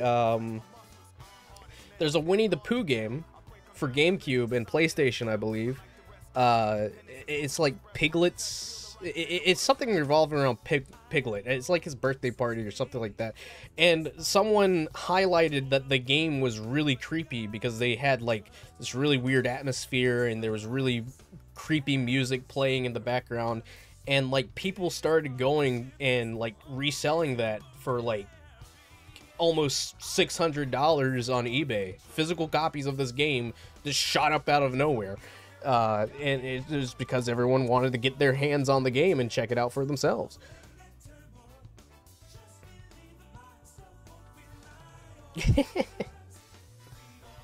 there's a Winnie the Pooh game for GameCube and PlayStation, I believe. It's like Piglet's. It's something revolving around Piglet. It's like his birthday party or something like that. And someone highlighted that the game was really creepy because they had like this really weird atmosphere and there was really creepy music playing in the background. And like people started going and like reselling that for like almost $600 on eBay. Physical copies of this game just shot up out of nowhere. And it was because everyone wanted to get their hands on the game and check it out for themselves.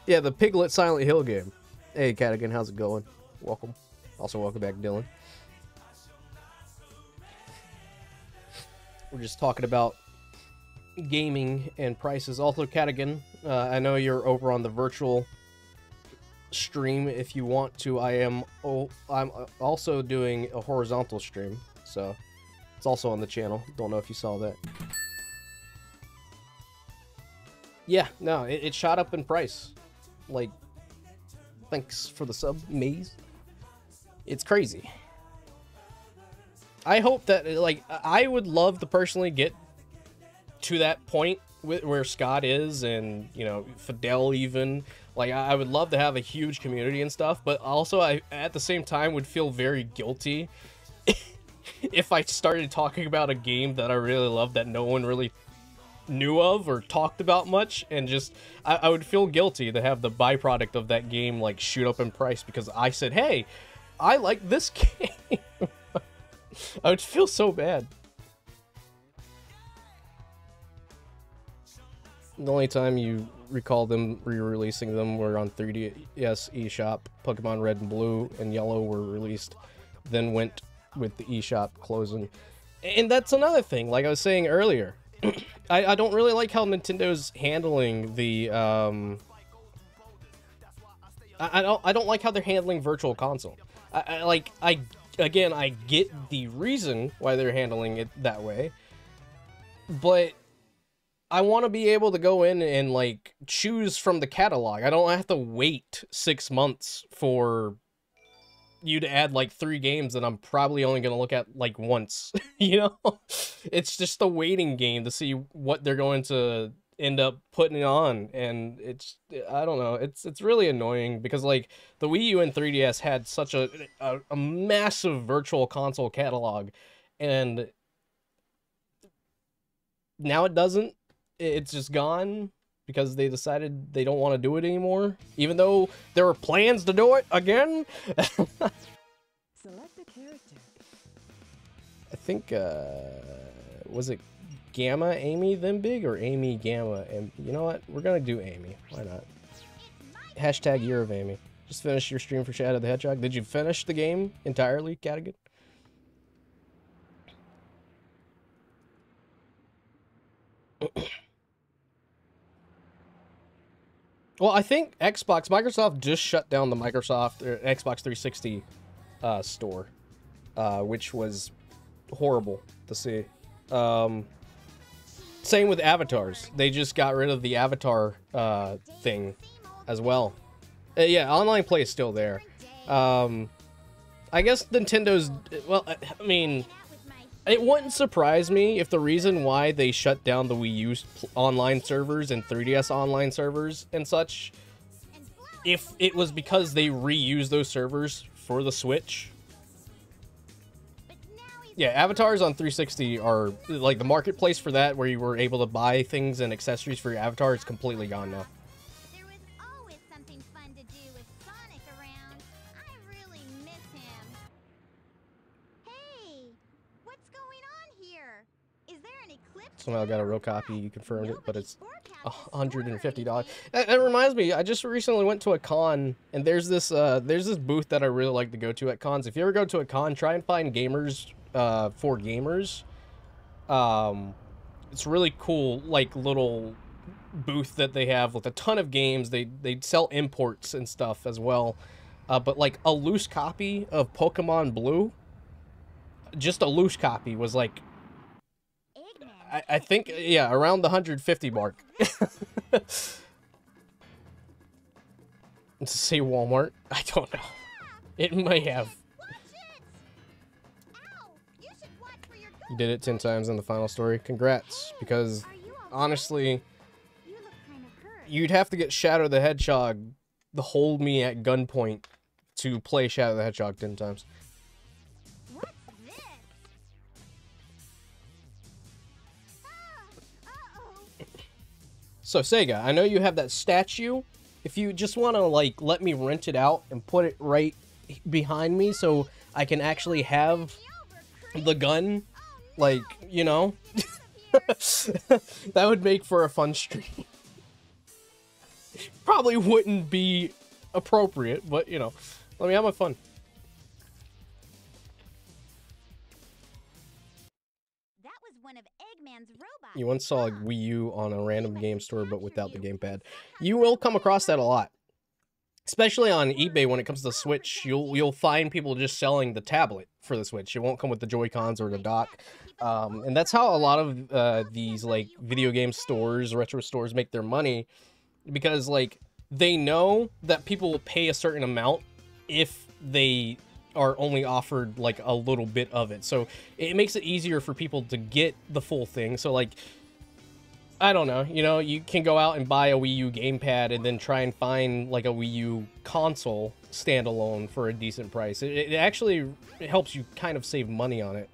Yeah, the Piglet Silent Hill game. Hey, Cadigan, how's it going? Welcome. Also, welcome back, Dylan. We're just talking about gaming and prices. Also, Cadigan, I know you're over on the virtual stream if you want to. I'm also doing a horizontal stream, so it's also on the channel. Don't know if you saw that. Yeah, no, it shot up in price. Like, thanks for the sub, Maze. It's crazy. I hope that, like, I would love to personally get to that point where Scott is, and, you know, Fidel even. Like, I would love to have a huge community and stuff, but also I, at the same time, would feel very guilty if I started talking about a game that I really love that no one really knew of or talked about much, and just, I would feel guilty to have the byproduct of that game, like, shoot up in price because I said, hey, I like this game. I would feel so bad. The only time you recall them re-releasing them were on 3DS eShop. Pokemon Red and Blue and Yellow were released, then went with the eShop closing. And that's another thing, like I was saying earlier. I don't really like how Nintendo's handling the I don't like how they're handling Virtual Console. Again, I get the reason why they're handling it that way, but I want to be able to go in and, like, choose from the catalog. I don't have to wait 6 months for you to add, like, 3 games that I'm probably only going to look at, like, once. You know? It's just a waiting game to see what they're going to end up putting on. And it's, I don't know, it's really annoying because, like, the Wii U and 3DS had such a massive Virtual Console catalog. And now it doesn't. It's just gone because they decided they don't want to do it anymore, even though there were plans to do it again. Select a character. I think, was it Gamma Amy then big or Amy Gamma? And you know what? We're going to do Amy. Why not? Hashtag Year of Amy. Just finished your stream for Shadow the Hedgehog. Did you finish the game entirely, Cadigan? Well, I think Microsoft just shut down the Xbox 360 store, which was horrible to see. Same with avatars. They just got rid of the avatar thing as well. Yeah, online play is still there. I guess Nintendo's, well, I mean, it wouldn't surprise me if the reason why they shut down the Wii U online servers and 3DS online servers and such, if it was because they reused those servers for the Switch. Yeah, avatars on 360 are, like, the marketplace for that, where you were able to buy things and accessories for your avatar, is completely gone now. There was always something fun to do with Sonic around. I really miss him. Hey, what's going on here? Is there an eclipse? Somehow got a real copy, you confirmed it, but it's $150. That reminds me, I just recently went to a con, and there's this booth that I really like to go to at cons. If you ever go to a con, try and find gamers for gamers. It's really cool, like, little booth that they have with a ton of games. They sell imports and stuff as well. But like a loose copy of Pokemon Blue, just a loose copy, was like, I think, yeah, around the 150 mark. To say Walmart, I don't know. It may have. You did it 10 times in the final story. Congrats, because honestly, you'd have to get Shadow the Hedgehog to hold me at gunpoint to play Shadow the Hedgehog 10 times. What's this? So Sega, I know you have that statue. If you just want to, like, let me rent it out and put it right behind me so I can actually have the gun, like, you know, that would make for a fun stream. Probably wouldn't be appropriate, but, you know, let me have my fun. That was one of Eggman's robots. You once saw a Wii U on a random game store, but without the gamepad. You will come across that a lot. Especially on eBay when it comes to the Switch, you'll find people just selling the tablet for the Switch. It won't come with the Joy-Cons or the dock. And that's how a lot of these, like, video game stores, retro stores make their money. Because, like, they know that people will pay a certain amount if they are only offered, like, a little bit of it. So it makes it easier for people to get the full thing. So, like, I don't know, you know, you can go out and buy a Wii U gamepad and then try and find, like, a Wii U console standalone for a decent price. It actually helps you kind of save money on it.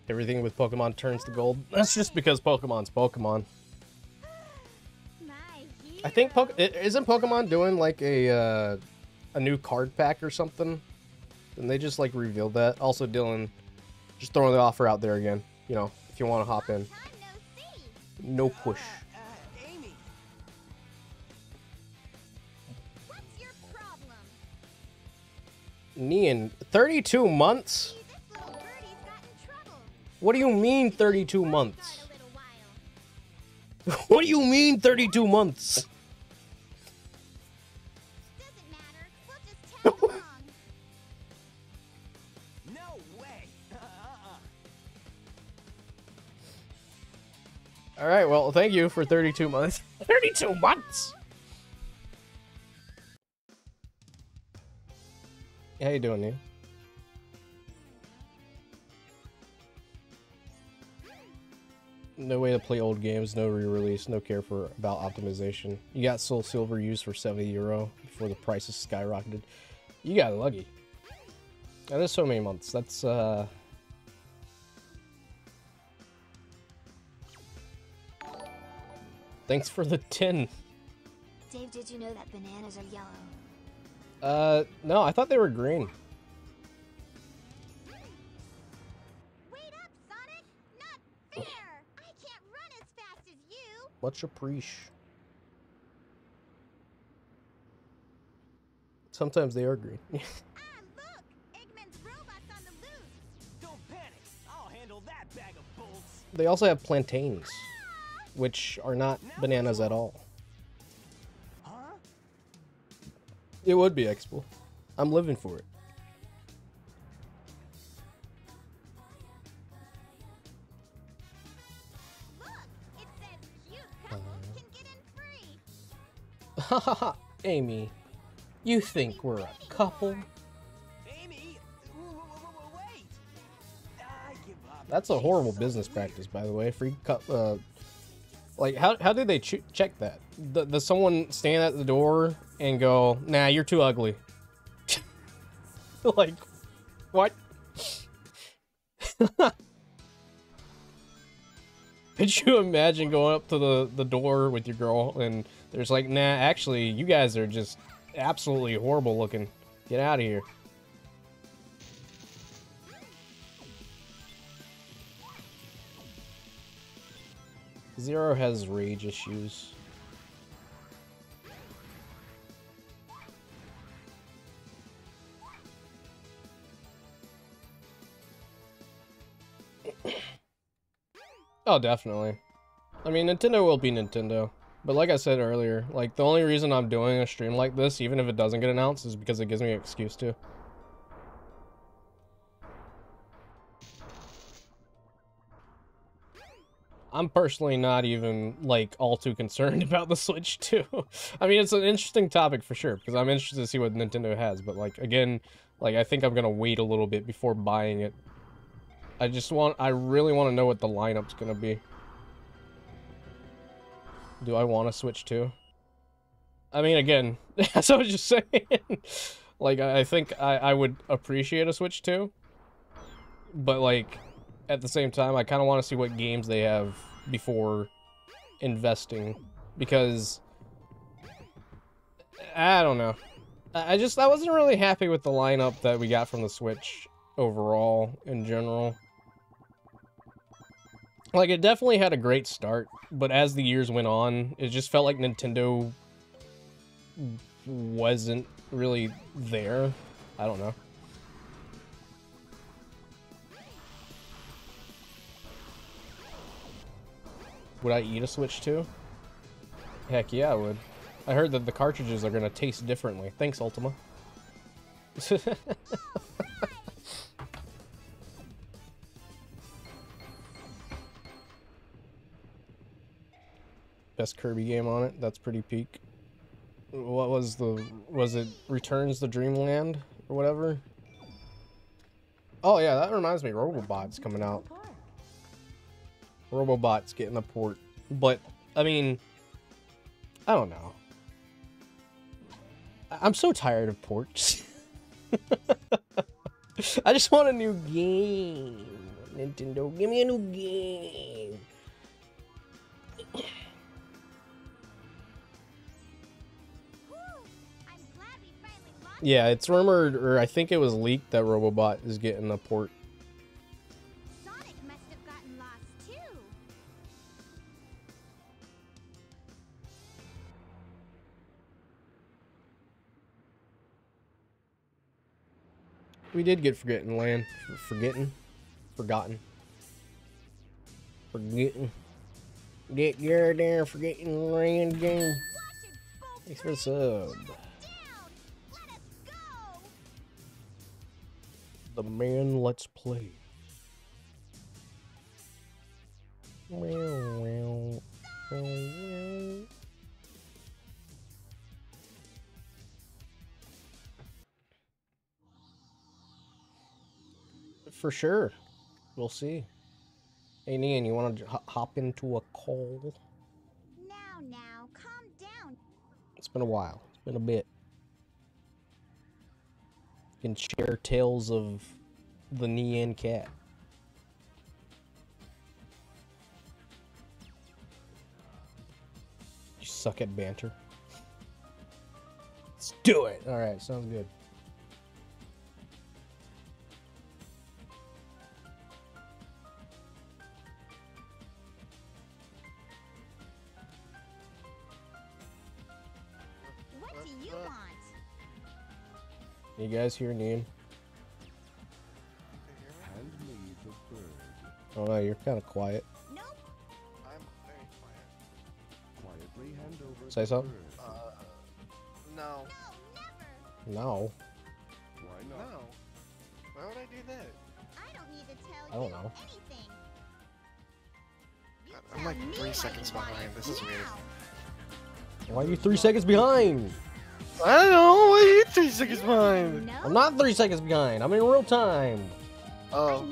Everything with Pokemon turns to gold. That's just because Pokemon's Pokemon. I think isn't Pokemon doing, like, a new card pack or something? And they just, like, revealed that. Also, Dylan, just throwing the offer out there again. You know, if you want to hop in. No push. Amy. What's your problem? Nian, 32 months? What do you mean 32 months? What do you mean 32 months? Doesn't matter. We'll just tag along. No way. All right, well, thank you for 32 months. 32 months? How you doing, Nian? No way to play old games, no re-release, no care for about optimization. You got Soul Silver used for €70 before the prices skyrocketed. You got lucky. And there's so many months. That's Thanks for the 10. Dave, did you know that bananas are yellow? No, I thought they were green. Much appreciate. Sometimes they are green. Look! Eggman's robots on the loose! Don't panic! I'll handle that bag of bolts! They also have plantains, which are not bananas at all. Huh? It would be Expo. I'm living for it. Look, it says cute couples can get in free. Hahaha, Amy, you think we're a couple? Amy, wait! I give up. That's a horrible business practice, by the way. Like, how did they check that? Does someone stand at the door and go, "Nah, you're too ugly"? Like, what? Could you imagine going up to the door with your girl and there's like, "Nah, actually, you guys are just absolutely horrible looking. Get out of here." Zero has rage issues. Oh, definitely. I mean, Nintendo will be Nintendo. But like I said earlier, like, the only reason I'm doing a stream like this, even if it doesn't get announced, is because it gives me an excuse to. I'm personally not even, like, all too concerned about the Switch 2. I mean, it's an interesting topic for sure, because I'm interested to see what Nintendo has, but, like, again, like, I think I'm gonna wait a little bit before buying it. I really want to know what the lineup's gonna be. Do I want to Switch 2? I mean, again, as I was just saying, like, I think I would appreciate a Switch 2, but, like, at the same time, I kind of want to see what games they have before investing, because I don't know. I wasn't really happy with the lineup that we got from the Switch overall in general. Like, it definitely had a great start, but as the years went on, it just felt like Nintendo wasn't really there. I don't know. Would I eat a Switch 2? Heck yeah, I would. I heard that the cartridges are gonna taste differently. Thanks, Ultima. Best Kirby game on it. That's pretty peak. What was it Returns to Dreamland or whatever? Oh yeah, that reminds me, Robobot's coming out. Robobot's getting a port. But, I mean, I don't know. I'm so tired of ports. I just want a new game. Nintendo, give me a new game. Yeah, it's rumored, or I think it was leaked, that Robobot is getting a port. Sonic must have gotten lost too. We did get Forgotten Land. Forgotten. Get your damn Forgotten Land game. Thanks for the sub. The man, let's play. For sure. We'll see. Hey, Nian, you want to hop into a call? Now, calm down. It's been a while. It's been a bit. Can share tales of the Nian cat. You suck at banter. Let's do it. All right, sounds good. What do you want? You guys hear Nian? Hand me the bird. Oh no, you're kind of quiet. Nope. I'm very quiet. Quietly hand over Say the something? bird. No. No. I do that? I don't need to tell I don't know. anything. I'm like 3 seconds behind. This is weird. Why are you 3 seconds behind? I don't know. Why are you 3 seconds behind? I'm not 3 seconds behind. I'm in real time. Oh.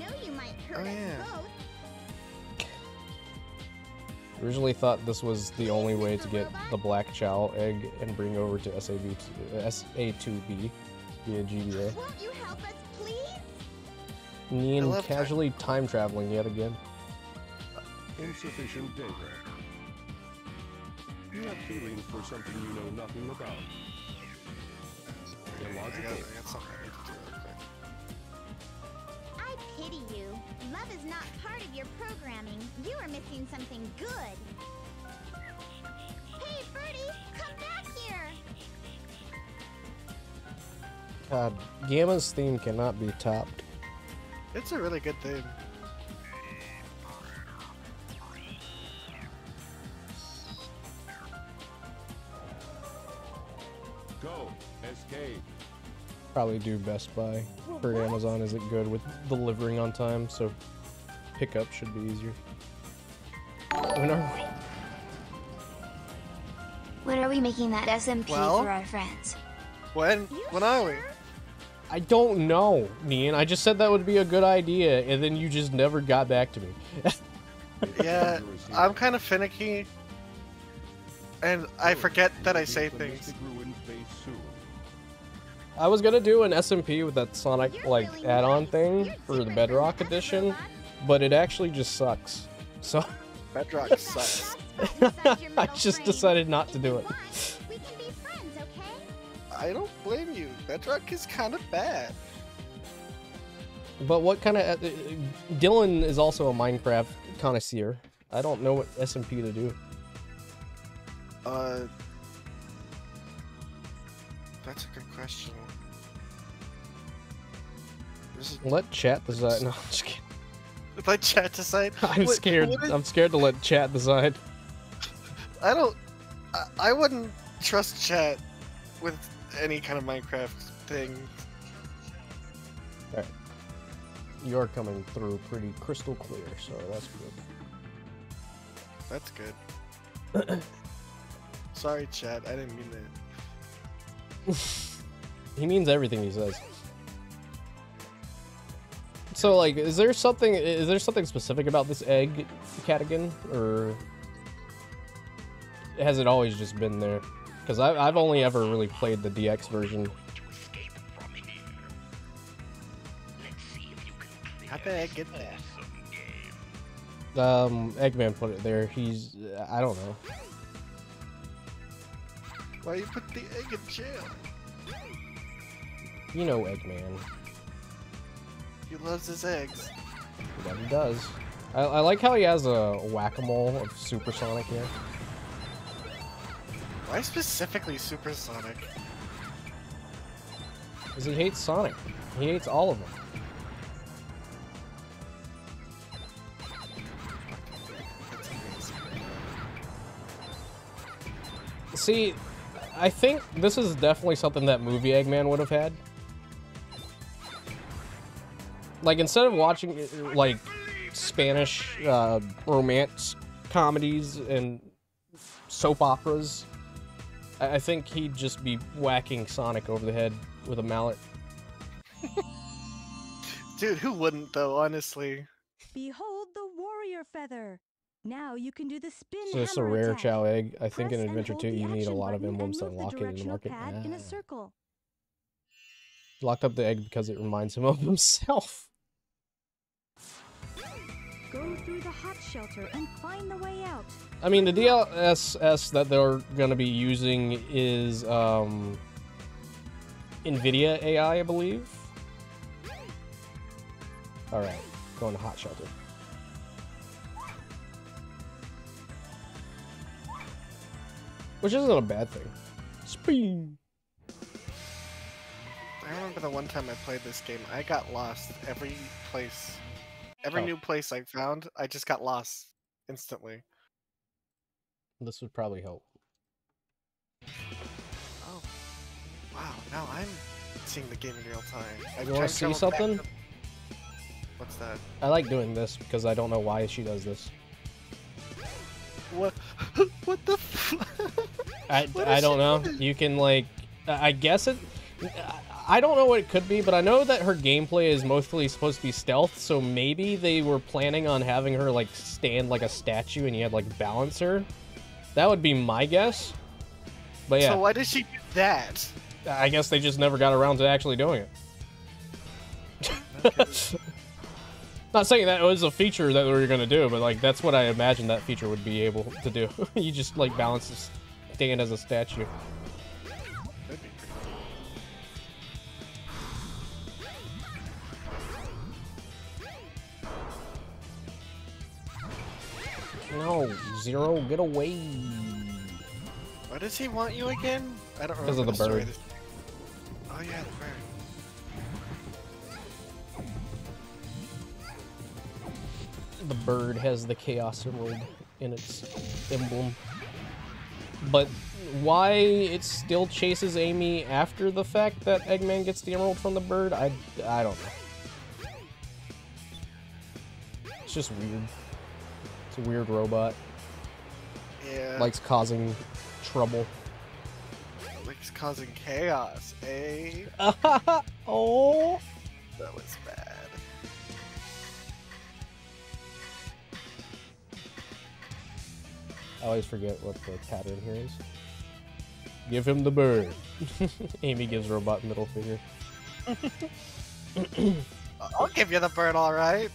Oh yeah. Originally thought this was the only way to get the Black Chow egg and bring over to SA2B via GBA. Won't you help us, please? Nian casually time traveling yet again. Insufficient data. You have feelings for something you know nothing about. Illogical. I got something I need to do real quick. I pity you. Love is not part of your programming. You are missing something good. Hey, Birdie, come back here. God, Gamma's theme cannot be topped. It's a really good theme. Go, escape. Probably do Best Buy. For Amazon isn't good with delivering on time, so pickup should be easier. When are we? When are we making that SMP Well? for our friends? When are we? I don't know, Nian. I just said that would be a good idea, and then you just never got back to me. Yeah, I'm kind of finicky. And I forget that I say things. I was gonna do an SMP with that Sonic like add-on thing for the Bedrock edition, but it actually just sucks. So Bedrock sucks. I just decided not to do it. We can be friends, okay? I don't blame you. Bedrock is kind of bad. But what kind of Dylan is also a Minecraft connoisseur. I don't know what SMP to do. That's a good question. Let chat decide. No, I'm just kidding. Let chat decide. I'm scared. I'm scared to let chat decide. I don't. I wouldn't trust chat with any kind of Minecraft thing. Alright. You're coming through pretty crystal clear, so that's good. That's good. Sorry, chat. I didn't mean that. He means everything he says. So, like, is there something specific about this egg, Cadigan, or has it always just been there? Because I've only ever really played the DX version. How'd the egg get there? Eggman put it there. He's, I don't know. Why you put the egg in jail? You know Eggman. He loves his eggs. Yeah, he does. I like how he has a whack-a-mole of Supersonic here. Why specifically Supersonic? Because he hates Sonic. He hates all of them. See, I think this is definitely something that movie Eggman would have had. Like, instead of watching, like, Spanish romance comedies and soap operas, I think he'd just be whacking Sonic over the head with a mallet. Dude, who wouldn't, though, honestly? Behold the warrior feather. Now you can do the spin It's just a hammer rare attack. Chow egg. I think in Press and Adventure hold 2 the you need a action lot of button and emblems to move the unlock it in the directional market. pad in a circle. Locked up the egg because it reminds him of himself. Go through the hot shelter and find the way out. I mean, the DLSS that they're going to be using is NVIDIA AI, I believe. Alright, going to hot shelter. Which isn't a bad thing. Spring. I remember the one time I played this game, I got lost every place. Every new place I found, I just got lost instantly. This would probably help. Oh. Wow, now I'm seeing the game in real time. You want to see something? What's that? I like doing this because I don't know why she does this. What? What the? I don't know. You can like, I guess it. I don't know what it could be, but I know that her gameplay is mostly supposed to be stealth. So maybe they were planning on having her like stand like a statue, and you had like balance her. That would be my guess. But yeah. So why does she do that? I guess they just never got around to actually doing it. Not saying that was a feature that we were gonna do, but like that's what I imagined that feature would be able to do. You just like balance this stand as a statue. That'd be pretty cool. No, Zero, get away. Why does he want you again? I don't remember. Because of the story. bird. Oh yeah, the bird. The bird has the Chaos Emerald in its emblem. But why it still chases Amy after the fact that Eggman gets the emerald from the bird, I don't know. It's just weird. It's a weird robot. Yeah. Likes causing trouble. Likes causing chaos, eh? Oh. That was bad. I always forget what the pattern here is. Give him the bird. Amy gives Robot middle finger. I'll give you the bird, alright.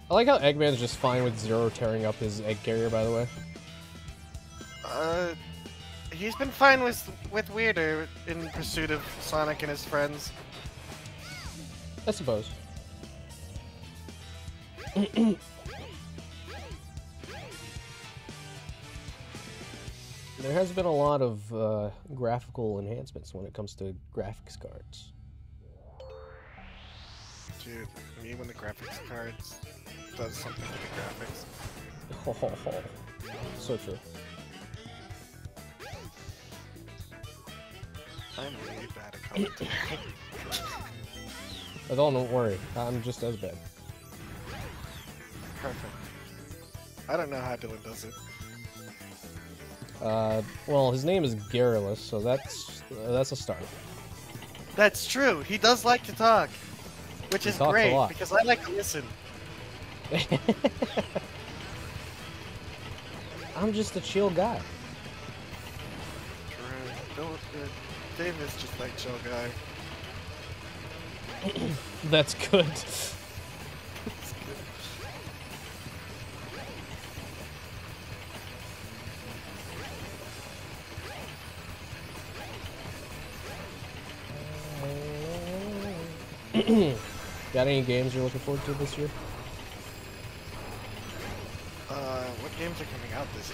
I like how Eggman's just fine with Zero tearing up his egg carrier, by the way. He's been fine with Weirder in pursuit of Sonic and his friends. I suppose. There has been a lot of graphical enhancements when it comes to graphics cards. Dude, me when the graphics cards does something to the graphics. So true. I'm really bad at commenting. But don't worry, I'm just as bad. Perfect. I don't know how Dylan does it. Well, his name is Garrulous, so that's a start. That's true. He does like to talk, which is great because I like to listen. I'm just a chill guy. True. Dave is just like chill guy. That's good. Got any games you're looking forward to this year? What games are coming out this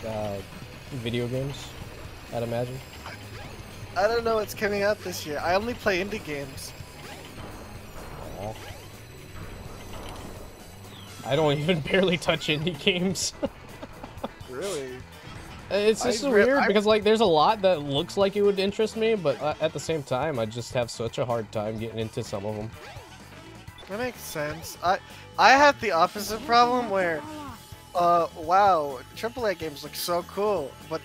year? Video games, I'd imagine. I don't know what's coming out this year. I only play indie games. Aww. I don't even barely touch indie games. Really? It's just weird because like there's a lot that looks like it would interest me, but at the same time I just have such a hard time getting into some of them. That makes sense. I have the opposite problem where wow, AAA games look so cool, but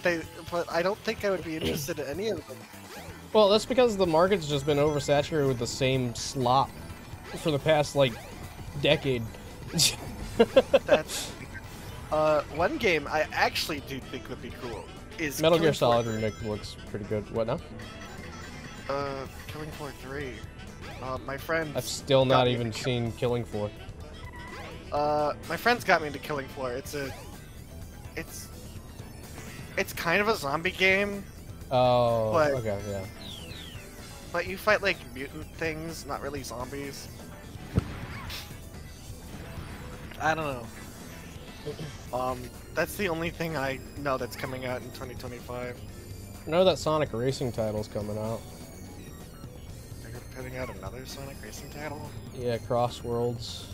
I don't think I would be interested in any of them. Well, that's because the market's just been oversaturated with the same slop for the past like decade. That's one game I actually do think would be cool is Metal Gear Killing Floor Solid 3. Remake looks pretty good. What now? Killing Floor 3. My friends. I've still not even seen Killing Floor. My friends got me into Killing Floor. It's kind of a zombie game. Oh, but, okay, yeah. But you fight like mutant things, not really zombies. I don't know. That's the only thing I know that's coming out in 2025. I know that Sonic Racing title's coming out. They're putting out another Sonic Racing title? Yeah, Cross Worlds.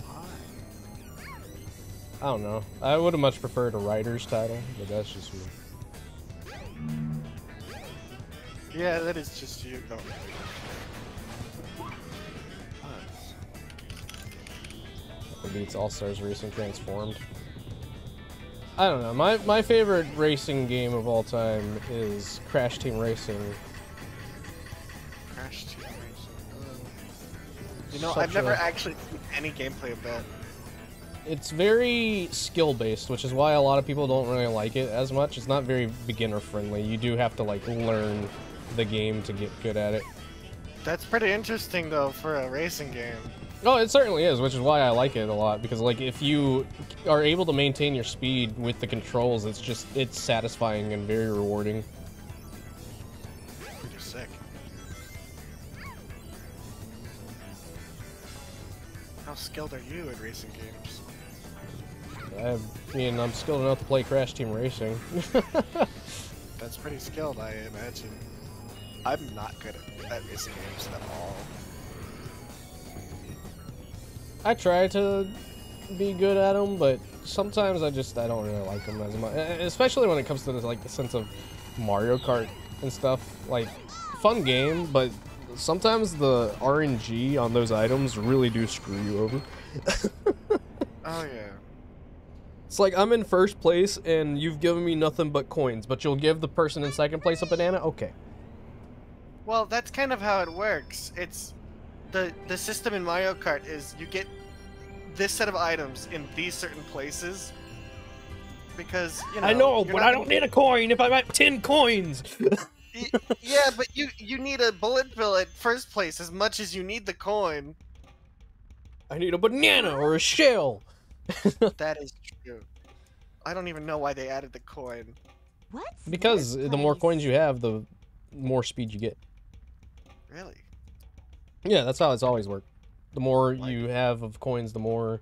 Why? I don't know. I would have much preferred a writer's title, but that's just me. Yeah, that is just you. No. It beats All-Stars Racing Transformed. I don't know. My favorite racing game of all time is Crash Team Racing. Crash Team Racing. You know, I've never actually seen any gameplay of that. It's very skill-based, which is why a lot of people don't really like it as much. It's not very beginner-friendly. You do have to, like, learn the game to get good at it. That's pretty interesting, though, for a racing game. Oh, it certainly is, which is why I like it a lot, because, like, if you are able to maintain your speed with the controls, it's satisfying and very rewarding. Pretty sick. How skilled are you at racing games? I mean, I'm skilled enough to play Crash Team Racing. That's pretty skilled, I imagine. I'm not good at racing games at all. I try to be good at them, but sometimes I don't really like them as much. Especially when it comes to this, like, the sense of Mario Kart and stuff. Like, fun game, but sometimes the RNG on those items really do screw you over. Oh, yeah. It's like, I'm in first place, and you've given me nothing but coins, but you'll give the person in second place a banana? Okay. Well, that's kind of how it works. It's... The system in Mario Kart is you get this set of items in these certain places, because, you know... I know, but I don't need a coin if I'm at 10 coins! Yeah, but you need a bullet bill at first place as much as you need the coin. I need a banana or a shell! That is true. I don't even know why they added the coin. Because the more coins you have, the more speed you get. Really? Yeah, that's how it's always worked. The more you have of coins, the more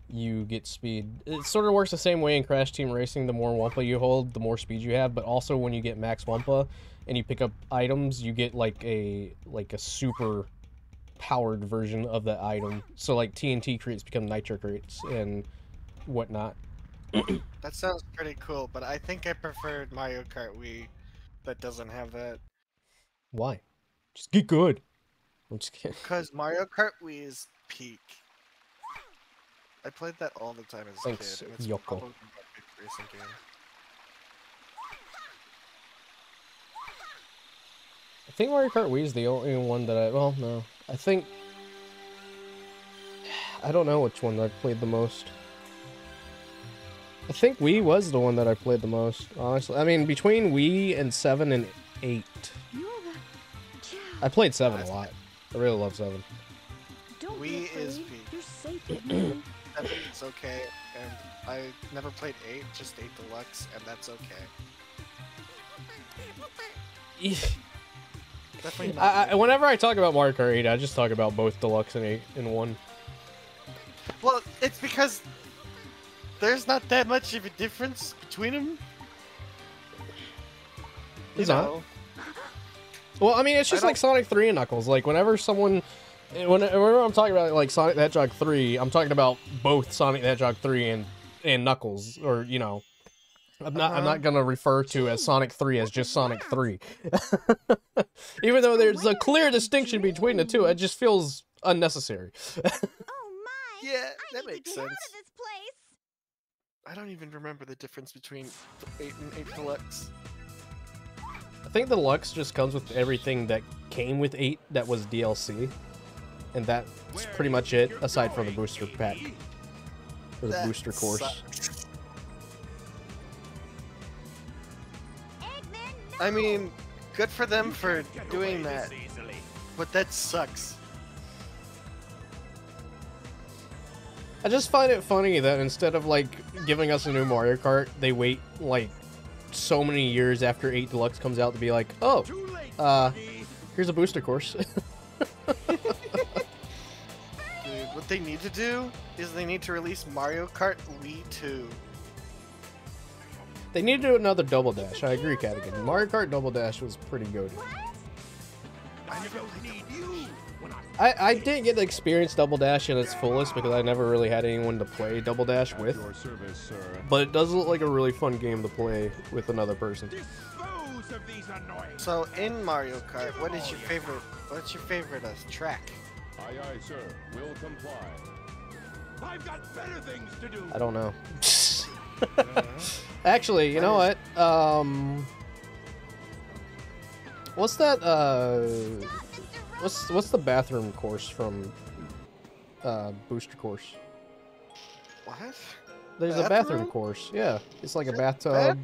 you get speed. It sort of works the same way in Crash Team Racing. The more Wumpa you hold, the more speed you have. But also, when you get Max Wumpa and you pick up items, you get like a super powered version of that item. So like TNT crates become Nitro crates and whatnot. That sounds pretty cool, but I think I preferred Mario Kart Wii that doesn't have that. Why? Just get good. I'm just kidding. Because Mario Kart Wii is peak. I played that all the time as a kid. And it's Yoko. probably my favorite racing game. I think Mario Kart Wii is the only one that well, no. I think... I don't know which one I played the most. I think Wii was the one that I played the most, honestly. I mean, between Wii and 7 and 8. I played 7 a lot. I really love 7. Wii is peak. You're safe. 7 is okay, and I never played 8, just 8 Deluxe, and that's okay. Definitely not. Whenever I talk about Mario Kart 8, I just talk about both Deluxe and 8 in one. Well, it's because there's not that much of a difference between them. Is that? Well, I mean, it's just like Sonic 3 and Knuckles. Like, whenever whenever I'm talking about like Sonic the Hedgehog 3, I'm talking about both Sonic the Hedgehog 3 and Knuckles, or you know, I'm not gonna refer to as Sonic 3 as just Sonic 3. Even though there's a clear distinction between the two, it just feels unnecessary. Yeah, that makes sense. I don't even remember the difference between 8 and 8 Deluxe. I think the Deluxe just comes with everything that came with 8 that was DLC. And that's pretty much it, aside from the booster pack. Or the booster course. Sucks. I mean, good for them for doing that. But that sucks. I just find it funny that instead of like giving us a new Mario Kart, they wait like so many years after 8 Deluxe comes out to be like, oh, here's a booster course. Dude, what they need to do is they need to release Mario Kart Wii 2. They need to do another Double Dash. I agree, Cadigan. Mario Kart Double Dash was pretty good. I didn't get to experience Double Dash in its fullest because I never really had anyone to play Double Dash with. But it does look like a really fun game to play with another person. dispose of these annoying. So in Mario Kart, what is your favorite? What's your favorite track? Aye, aye, sir. Will comply. I've got better things to do. I don't know. Actually, you know what? What's that? What's the bathroom course from Booster Course? What? There's a bathroom course. Yeah, it's like a bathtub.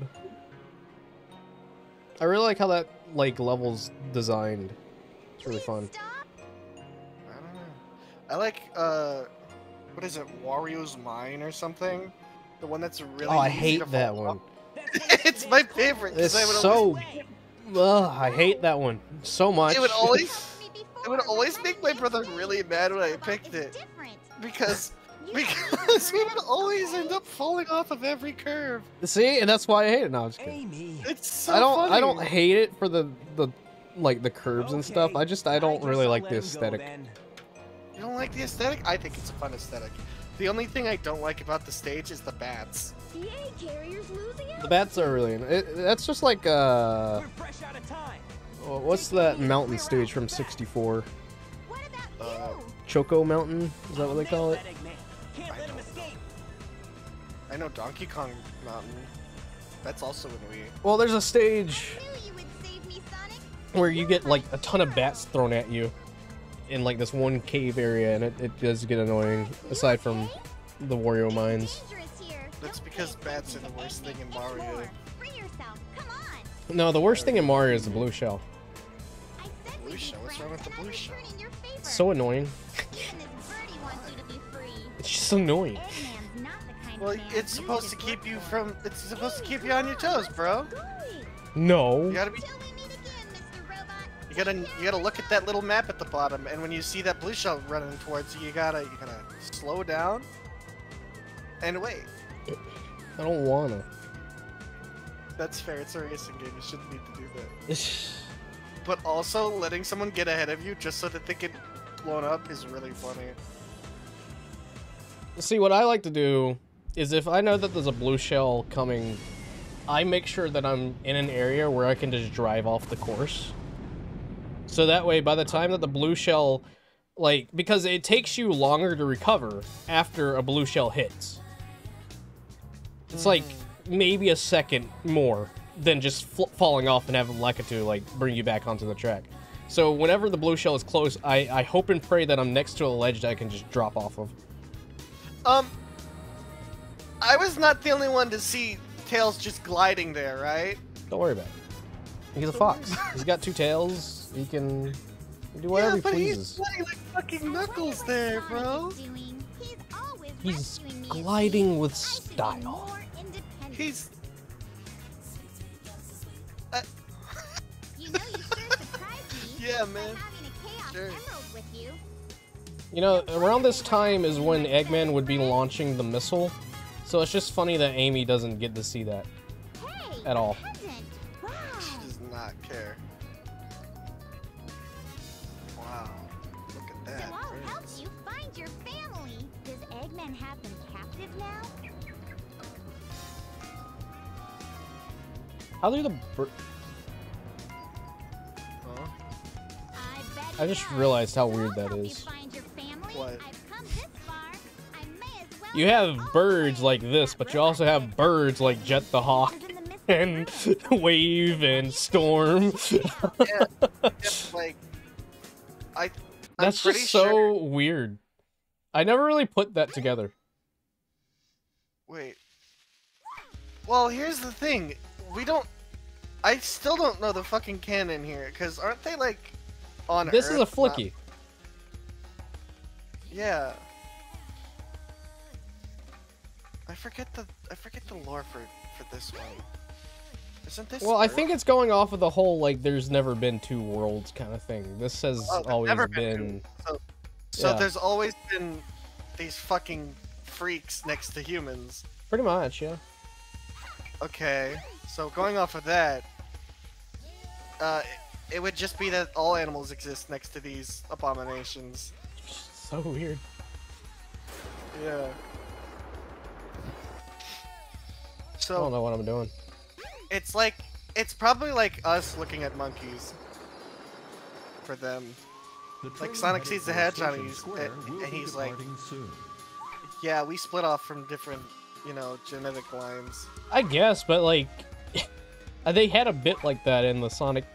I really like how that level's designed. It's really fun. I don't know. I like what is it? Wario's Mine or something? The one that's really. Oh, I easy hate to that fall one. off. It's my favorite. 'Cause It's I would so. always- Ugh, I hate that one so much. It would always make my brother really mad when I picked it because we would always end up falling off of every curve. See, and that's why I hate it. No, I'm just kidding. Amy. It's so I don't funny. hate it for the curves and stuff. I don't really like the aesthetic. You don't like the aesthetic? I think it's a fun aesthetic. The only thing I don't like about the stage is the bats. The A carrier's losing out. The bats are really. That's just like We're fresh out of time. what's that mountain stage from '64? What about you? Choco Mountain? Is that what they call it? Can't let him escape. I know Donkey Kong Mountain. That's also in Wii. Well, there's a stage I knew you would save me, Sonic. where you get like a ton of bats thrown at you in like this one cave area, and it does get annoying. Aside from the Wario mines. Dangerous here. That's because bats are the worst thing in Mario. Free yourself. Come on. No, the worst thing in Mario is the blue shell. I said Blue shell? What's wrong with the blue shell? in your favor. It's so annoying. Even this birdie wants you to be free. It's just annoying. Eggman's not the kind Well, of man it's you supposed to should keep work you for. from. It's supposed to keep you on your toes, bro. No. You gotta be. Till we meet again, Mr. Robot. You gotta look at that little map at the bottom, and when you see that blue shell running towards you, you gotta slow down and wait. I don't wanna. That's fair. It's a racing game. You shouldn't need to do that. But also, letting someone get ahead of you just so that they get blown up is really funny. See, what I like to do is if I know that there's a blue shell coming, I make sure that I'm in an area where I can just drive off the course. So that way, by the time that the blue shell, because it takes you longer to recover after a blue shell hits. It's like maybe a second more than just falling off and having Lakitu bring you back onto the track. So whenever the blue shell is close, I hope and pray that I'm next to a ledge that I can just drop off of. I was not the only one to see Tails just gliding there, right? Don't worry about it. He's a fox. He's got two tails. He can do whatever Yeah, but he he's pleases. playing like fucking Knuckles there, bro. He's gliding with style. He's. You know you sure surprised me Yeah, man. having a Chaos Sure. Emerald with you. You know, around this time is when Eggman would be launching the missile. So it's just funny that Amy doesn't get to see that at all. She does not care. Wow. Look at So that. I'll help you find your family. Does Eggman have them captive now? How do the Huh? I just realized how weird that is. Find your family. What? I've come this far. I may as well. You have birds like this, but you also have birds like Jet the Hawk and Wave and Storm. Yeah, like I'm That's pretty just so sure. weird. I never really put that together. Wait. Well, here's the thing. I still don't know the fucking canon here, because aren't they on This Earth? is a flicky. Yeah. I forget the lore for this one. Isn't this? Well, I Earth? think it's going off of the whole there's never been two worlds kind of thing. This has Oh, there's always never been. So yeah. there's always been these fucking freaks next to humans. Pretty much, yeah. Okay, so going off of that, it would just be that all animals exist next to these abominations. So weird. Yeah. I So don't know what I'm doing. it's like It's probably like us looking at monkeys. For them. Like Sonic sees the Hedgehog and he's like, yeah, we split off from different, you know, genetic lines. I guess, but like, they had a bit like that in the Sonic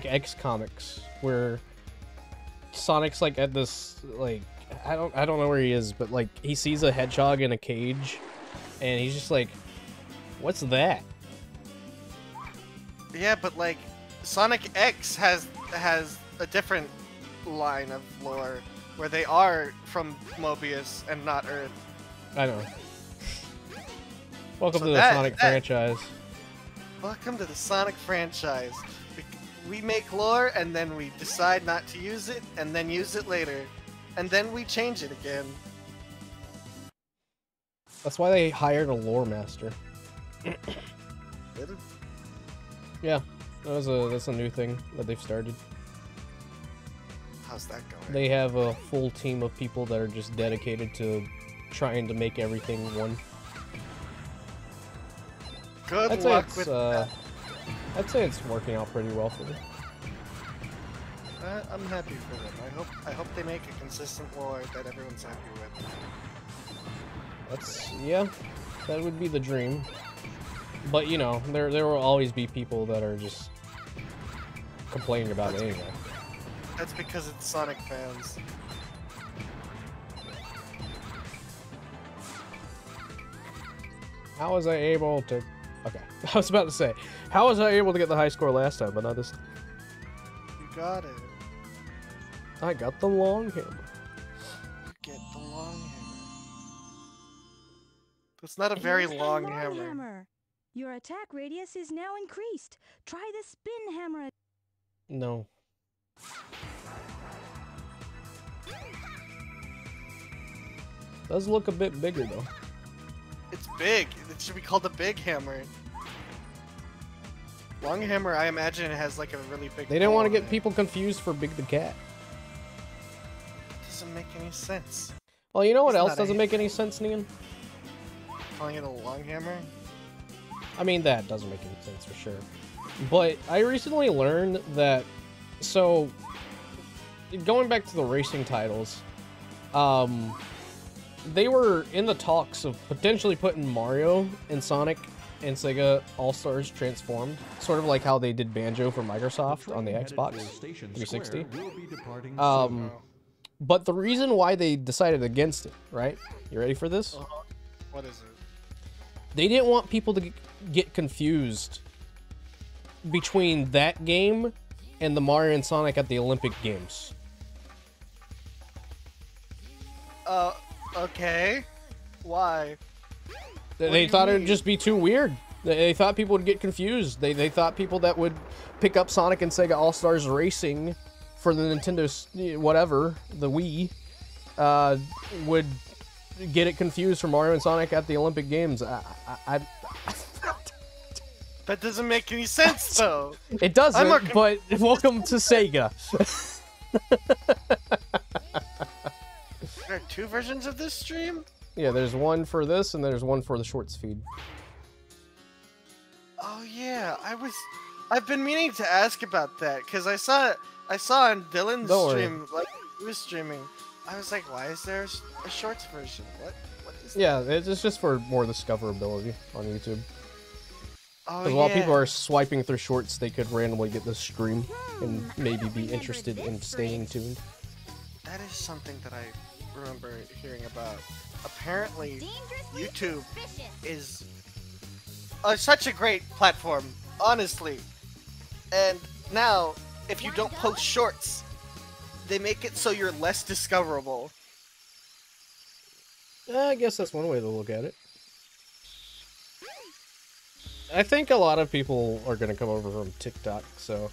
X comics, where Sonic's like at this, like, I don't know where he is, but like he sees a hedgehog in a cage, and he's just like, what's that? Yeah, but like Sonic X has a different line of lore where they are from Mobius and not Earth. I know. Welcome to the Sonic franchise. Welcome to the Sonic franchise. We make lore and then we decide not to use it and then use it later. And then we change it again. That's why they hired a lore master. Yeah, that's a new thing that they've started. How's that going? They have a full team of people that are just dedicated to trying to make everything one. Good luck with that. I'd say it's working out pretty well for them. I'm happy for them. I hope they make a consistent lore that everyone's happy with. Yeah, that would be the dream. But you know, there will always be people that are just complaining about it anyway. That's because it's Sonic fans. How was I able to... Okay, I was about to say, how was I able to get the high score last time, but not this time? You got it. I got the long hammer. You get the long hammer. That's not a very long hammer. Your attack radius is now increased. Try the spin hammer. No. Does look a bit bigger though. It's big. It should be called a big hammer. Long hammer, I imagine it has like a really big. They didn't want to get people confused for Big the Cat. Doesn't make any sense. Well, you know what else doesn't make any sense, Neon? Calling it a long hammer? I mean, that doesn't make any sense for sure. But I recently learned that, so, going back to the racing titles, they were in the talks of potentially putting Mario and Sonic and Sega All-Stars Transformed, sort of like how they did Banjo for Microsoft on the Xbox 360. But the reason why they decided against it, right? You ready for this? What is it? They didn't want people to get confused between that game and the Mario and Sonic at the Olympic Games. Okay. Why? They thought it would just be too weird. They thought people would get confused. They thought people that would pick up Sonic and Sega All-Stars Racing for the Nintendo, whatever, the Wii, would get it confused for Mario and Sonic at the Olympic Games. That doesn't make any sense, though. It doesn't, but welcome to Sega. There are two versions of this stream? Yeah, there's one for this, and there's one for the shorts feed. Oh yeah, I've been meaning to ask about that, because I saw on Dylan's stream, like, he was streaming. I was like, why is there a shorts version? What is that? Yeah, it's just for more discoverability on YouTube. Oh, Because while people are swiping through shorts, they could randomly get this stream and maybe be interested in staying tuned. That is something that I remember hearing about. Apparently, YouTube is such a great platform, honestly. And now, if you don't post shorts, they make it so you're less discoverable. I guess that's one way to look at it. I think a lot of people are gonna come over from TikTok, so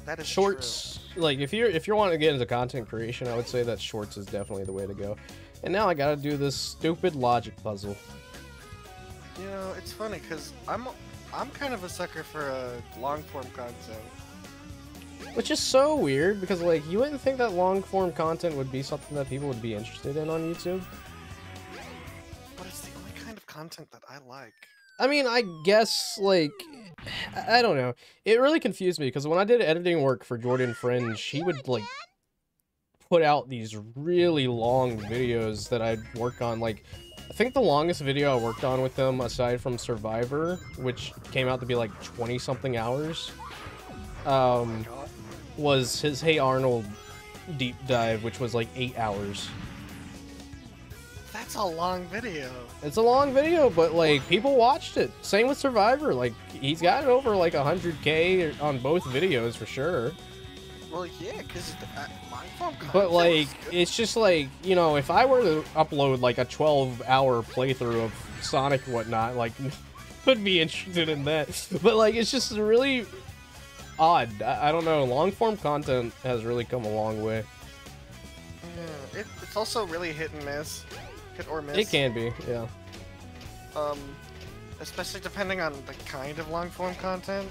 that is shorts. True. Like if you're wanting to get into content creation, I would say that shorts is definitely the way to go. And now I gotta do this stupid logic puzzle. You know, it's funny because I'm kind of a sucker for long form content. Which is so weird because like you wouldn't think that long form content would be something that people would be interested in on YouTube. But it's the only kind of content that I like. I mean, I guess, like, I don't know. It really confused me, because when I did editing work for Jordan Fringe, he would, like, put out these really long videos that I'd work on. Like, I think the longest video I worked on with him, aside from Survivor, which came out to be, like, 20-something hours, was his Hey Arnold deep dive, which was, like, 8 hours. That's a long video. It's a long video, but like people watched it. Same with Survivor. Like he's got over like 100K on both videos for sure. Well, yeah, because my phone. But like, it's just like, you know, if I were to upload like a 12-hour playthrough of Sonic and whatnot, like, would be interested in that. But like, it's just really odd. I don't know. Long form content has really come a long way. Yeah, it's also really hit and miss. Hit or miss. It can be, yeah. Especially depending on the kind of long form content.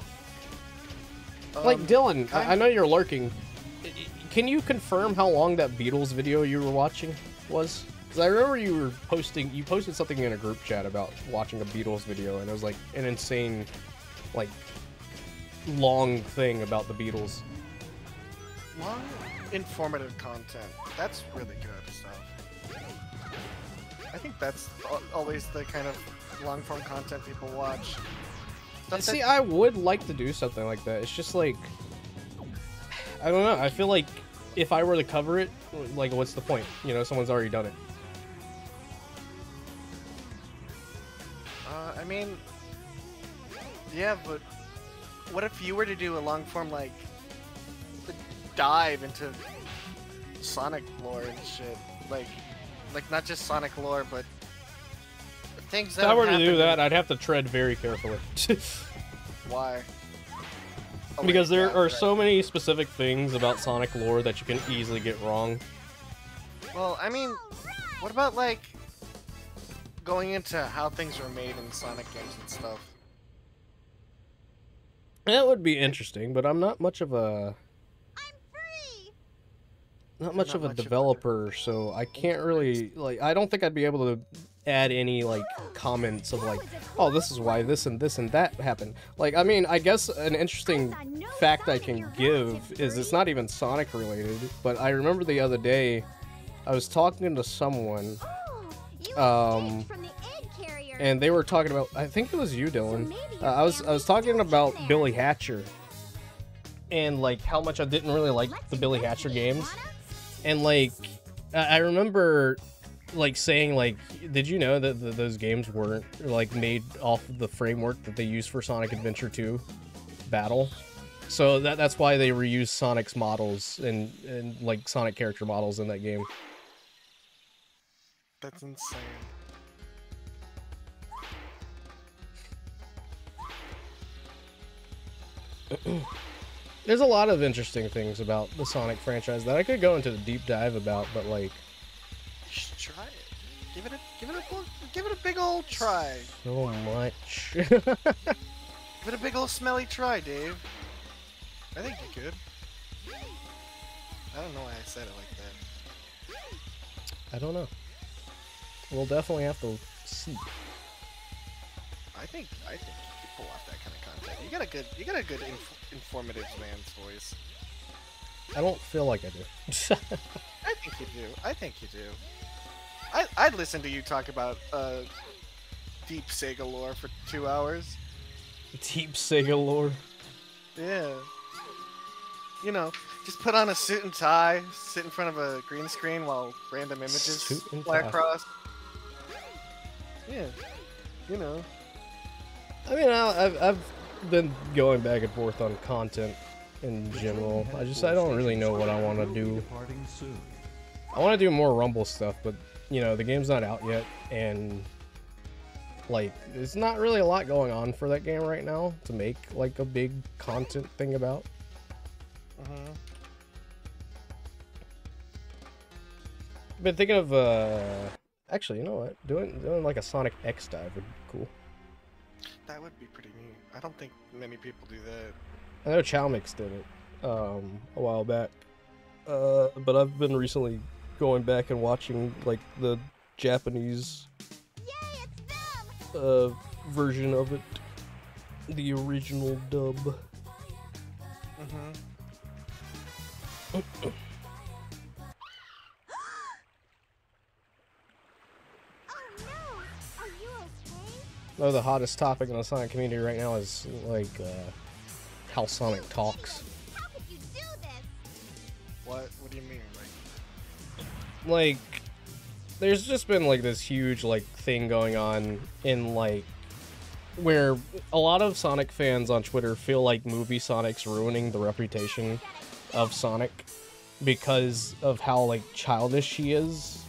Like Dylan, I know you're lurking. Can you confirm how long that Beatles video you were watching was? Because I remember you posted something in a group chat about watching a Beatles video, and it was like an insane, like, long thing about the Beatles. Long, informative content. That's really good stuff. I think that's always the kind of long-form content people watch. See, I would like to do something like that. It's just like, I don't know. I feel like if I were to cover it, like, what's the point? You know, someone's already done it. I mean, yeah, but what if you were to do a long-form, like, dive into Sonic lore and shit? Like not just Sonic lore, but things that. If I were to do that, I'd have to tread very carefully. Why? Oh, because there are so many specific things about Sonic lore that you can easily get wrong. Well, I mean, what about like going into how things were made in Sonic games and stuff? That would be interesting, but I'm not much of a developer, so I can't really, like, I don't think I'd be able to add any, like, comments of, like, oh, this is why this and that happened. Like, I mean, I guess an interesting fact I can give is it's not even Sonic related, but I remember the other day I was talking to someone, and they were talking about, I think it was you, Dylan. I was talking about Billy Hatcher, and, like, how much I didn't really like the Billy Hatcher games. And, like, I remember, like, saying, like, did you know that those games weren't, like, made off of the framework that they used for Sonic Adventure 2 Battle? So that's why they reused Sonic's models and like, Sonic character models in that game. That's insane. There's a lot of interesting things about the Sonic franchise that I could go into a deep dive about, but like, you should try it. Give it a big old try. So much. Give it a big old smelly try, Dave. I think you could. I don't know why I said it like that. I don't know. We'll definitely have to see. I think you could pull off that kind of content. You got a good informative man's voice. I don't feel like I do. I think you do. I think you do. I'd listen to you talk about deep Sega lore for 2 hours. Deep Sega lore? Yeah. You know, just put on a suit and tie, sit in front of a green screen while random images fly across. Yeah. You know. I mean, I've been going back and forth on content in general. I don't really know what I want to do. I want to do more Rumble stuff, but, you know, the game's not out yet, and, like, there's not really a lot going on for that game right now to make, like, a big content thing about. Been thinking of, actually, you know what? Doing like a Sonic X dive would be cool. That would be pretty neat. I don't think many people do that. I know Chalmix did it a while back, but I've been recently going back and watching like the Japanese version of it. The original dub. Mm-hmm. Oh, the hottest topic in the Sonic community right now is like how Sonic talks. How could you do this? What do you mean? Like, there's just been like this huge like thing going on in like where a lot of Sonic fans on Twitter feel like movie Sonic's ruining the reputation of Sonic because of how like childish he is,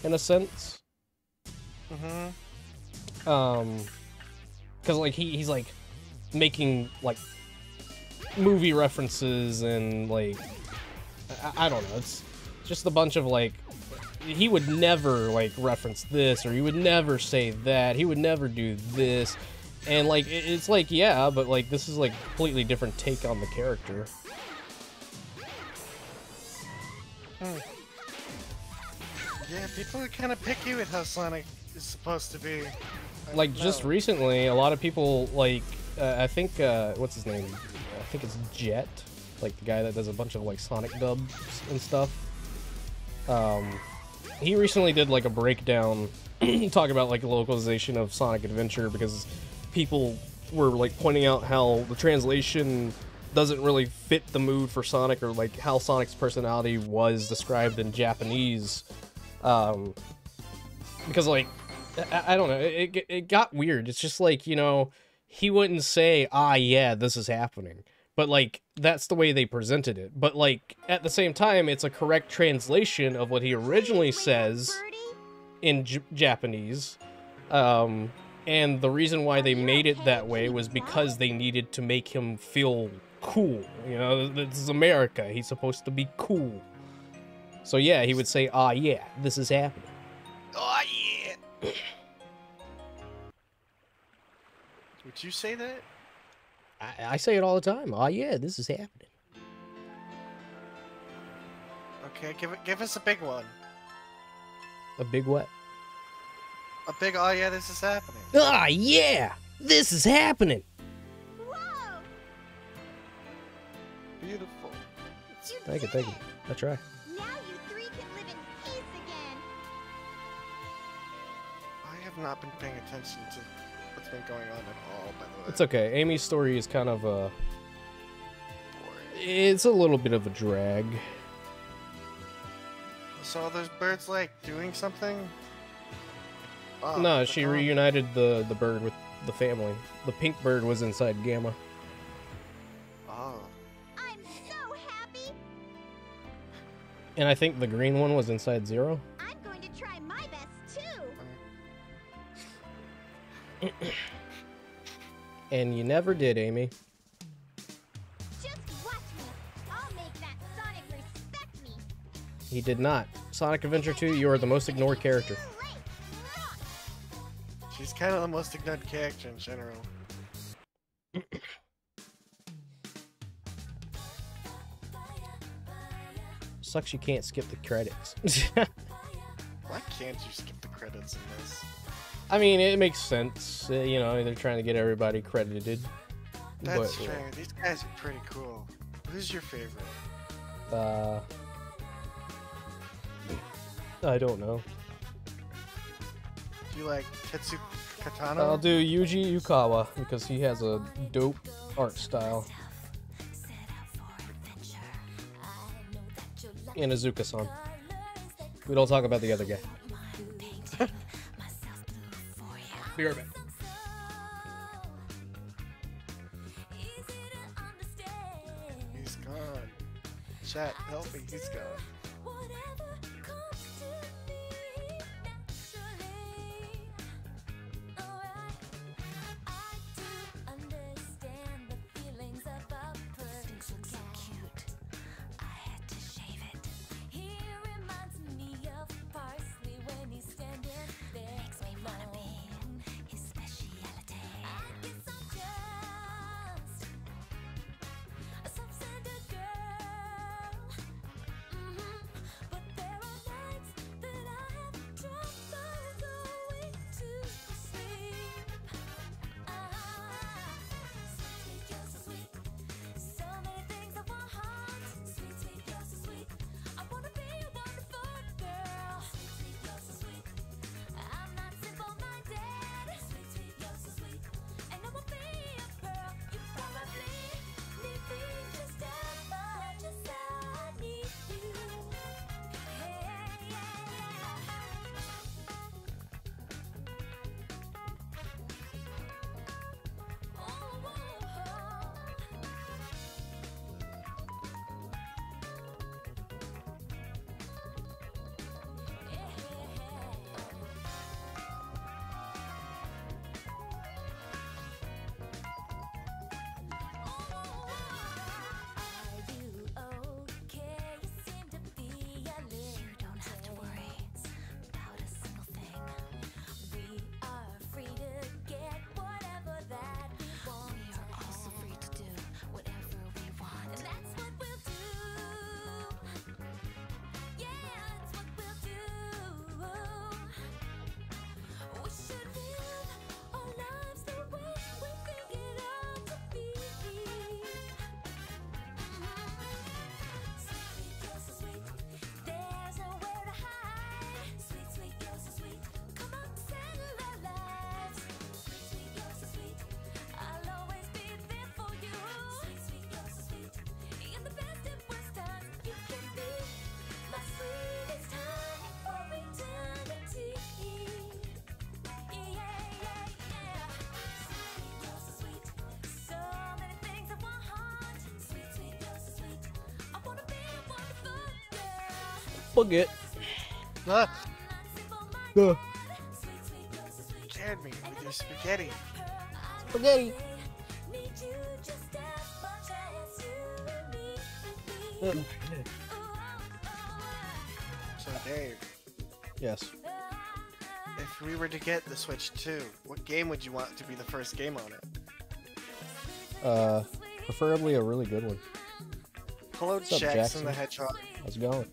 in a sense. Mm-hmm. Because like he's like making like movie references and like I don't know, it's just a bunch of like he would never like reference this or he would never say that, he would never do this, and like it's like yeah, but like this is like a completely different take on the character. Yeah, people are kind of picky with how Sonic is supposed to be. Like just recently, a lot of people like I think what's his name? I think it's Jet, like the guy that does a bunch of like Sonic dubs and stuff. He recently did like a breakdown, talk about like the localization of Sonic Adventure because people were like pointing out how the translation doesn't really fit the mood for Sonic or like how Sonic's personality was described in Japanese. Because like I don't know, it got weird. It's just like, you know, he wouldn't say, ah, yeah, this is happening. But like, that's the way they presented it. But like, at the same time, it's a correct translation of what he originally says in Japanese. And the reason why they made it that way was because they needed to make him feel cool. You know, this is America. He's supposed to be cool. So yeah, he would say, ah, yeah, this is happening. Oh, yeah. Would you say that? I say it all the time. Oh yeah, this is happening. Okay, give us a big one. A big what? A big oh yeah, this is happening. Ah yeah, this is happening. Whoa! Beautiful. Thank you. I try. Now you three can live in peace again. I have not been paying attention to what's been going on at all, by the way. It's okay. Amy's story is kind of it's a little bit of a drag. So are those birds like doing something? Oh, No, she reunited the bird with the family. The pink bird was inside Gamma. Oh. I'm so happy. And I think the green one was inside Zero. I'm going to try my best too. And you never did, Amy. Just watch me. I'll make that Sonic respect me. He did not. Sonic Adventure 2, you are the most ignored character. She's kind of the most ignored character in general. Sucks you can't skip the credits. Why can't you skip the credits in this? I mean, it makes sense. You know, they're trying to get everybody credited. That's but, fair. These guys are pretty cool. Who's your favorite? I don't know. Do you like Tetsu Katana? I'll do Yuji Yukawa because he has a dope art style. And Azuka-san. We don't talk about the other guy. Be right back. He's gone. Chat, help me, he's gone. Spaghetti. Ah, Uh, scared me with your spaghetti. spaghetti. So Dave, Yes. if we were to get the Switch 2, what game would you want to be the first game on it? Preferably a really good one. Hello, What's up, Jackson Jackson? the Hedgehog. How's it going?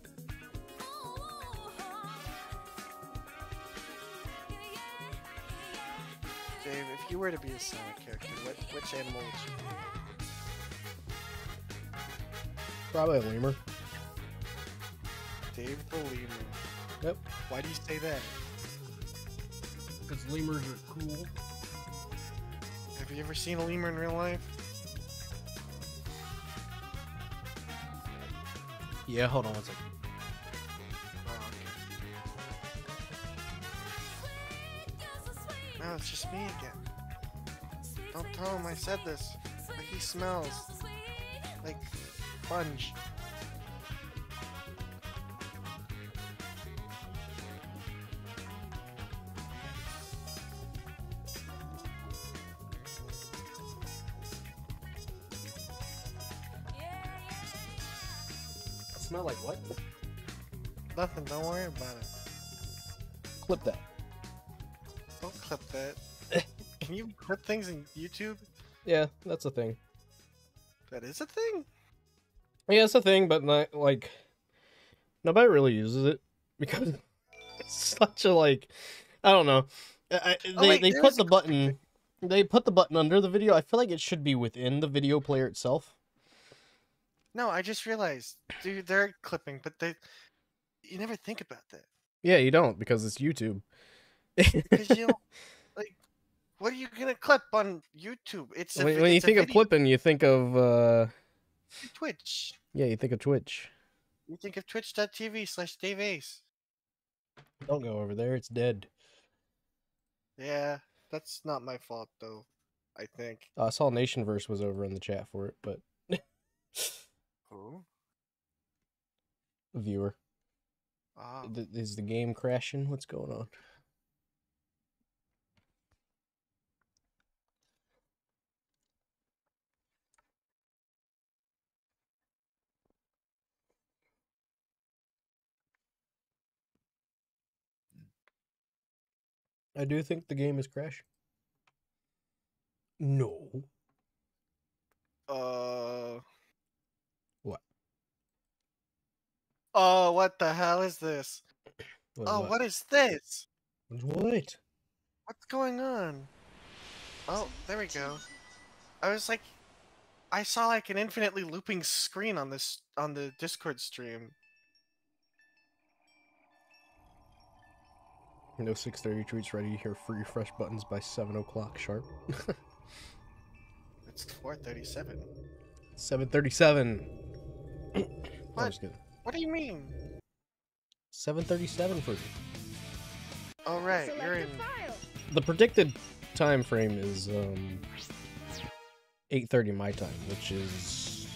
Dave, if you were to be a Sonic character, which animal would you be? Probably a lemur. Dave the Lemur. Yep. Why do you say that? Because lemurs are cool. Have you ever seen a lemur in real life? Yeah, hold on one second. Oh, okay. No, it's just me again. Don't tell him I said this. But he smells like sponge. Smell like what? Nothing, don't worry about it. Clip that. Don't clip that. Can you clip things in YouTube? Yeah, that's a thing. That is a thing? Yeah, it's a thing, but not like nobody really uses it because it's such a like I don't know. They put the button. They put the button under the video. I feel like it should be within the video player itself. No, I just realized, dude, they're clipping, but you never think about that. Yeah, you don't because it's YouTube. Because you don't, like, what are you gonna clip on YouTube? It's a, when you think of clipping, you think of Twitch. Yeah, you think of Twitch. You think of twitch.tv/Dave Ace. Don't go over there; it's dead. Yeah, that's not my fault though. I think. I saw Nationverse was over in the chat for it, but Who? a viewer. Ah. Is the game crashing? What's going on? I do think the game is crashing. No. What? Oh, what the hell is this? What is this? What? What's going on? Oh, there we go. I was like, I saw like an infinitely looping screen on the Discord stream. No 6:30 tweets ready. Here for refresh buttons by 7 o'clock sharp. It's 4:37. 7:37. What? What do you mean? 7:37 for you. Oh right, you're in. The predicted time frame is 8:30 my time, which is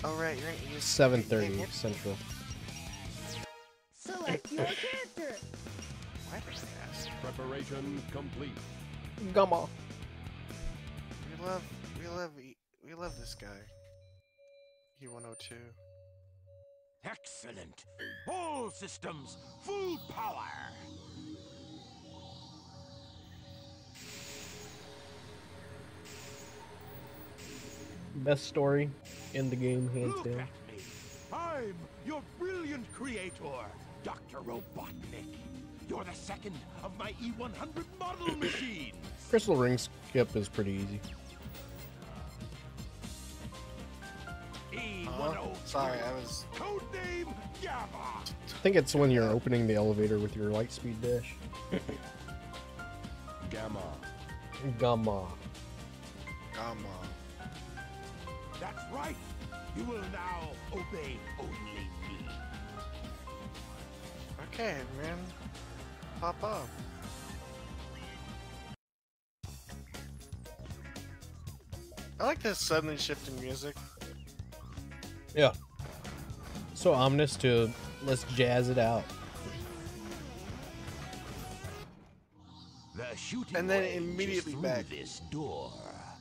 Oh right, you're in. 7:30 Central. Select your character. What is this? Preparation complete. Gamma. We love this guy. E102. Excellent. All systems, full power. Best story in the game, hands Look down. at me. I'm your brilliant creator, Dr. Robotnik. You're the second of my E100 model machines. Crystal Ring skip is pretty easy. Sorry, I was. Codename Gamma. I think it's when you're opening the elevator with your light speed dash. Gamma. Gamma. Gamma. That's right. You will now obey only me. Okay, man. Pop up. I like this suddenly shifting music. Yeah. So ominous to let's jazz it out. The shooting And then range is immediately through back. this door.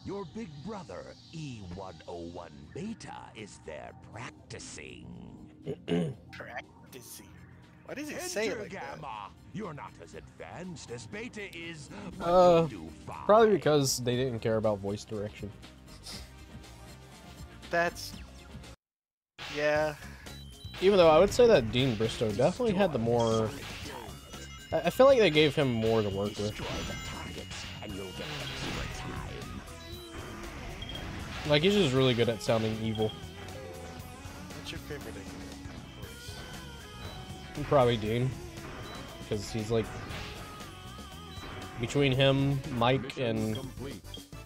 Your big brother, E101 Beta, is there practicing. Practicing. Why does it say it Enter like that? Gamma. You're not as advanced as Beta is, but you'll do fine. Probably because they didn't care about voice direction. That's... Yeah. Even though I would say that Dean Bristow definitely had the more... I feel like they gave him more to work with. And you'll get extra time. Like, he's just really good at sounding evil. What's your favorite voice? Probably Dean. Because he's like... Between him, Mike, and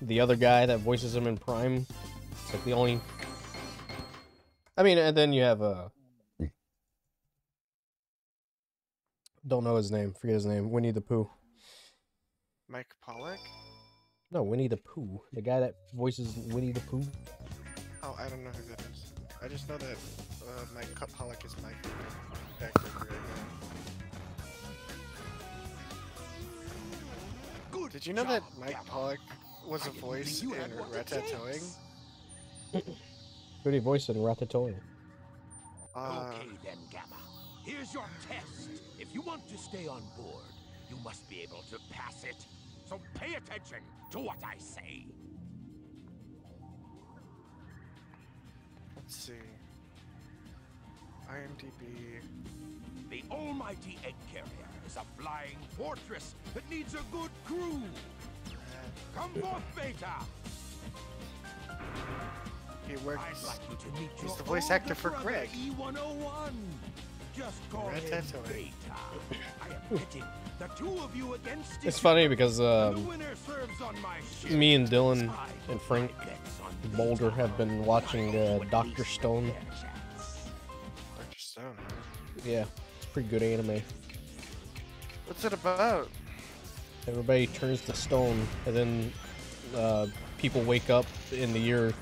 the other guy that voices him in Prime, it's like the only... I mean, and then you have, don't know his name. Forget his name. Winnie the Pooh. Mike Pollock? No, Winnie the Pooh. The guy that voices Winnie the Pooh. Oh, I don't know who that is. I just know that Mike Pollock is my favorite actor right now. Good Did you know job, that Mike Gamma. Pollock was a I didn't voice think in you had what it Ratatouille? Who did he voice in Ratatouille? Okay then, Gamma. Here's your test. If you want to stay on board, you must be able to pass it. So pay attention to what I say. Let's see. IMDb. The almighty egg carrier is a flying fortress that needs a good crew. Come forth, Beta. He works. I'd like you to meet He's your the voice older actor for brother, Greg. E101. Just call him Ratatouille. Beta. I am pitting the two of you against It's each funny other. because The winner serves on my ship. me and Dylan I and put Frank my bets on Boulder Beta. have been watching Dr. Stone. Dr. Stone. Yeah, it's pretty good anime. What's it about? Everybody turns to stone, and then people wake up in the year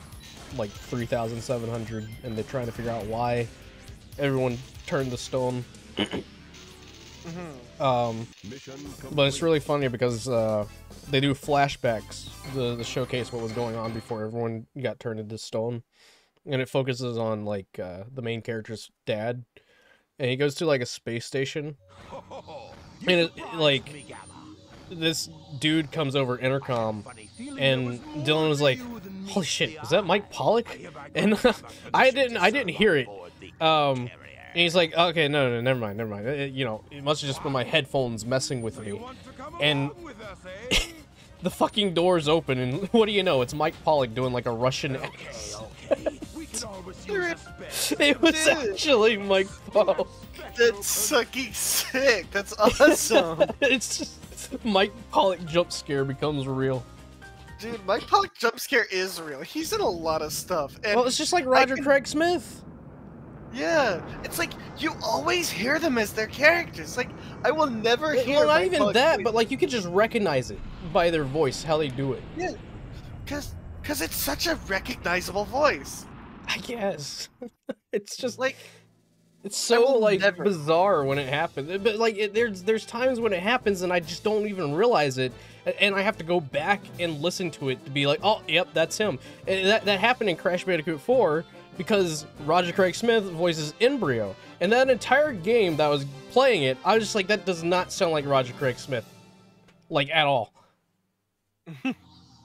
like 3,700, and they're trying to figure out why everyone turned to stone. But it's really funny because they do flashbacks to showcase what was going on before everyone got turned into stone, and it focuses on like the main character's dad, and he goes to like a space station, and like this dude comes over intercom, and Dylan was like, "Holy shit, is that Mike Pollock?" And I didn't hear it. And he's like, "Okay, no, never mind. You know, it must have just been my headphones messing with me." And the fucking door's open, and what do you know? It's Mike Pollock doing like a Russian accent. It was actually Mike Pollock. That's fucking sick. That's awesome. It's just Mike Pollock jump scare becomes real. Dude, Mike Pollock jump scare is real. He's in a lot of stuff. And Well, it's just like Roger Craig Smith. Yeah, it's like you always hear them as their characters. Like I will never hear. Well, not Mike even Pollock that, voice. but like you could just recognize it by their voice, how they do it. Yeah, because it's such a recognizable voice. I guess it's just Like it's so will like never- bizarre when it happens. But like there's times when it happens and I just don't even realize it, and I have to go back and listen to it to be like, oh, yep, that's him. And that happened in Crash Bandicoot 4 because Roger Craig Smith voices Embryo, and that entire game that I was playing it, I was just like, that does not sound like Roger Craig Smith, like at all.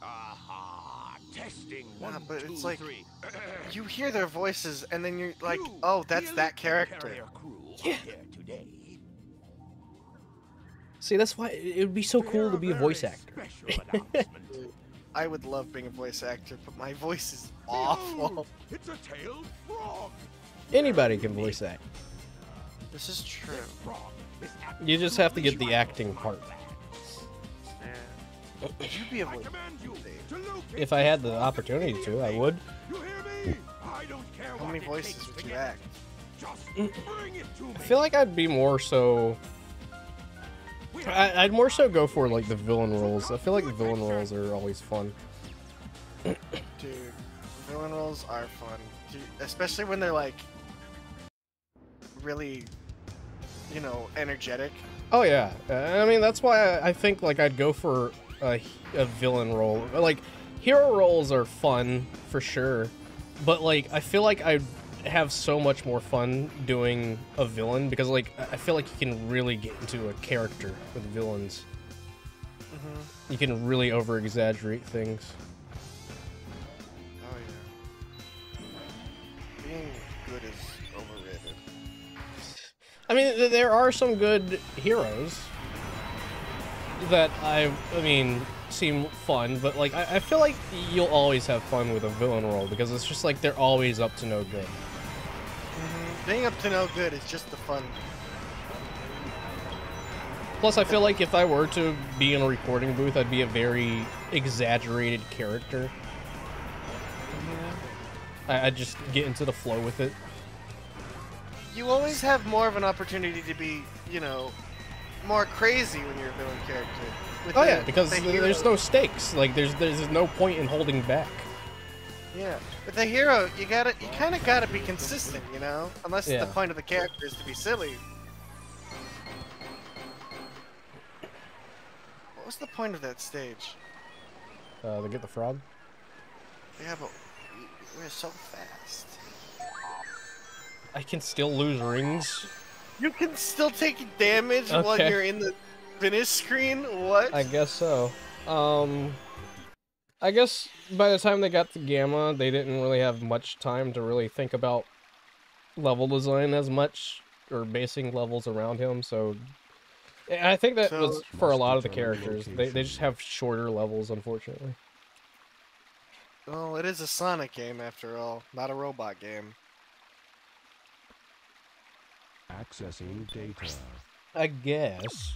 Aha, testing one, but two, it's like three. you hear their voices and then you're like, oh, that's that character. Yeah. See, that's why it would be so cool to be a voice actor. I would love being a voice actor, but my voice is awful. It's a tailed frog. Anybody can voice act. This is true. You just have to get the acting part. Yeah. Would you be able to? If I had the opportunity to, I would. How many voices would you act? I feel like I'd be more so... I'd more so go for like the villain roles. I feel like villain roles are always fun. Dude, villain roles are fun. Especially when they're like really, you know, energetic. Oh yeah, I mean that's why I think like I'd go for a villain role. Like hero roles are fun for sure, but like I feel like I'd have so much more fun doing a villain because like I feel like you can really get into a character with villains. You can really over exaggerate things. Oh yeah. Being good is overrated. I mean, there are some good heroes that I mean seem fun, but like I feel like you'll always have fun with a villain role because it's just like they're always up to no good. Being up to no good is just the fun. Plus, I feel like if I were to be in a recording booth, I'd be a very exaggerated character. I'd just get into the flow with it. You always have more of an opportunity to be, you know, more crazy when you're a villain character. With Oh yeah, because there's no stakes. Like there's no point in holding back. Yeah, with a hero, you kind of gotta be consistent, you know, unless Yeah. the point of the character is to be silly. What was the point of that stage? To get the frog. Yeah, but we're so fast. I can still lose rings. You can still take damage while Okay. you're in the finish screen? What? I guess so. I guess by the time they got to Gamma, they didn't really have much time to really think about level design as much, or basing levels around him, so... I think that was for a lot of the characters. They just have shorter levels, unfortunately. Well, it is a Sonic game after all, not a robot game. Accessing data. I guess.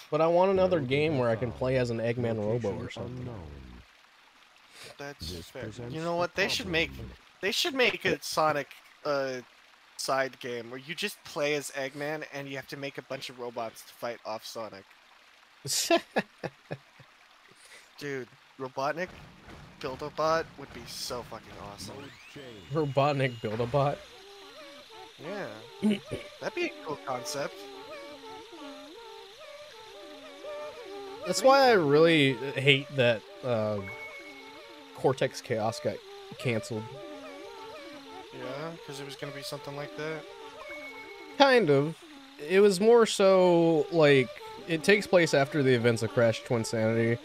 But I want another game where I can play as an Eggman Robo or something. That's fair. You know what? They should make a Sonic side game where you just play as Eggman and you have to make a bunch of robots to fight off Sonic. Dude, Robotnik Build-A-Bot would be so fucking awesome. Robotnik Build-A-Bot? Yeah. That'd be a cool concept. That's why I really hate that Cortex Chaos got canceled. Yeah, because it was gonna be something like that. Kind of. It was more so, like, it takes place after the events of Crash Twinsanity,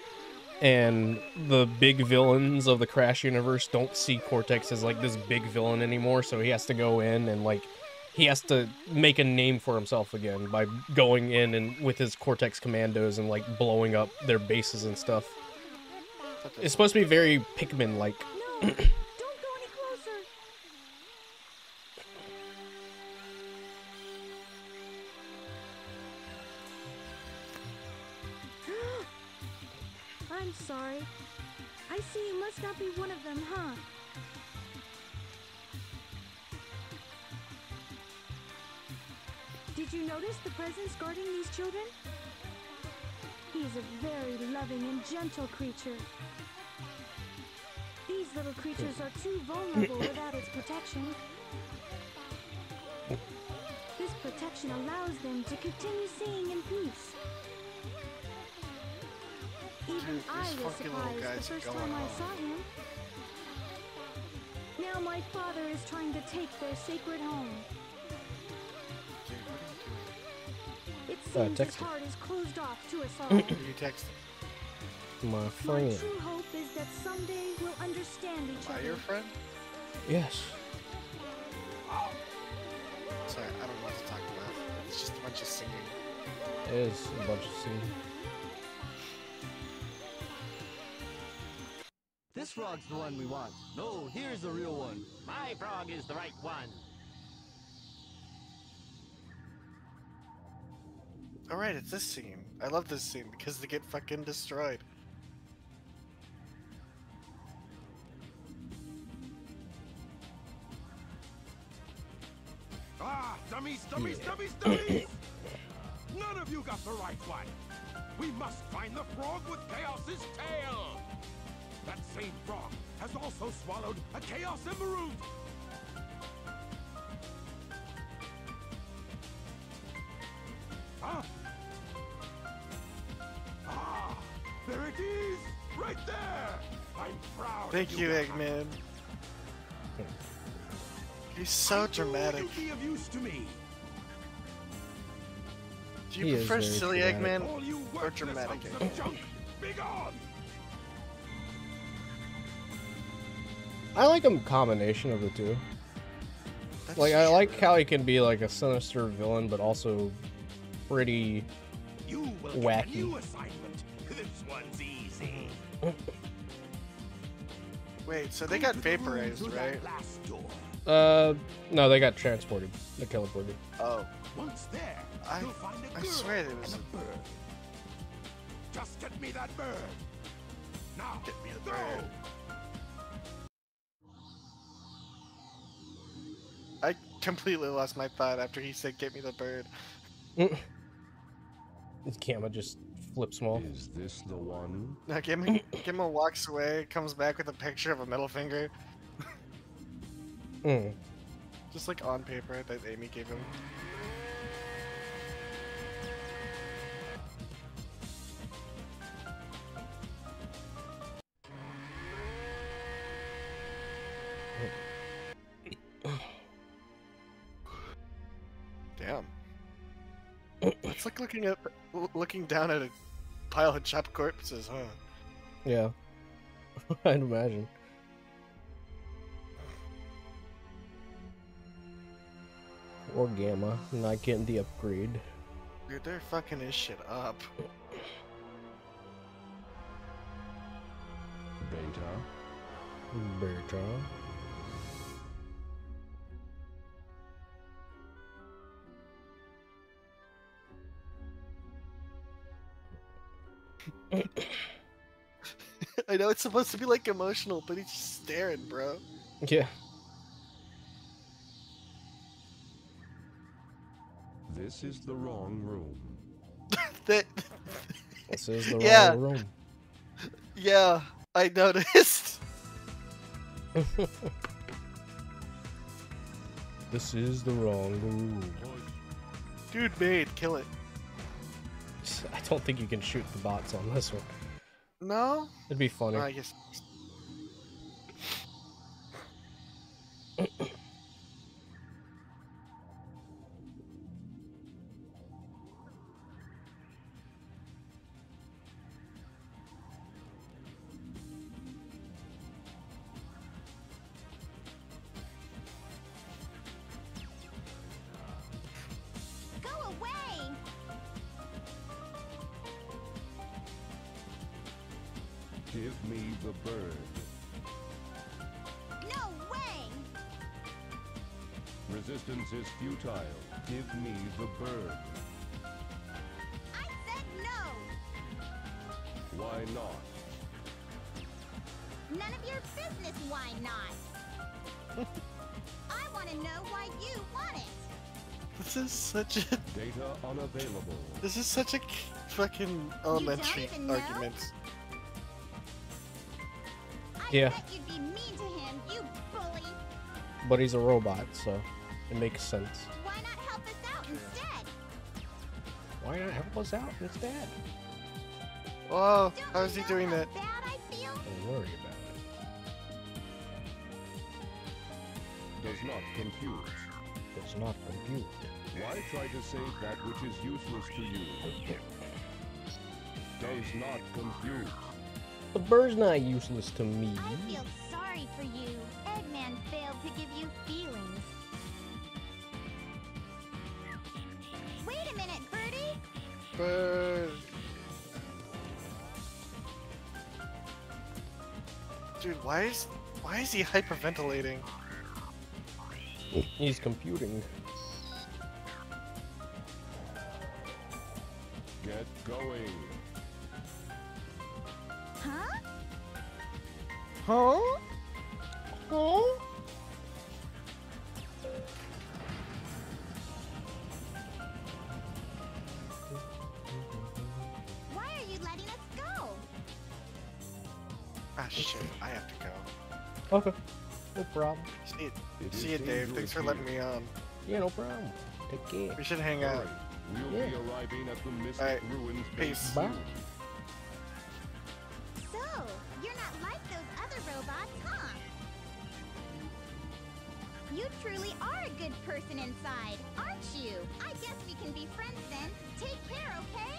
and the big villains of the Crash universe don't see Cortex as, like, this big villain anymore, so he has to go in and, like, he has to make a name for himself again by going in and with his Cortex Commandos and, like, blowing up their bases and stuff. It's supposed to be very Pikmin-like. No, don't go any closer. I'm sorry. I see you must not be one of them, huh? Did you notice the presence guarding these children? He's a very loving and gentle creature. These little creatures are too vulnerable without its protection. This protection allows them to continue seeing in peace. Even I was surprised the first time I saw him. Now my father is trying to take their sacred home. It seems his heart is closed off to us all. You text My My friend. true hope is that someday we'll understand each Am I other. your friend? Yes. Sorry, I don't know what to talk about. It's just a bunch of singing. It is a bunch of scenes. This frog's the one we want. No, here's the real one. My frog is the right one. Alright, it's this scene. I love this scene because they get fucking destroyed. Ah, dummies, dummies, dummies, dummies! None of you got the right one. We must find the frog with Chaos's tail. That same frog has also swallowed a Chaos Emerald! Huh? Ah! There it is! Right there! I'm proud Thank of you, Gamma. Eggman. He's so dramatic. You'd be of use to me. Do you He is prefer very silly dramatic. Eggman All you or worthless dramatic hunks Eggman? of junk, be gone! I like a combination of the two. That's Like, I like true. how he can be like a sinister villain, but also pretty You will wacky. get a new assignment. This one's easy. Wait, so they got vaporized, Through right? that last door. No, they got transported. They teleported. Oh, Once there, I- you'll find a I girl swear there was and a bird. Just get me that bird. Now, Get me the go. bird. I completely lost my thought after he said, "Get me the bird." Gamma just flips them off. Is this the one? Now Gimma walks away, comes back with a picture of a middle finger, Mm. just like on paper that Amy gave him. Damn. It's like looking down at a pile of chopped corpses, huh? Yeah. I'd imagine. Or Gamma, not getting the upgrade. Dude, they're fucking this shit up. Beta. Beta. I know it's supposed to be like emotional, but he's just staring, bro. Yeah. This is the wrong room. That, This is the Yeah. wrong room. yeah, I noticed. This is the wrong room. Dude made, kill it. I don't think you can shoot the bots on this one. No? It'd be funny. I guess. Go away! Give me the bird. No way! Resistance is futile. Give me the bird. I said no! Why not? None of your business, why not? I want to know why you want it! This is such a Data unavailable. this is such a fucking elementary even know? argument. I Yeah. bet you'd be mean to him, you bully! But he's a robot, so it makes sense. Why not help us out instead? Why not help us out instead? Oh, Don't how is you he know doing how that? bad I feel? Don't worry about it. Does not compute. Does not compute. Why try to save that which is useless to you? Does not compute. The bird's not useless to me. I feel sorry for you. Eggman failed to give you feelings. Wait a minute, Birdie! Bird. Dude, why is he hyperventilating? He's computing. Get going. Huh? Huh? Huh? Why are you letting us go? Ah, shit. I have to go. Okay. No problem. See you, Dave. Thanks for letting me on. Yeah, no problem. Take care. We should hang out. We'll be arriving at the Mystic Ruins. Peace. Bye. So, you're not like those other robots, huh? You truly are a good person inside, aren't you? I guess we can be friends then. Take care, okay?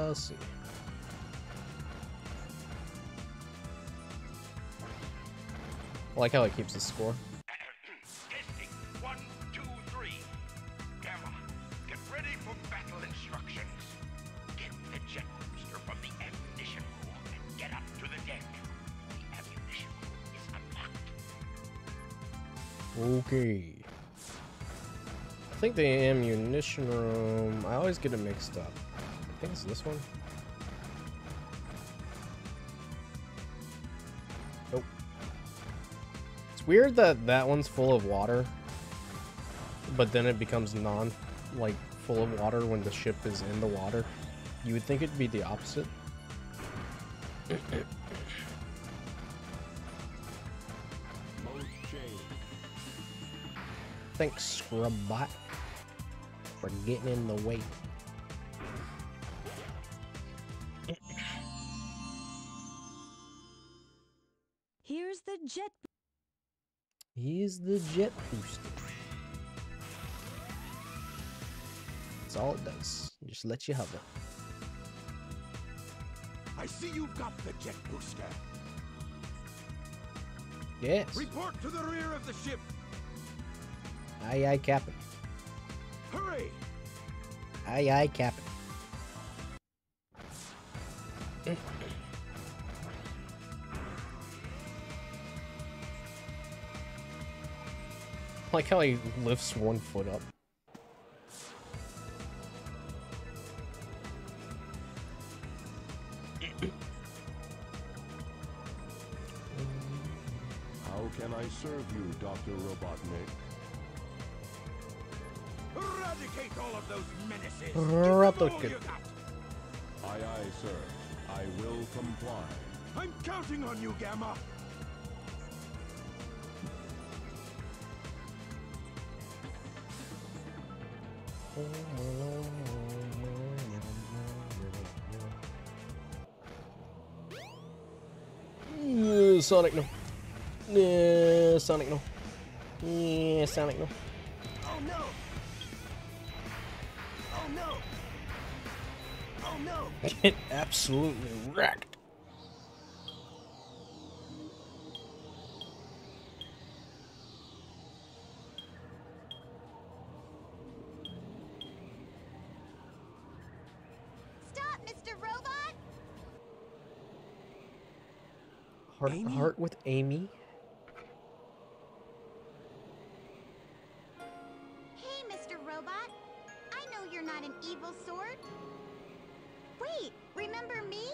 Let's see. I like how it keeps the score. Testing. 1, 2, 3. Gamma, get ready for battle instructions. Get the jet booster from the ammunition room and get up to the deck. The ammunition room is unlocked. Okay. I think the ammunition room, I always get it mixed up. I think it's this one. Nope. It's weird that that one's full of water, but then it becomes full of water when the ship is in the water. You would think it'd be the opposite. Thanks, Scrubbot, for getting in the way. Here's the jet. Here's the jet booster. That's all it does. Just let you hover. I see you've got the jet booster. Yes. Report to the rear of the ship. Aye, aye, Captain. Hurry! Aye, aye, Captain. I like how he lifts one foot up. How can I serve you, Dr. Robotnik? Eradicate all of those menaces! Eradicate. Aye, aye, sir. I will comply. I'm counting on you, Gamma! Sonic, no. Yeah, Sonic, no. Yeah, Sonic, no. Oh no! Oh no! Oh no! Get absolutely wrecked. Stop, Mr. Robot! Heart with Amy. Hey, Mr. Robot. I know you're not an evil sort. Wait, remember me?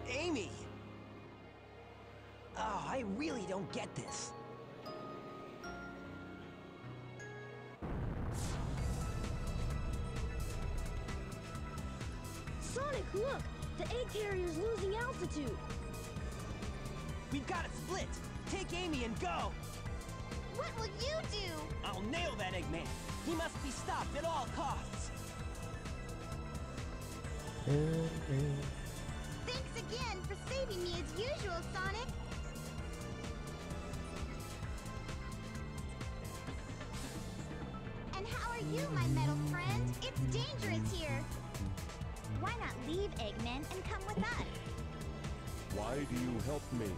Amy! Oh, I really don't get this. Sonic, look! The egg carrier's losing altitude. We've got it split. Take Amy and go. What will you do? I'll nail that Eggman. He must be stopped at all costs. Thanks again for saving me as usual, Sonic. And how are you, my metal friend? It's dangerous here. Why not leave, Eggman, and come with us? Why Why do you help me?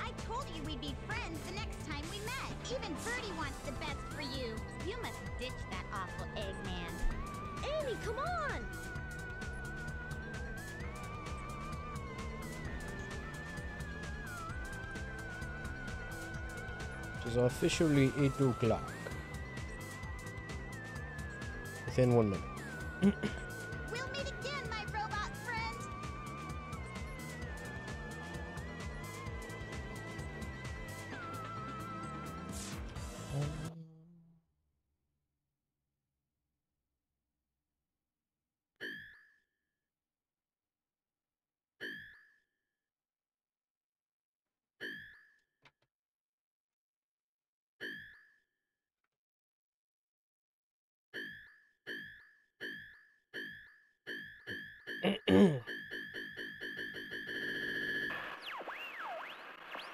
I told you we'd be friends the next time we met. Even Birdie wants the best for you. You must ditch that awful Eggman. Amy, come on! It is officially 8 o'clock. Within 1 minute. We'll meet again, my robot friend.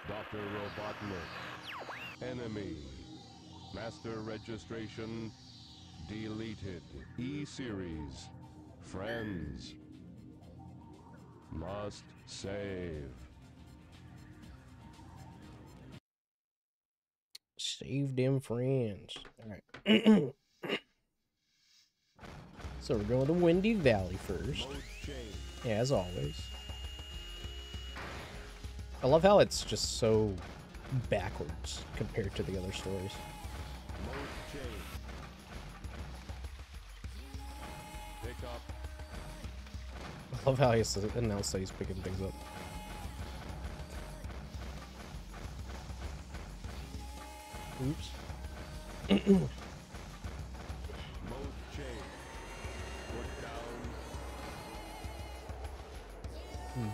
Dr. Robotnik. Enemy. Master registration. Deleted. E-Series. Friends. Must save. Save them friends. Alright. So we're going to Windy Valley first. Yeah, as always. I love how it's just so backwards compared to the other stories. Pick up. I love how he announced that he's picking things up. Oops.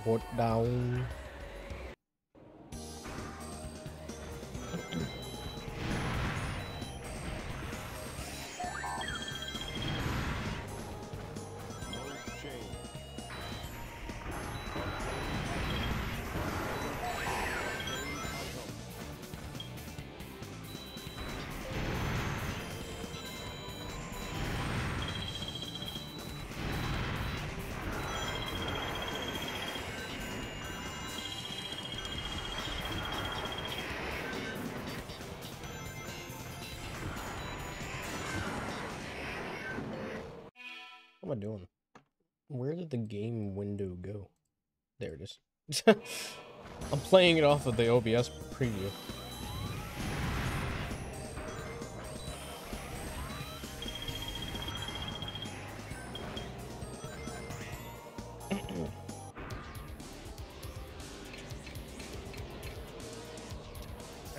Put down. What am I doing? Where did the game window go? There it is. I'm playing it off of the OBS preview.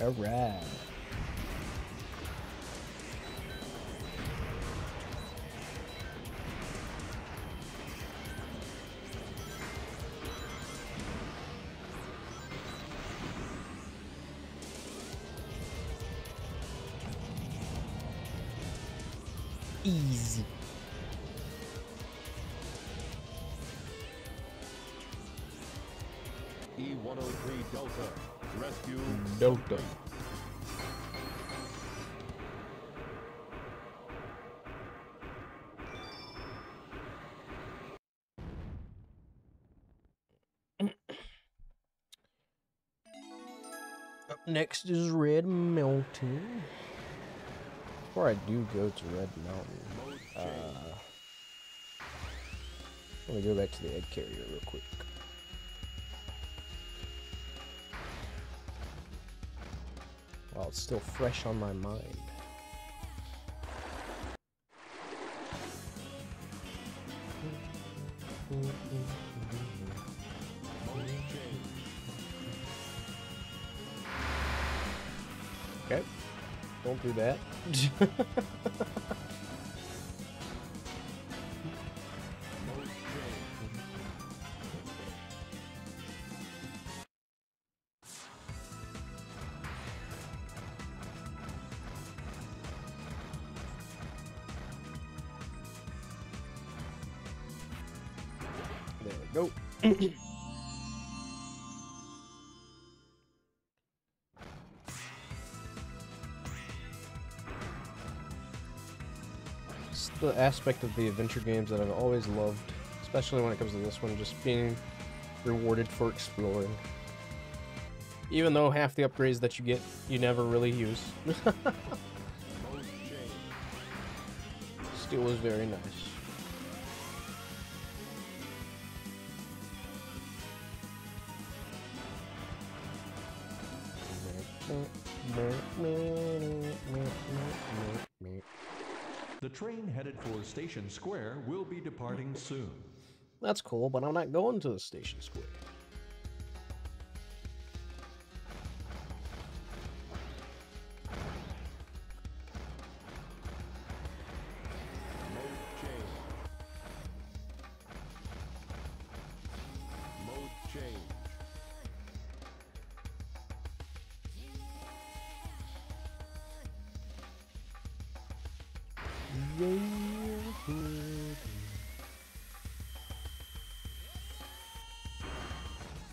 All right. Easy. E-103 Delta. Rescue. Delta. Up next is Red Mountain. Before I do go to Red Mountain, let me go back to the egg carrier real quick. While it's still fresh on my mind. Okay, don't do that. There we go. It's the aspect of the adventure games that I've always loved. It's Especially when it comes to this one, just being rewarded for exploring. Even though half the upgrades that you get, you never really use. Still was very nice. The train headed for Station Square will be departing soon. That's cool, but I'm not going to the Station Square.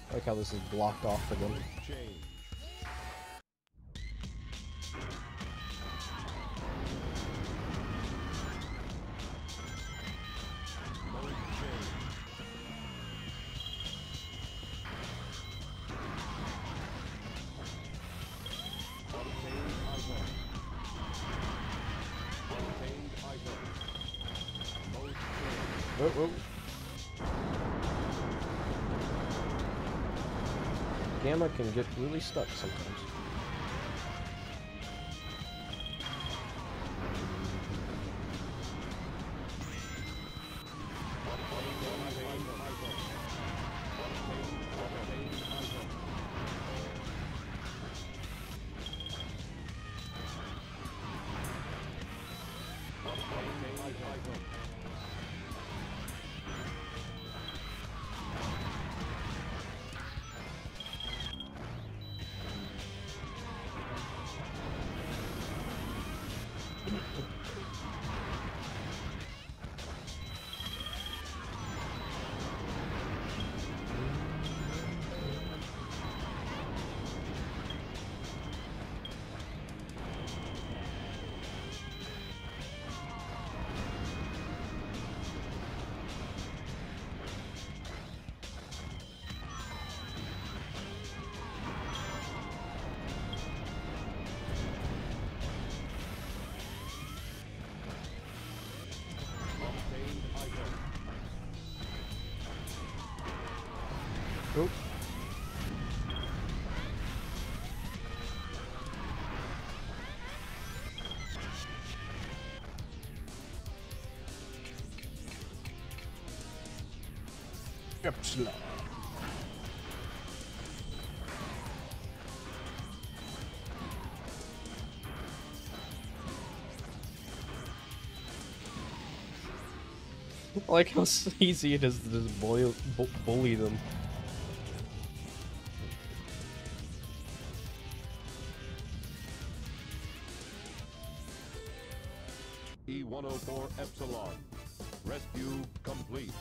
I like how this is blocked off again. Whoa, whoa. Gamma can get really stuck sometimes. Oop. Epsilon. I like how easy it is to just bully them. E-104 Epsilon. Rescue complete.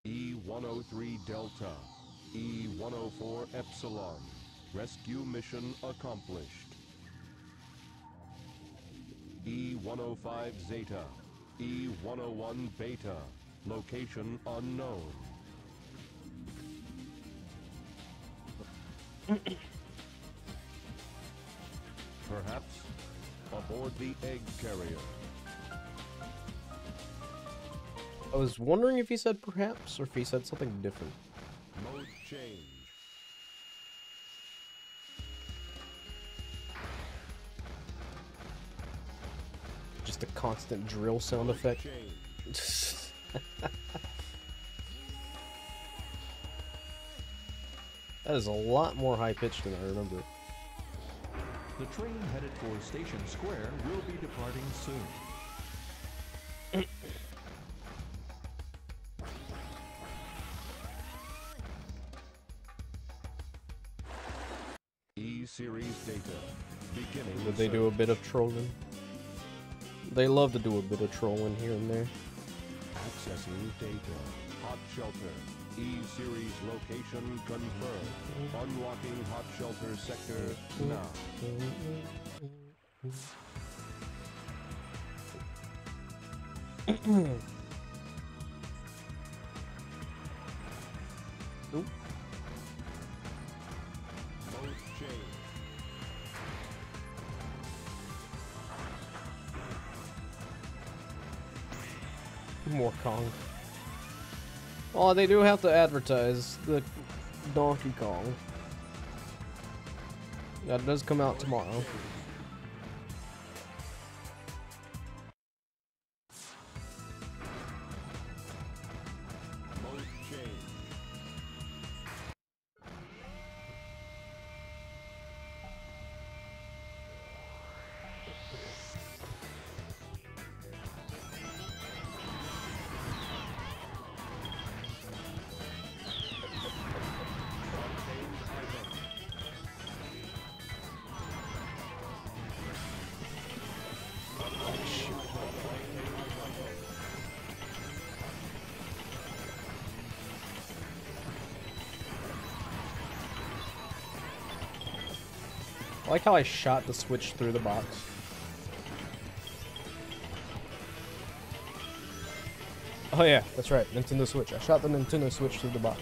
E-103 Delta. E-104 Epsilon. Rescue mission accomplished. E-105 Zeta. E-101 Beta. Location unknown. Perhaps aboard the egg carrier. I was wondering if he said perhaps, or if he said something different. Mode change. Just a constant drill sound effect. That is a lot more high-pitched than I remember. The train headed for Station Square will be departing soon. E-Series data. Beginning. Did they do a bit of trolling? They love to do a bit of trolling here and there. Accessing data. hot shelter. E-Series location confirmed. Unlocking hot shelter sector now. Nope. Mode change. More Kong. Oh, they do have to advertise the Donkey Kong. That does come out tomorrow. Mode change. I like how I shot the Switch through the box. Oh yeah, that's right, Nintendo Switch. I shot the Nintendo Switch through the box.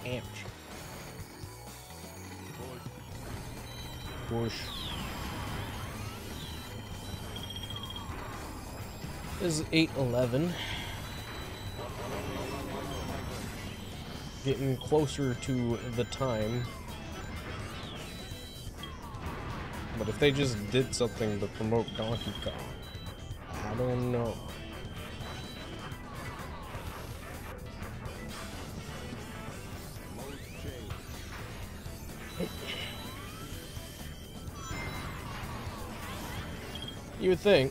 Ouch. Push. This is 8:11. Getting closer to the time. But if they just did something to promote Donkey Kong, I don't know. You would think.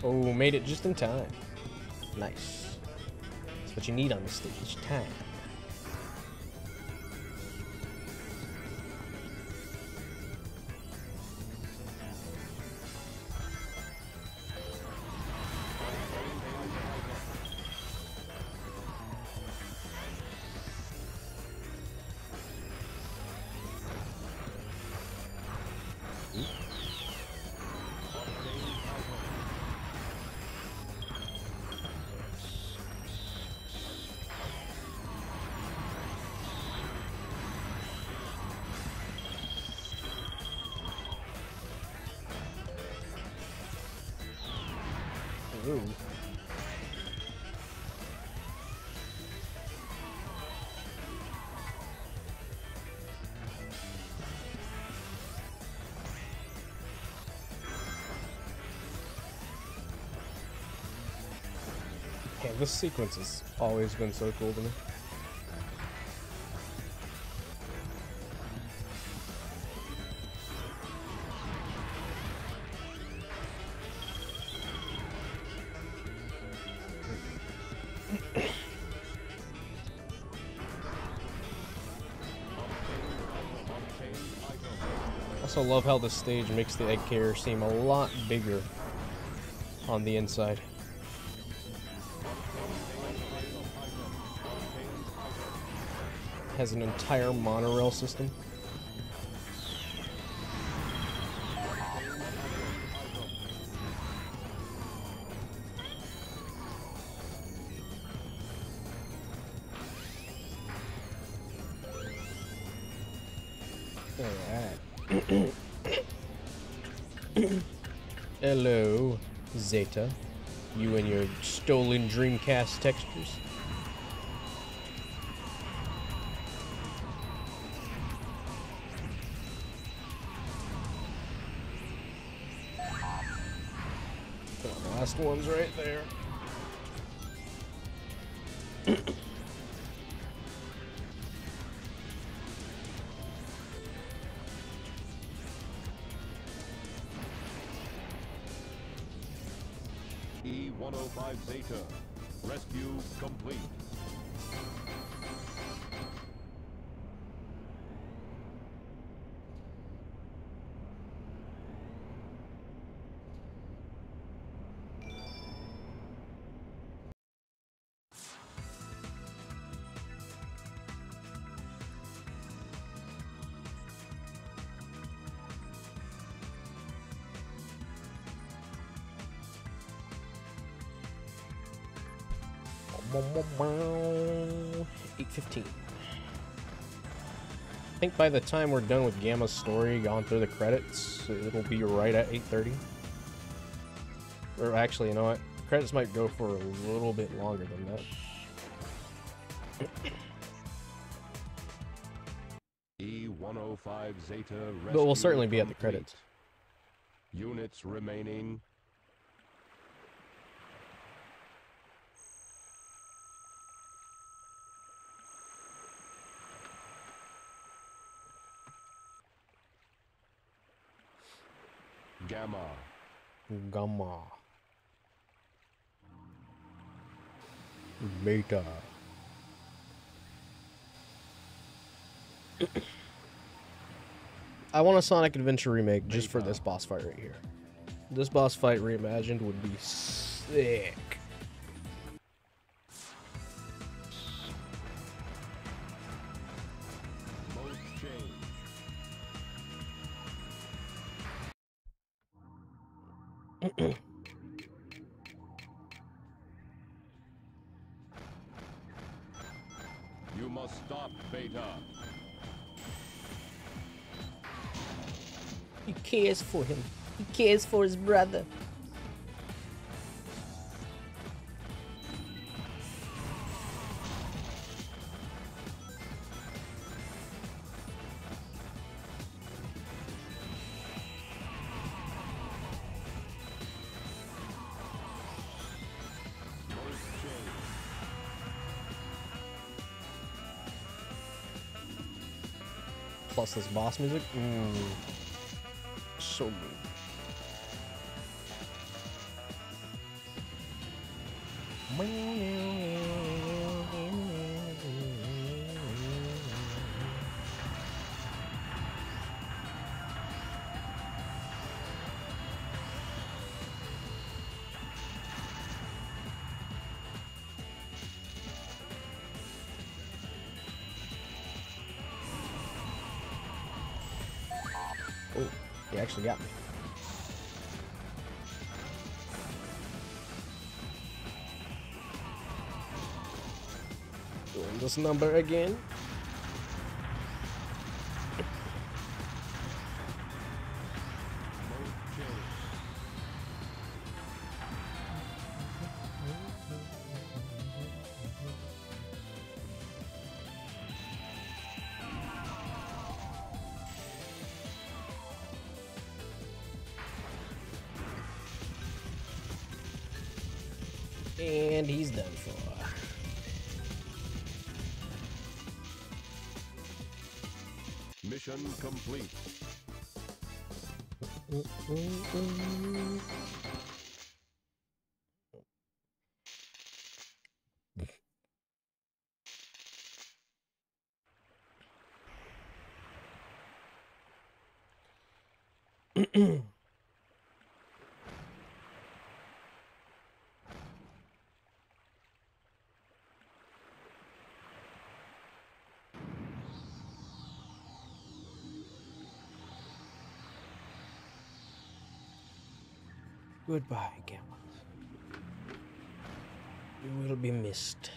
Oh, made it just in time. Nice. That's what you need on the stage. Time. Ooh. Yeah, this sequence has always been so cool to me. I also love how the stage makes the egg carrier seem a lot bigger on the inside. Has an entire monorail system. Alright. Hello, Zeta. You and your stolen Dreamcast textures. last ones right there. E-105 Zeta. Rescue complete. $8:15. I think by the time we're done with Gamma's story, gone through the credits, it'll be right at 8:30. Or actually, you know what? Credits might go for a little bit longer than that. E-105 Zeta. But we'll certainly be at the credits. Units remaining. Gamma. Gamma. Beta. I want a Sonic Adventure remake just for this boss fight right here. This boss fight reimagined would be sick. You must stop Beta. He cares for him. He cares for his brother. Plus this boss music. So good. Oh, he actually got me. Doing this number again. And he's done for. Mission complete. Goodbye, Gamma. You will be missed.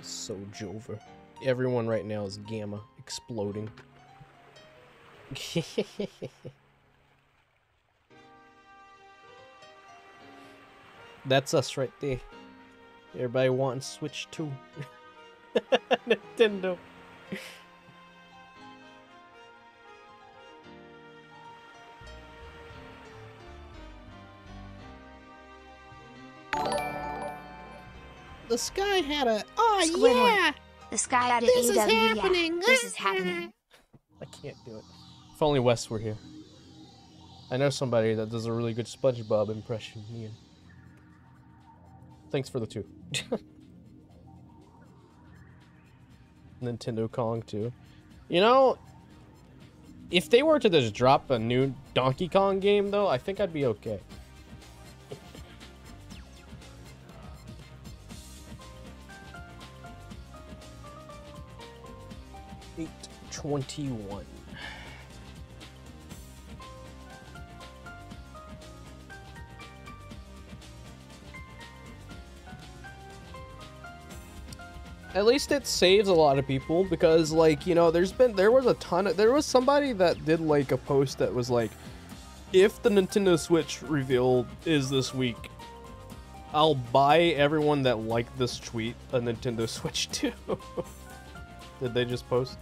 So Jova. Everyone right now is gamma exploding. That's us right there. Everybody wanting Switch 2. Nintendo. The sky had a... Oh, Squidward. yeah! The sky had an This is AW, yeah. happening. This is happening. I can't do it. If only Wes were here. I know somebody that does a really good SpongeBob impression, Ian. Thanks for the 2. Nintendo Kong 2. You know, if they were to just drop a new Donkey Kong game, though, I think I'd be okay. 8:21. At least it saves a lot of people because, like, you know, there was somebody that did like a post that was like, if the Nintendo Switch reveal is this week, I'll buy everyone that liked this tweet a Nintendo Switch 2. Did they just post?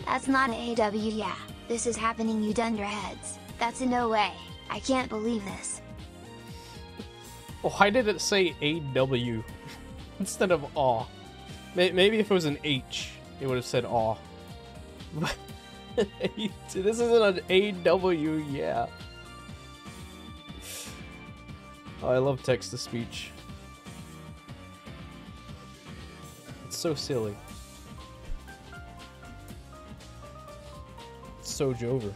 That's not an AW, yeah. This is happening, you dunderheads. That's a no way. I can't believe this. Why did it say AW instead of aw? Maybe if it was an H, it would have said aw. This isn't an AW, yeah. Oh, I love text-to-speech. It's so silly. It's so Jover.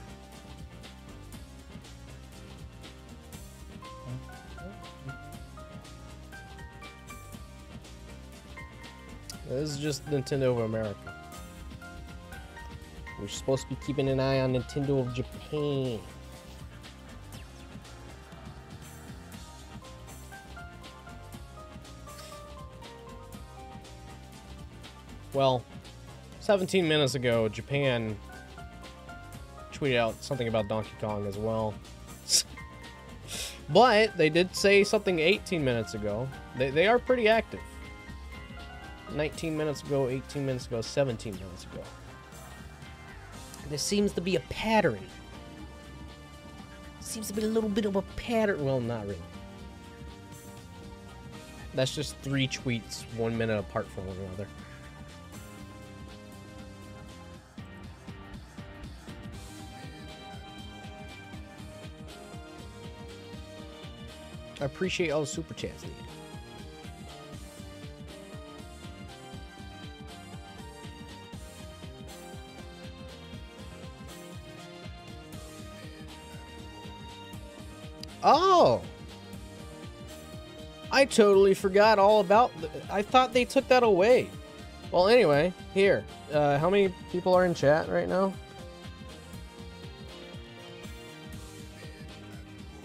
This is just Nintendo of America. We're supposed to be keeping an eye on Nintendo of Japan. Well, 17 minutes ago, Japan tweeted out something about Donkey Kong as well. But they did say something 18 minutes ago. They are pretty active. 19 minutes ago, 18 minutes ago, 17 minutes ago. There seems to be a pattern. Seems to be a little bit of a pattern. Well, not really. That's just 3 tweets 1 minute apart from one another. I appreciate all the super chats, Lee. Oh! I totally forgot all about... I thought they took that away. Well, anyway, here. How many people are in chat right now?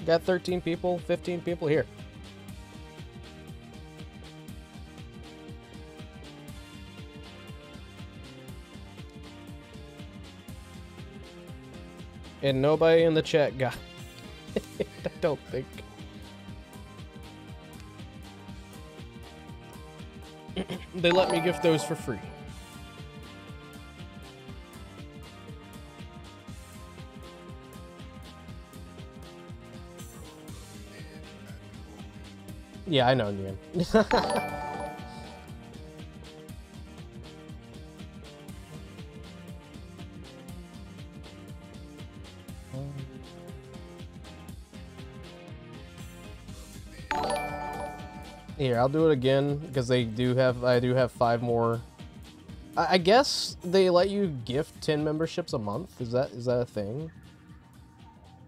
Got 13 people, 15 people here. And nobody in the chat got it. I don't think. They let me gift those for free. Yeah, I know, Ian. Here, I'll do it again because I do have 5 more. I guess they let you gift 10 memberships a month. Is that a thing?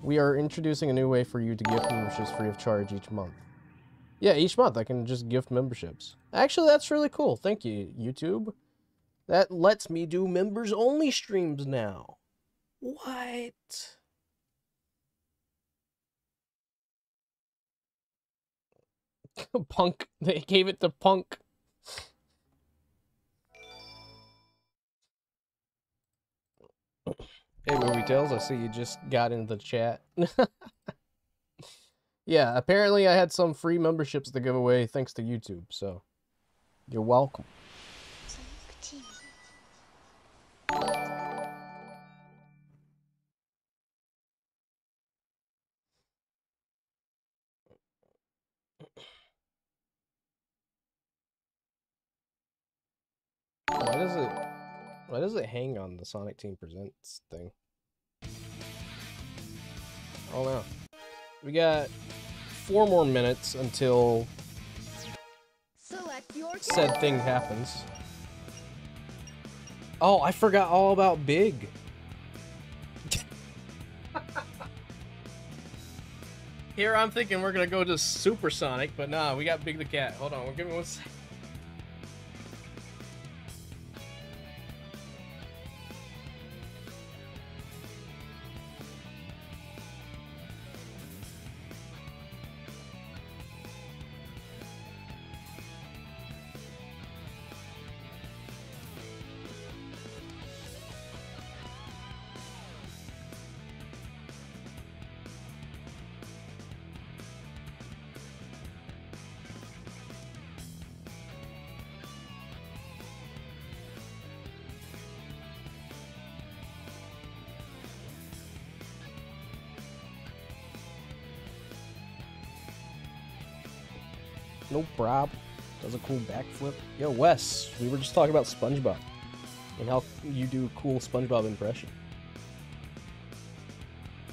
We are introducing a new way for you to gift memberships free of charge each month. Yeah, each month I can just gift memberships. Actually, that's really cool. Thank you, YouTube. That lets me do members only streams now. What? Punk. They gave it to Punk. Hey, Movie Tales, I see you just got into the chat. Yeah, apparently I had some free memberships to give away thanks to YouTube, so you're welcome. Why does it hang on the Sonic Team Presents thing? Oh no. We got 4 more minutes until said thing happens. Oh, I forgot all about Big. Here I'm thinking we're gonna go to Supersonic, but nah, we got Big the Cat. Hold on, give me 1 second. No prob. Does a cool backflip. Yo, Wes, we were just talking about SpongeBob and how you do a cool SpongeBob impression.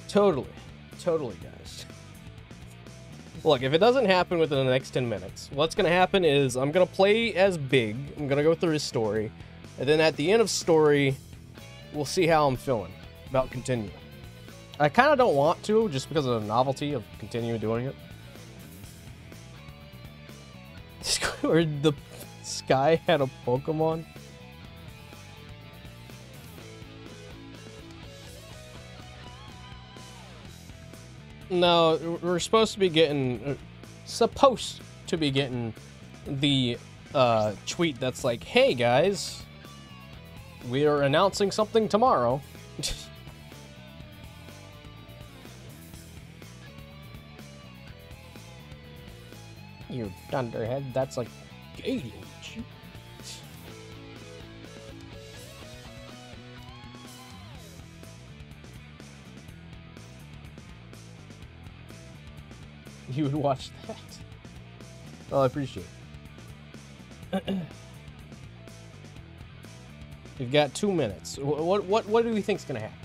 Totally, guys. Look, if it doesn't happen within the next 10 minutes, what's gonna happen is I'm gonna play as Big. I'm gonna go through his story, and then at the end of story, we'll see how I'm feeling about continuing. I kind of don't want to, just because of the novelty of continuing doing it. Or the Sky had a Pokemon. No, we're supposed to be getting the tweet that's like, hey guys, we are announcing something tomorrow. You dunderhead, that's like gauge. You would watch that? Well, I appreciate it. You've got 2 minutes. What do we think's gonna happen?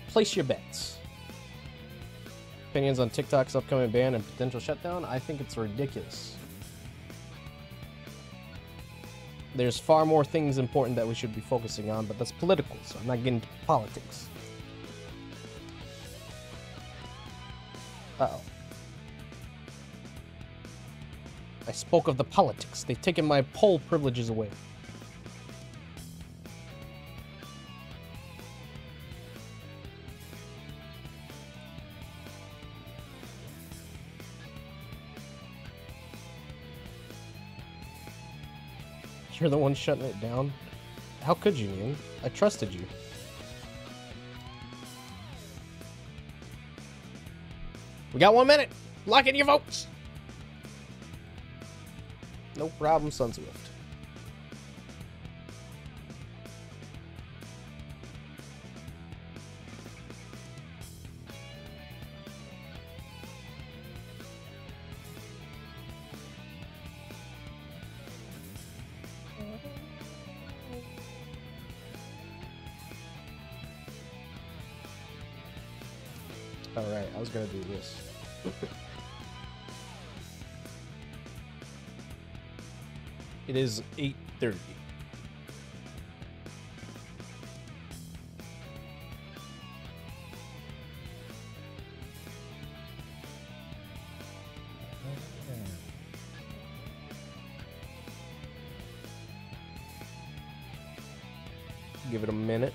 Place your bets. Opinions on TikTok's upcoming ban and potential shutdown? I think it's ridiculous. There's far more things important that we should be focusing on, but that's political, so I'm not getting into politics. Uh-oh. I spoke of the politics. They've taken my poll privileges away. You're the one shutting it down? How could you, Ian? I trusted you. We got 1 minute! Lock in your votes! No problem, Sunswift. Alright, I was gonna do this. It is 8:30. Give it a minute.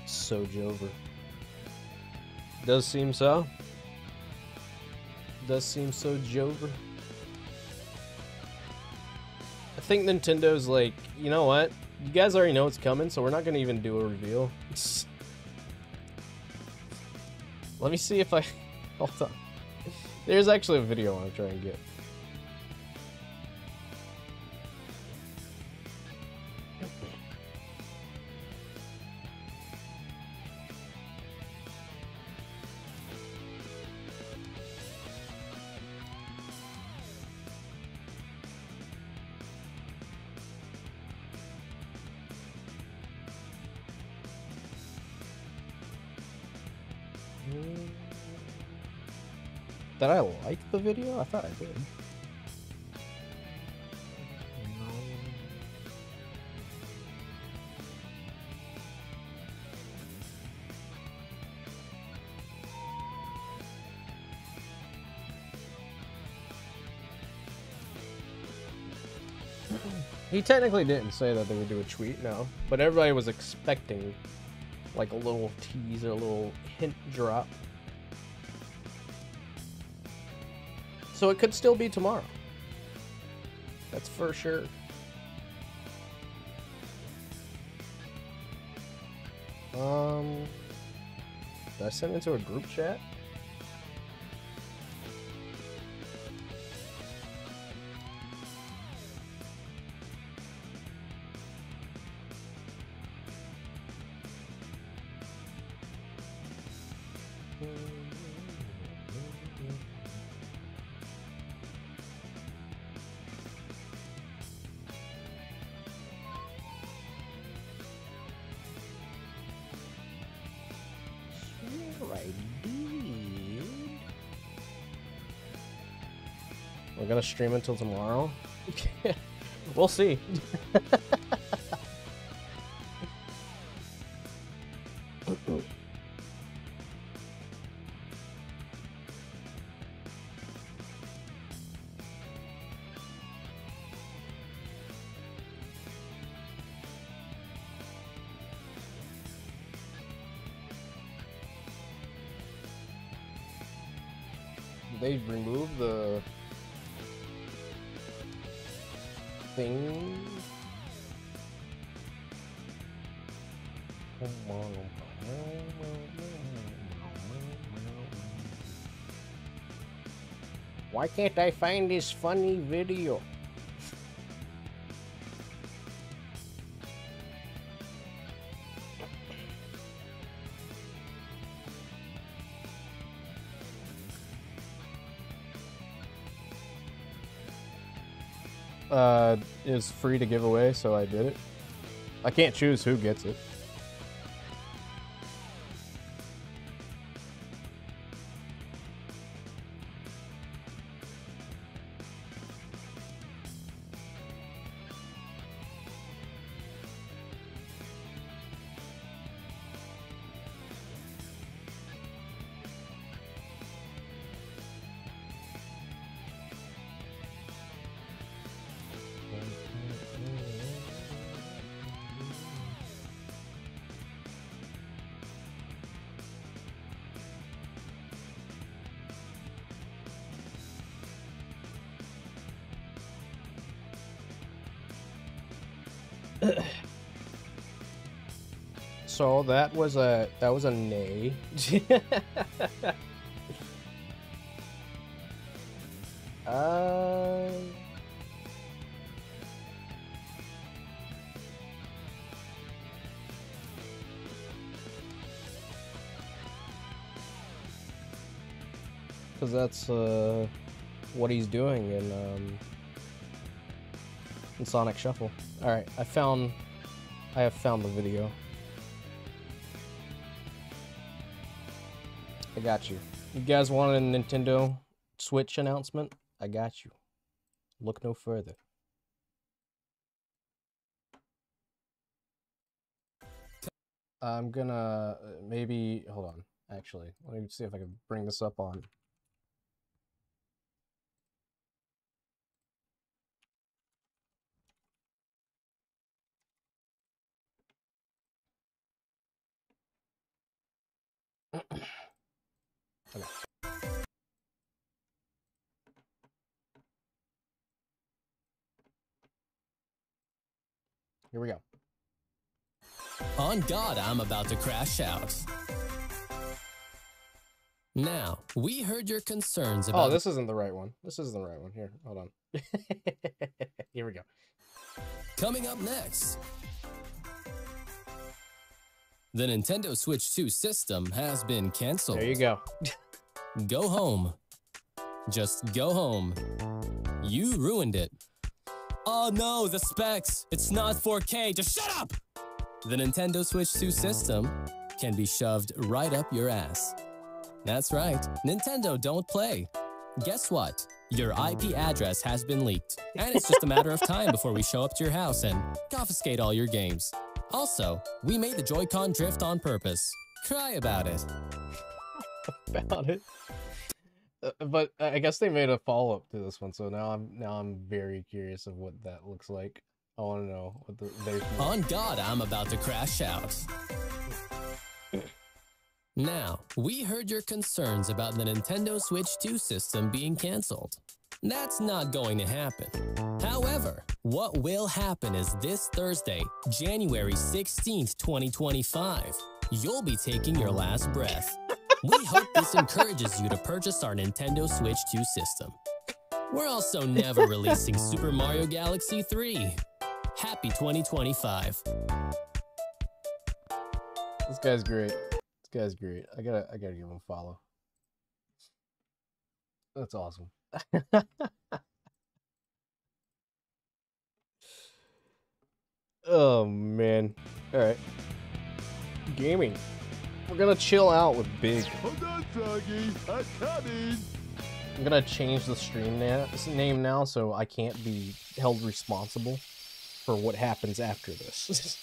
So Jover. Does seem so. Does seem so Jover. I think Nintendo's like, you know what? You guys already know it's coming, so we're not gonna even do a reveal. Let me see if I... Hold on. There's actually a video I want to try and get. Did I like the video? I thought I did. He technically didn't say that they would do a tweet, no. But everybody was expecting like a little teaser, a little hint drop. So it could still be tomorrow. That's for sure. Did I send it into a group chat? We're gonna stream until tomorrow. We'll see. They removed the thing. Why can't I find this funny video? It was free to give away, so I did it. I can't choose who gets it. So that was a nay. Because that's what he's doing in Sonic Shuffle. All right, I have found the video. I got you. You guys wanted a Nintendo Switch announcement? I got you. Look no further. I'm gonna maybe hold on. Actually, let me see if I can bring this up on. Okay. Here we go. On God, I'm about to crash out. Now, we heard your concerns about— Oh, this isn't the right one. This isn't the right one. Here, hold on. Here we go. Coming up next. The Nintendo Switch 2 system has been canceled. There you go. Go home. Just go home. You ruined it. Oh no, the specs. It's not 4K. Just shut up! The Nintendo Switch 2 system can be shoved right up your ass. That's right. Nintendo don't play. Guess what? Your IP address has been leaked. And it's just a matter of time before we show up to your house and confiscate all your games. Also, we made the Joy-Con drift on purpose. Cry about it. About it. But I guess they made a follow-up to this one, so now I'm very curious of what that looks like. I want to know what there's more. On God, I'm about to crash out. Now, we heard your concerns about the Nintendo Switch 2 system being canceled. That's not going to happen. However, what will happen is this Thursday, January 16th, 2025, you'll be taking your last breath. We hope this encourages you to purchase our Nintendo Switch 2 system. We're also never releasing Super Mario Galaxy 3. Happy 2025. This guy's great. This guy's great. I gotta give him a follow. That's awesome. Oh man. Alright. Gaming. We're gonna chill out with Big. Hold on, Froggy. I'm coming. I'm gonna change the stream name now so I can't be held responsible for what happens after this.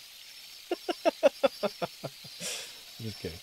Just kidding.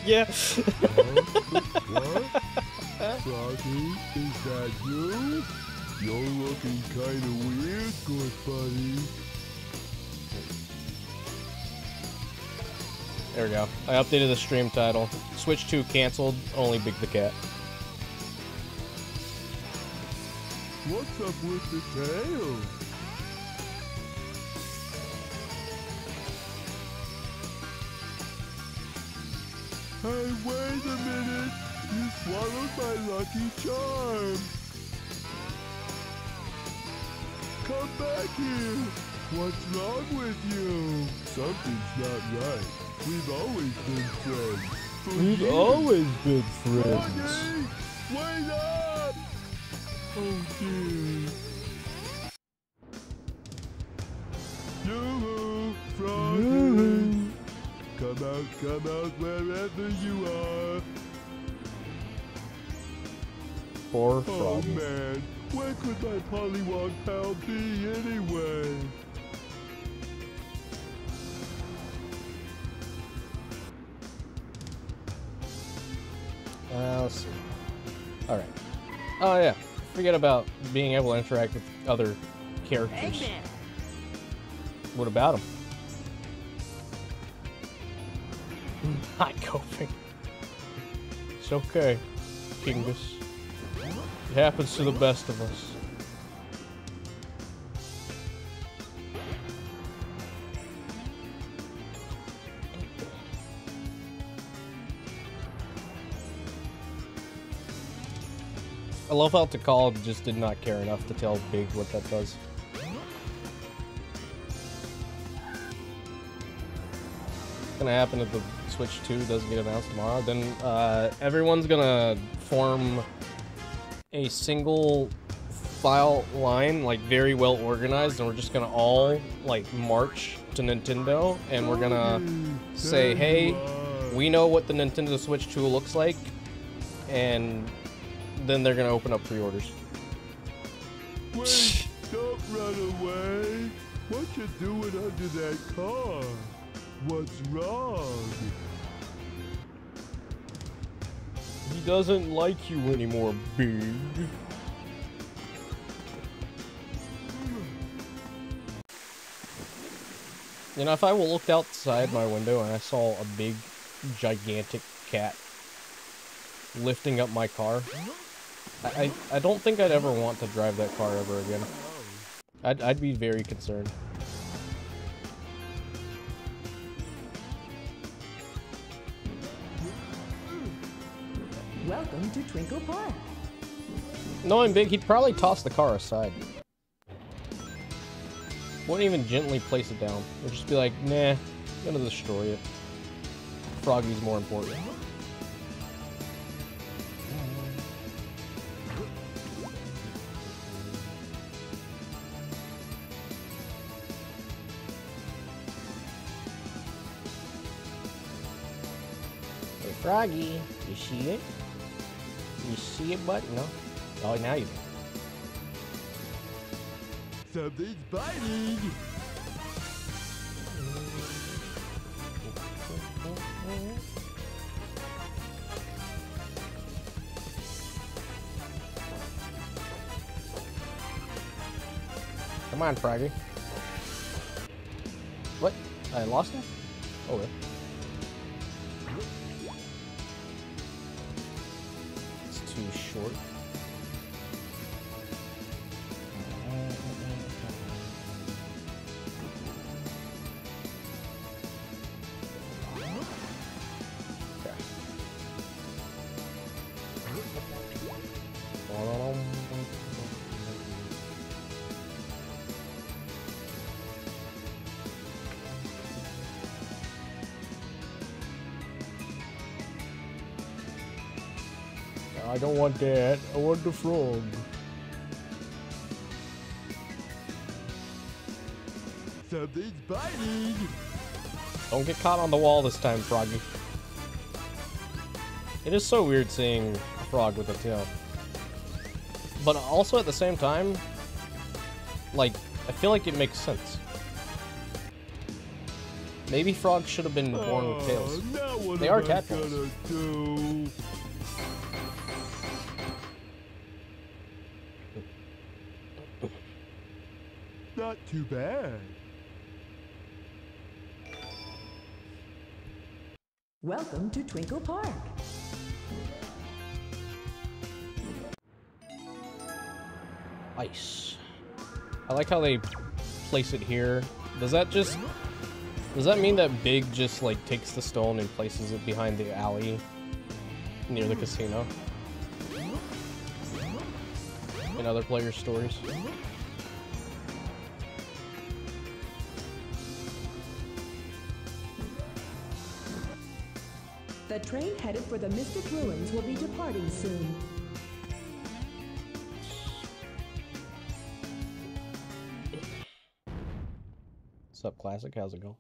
Yeah. What? Froggy, is that you? You're looking kinda weird, good buddy. There we go. I updated the stream title. Switch 2 canceled, only Big the Cat. What's up with the tail? Hey, wait a minute! You swallowed my lucky charm! Come back here! What's wrong with you? Something's not right. We've always been friends. We've always been friends. Froggy! Wait up! Oh dear. Yoo-hoo! Froggy! Come out come out wherever you are. Poor Oh Froggy. man, where could my Pollywog pal be anyway? Let's see. Alright. Oh yeah, forget about being able to interact with other characters. Eggman! What about him? Not coping. It's okay, Kingus. It happens to the best of us. I love how Tikal just did not care enough to tell Big what that does. What's gonna happen if the Switch 2 doesn't get announced tomorrow? Then everyone's gonna form a single file line, like very well organized, and we're just gonna all like march to Nintendo, and we're gonna say, hey, we know what the Nintendo Switch 2 looks like, and then they're gonna open up pre-orders. Wait, don't run away. What you doing under that car? What's wrong? He doesn't like you anymore, Big. You know, if I looked outside my window and I saw a big, gigantic cat lifting up my car, I don't think I'd ever want to drive that car ever again. I'd be very concerned. Welcome to Twinkle Park. Knowing Big, he'd probably toss the car aside. Wouldn't even gently place it down. Would just be like, nah, I'm gonna destroy it. Froggy's more important. Hey, Froggy, you see it? You see it, bud? No? Oh, now you do. Something's biting. Come on, Froggy. What? I lost him? Okay. It's too short. I don't want that. I want the frog. Something's biting. Don't get caught on the wall this time, Froggy. It is so weird seeing a frog with a tail. But also at the same time, like, I feel like it makes sense. Maybe frogs should have been born with tails. They are tadpoles. Not too bad. Welcome to Twinkle Park. Ice. I like how they place it here. Does that mean that Big just like takes the stone and places it behind the alley near the casino? In other players' stories. The train headed for the Mystic Ruins will be departing soon. What's up, Classic? How's it going?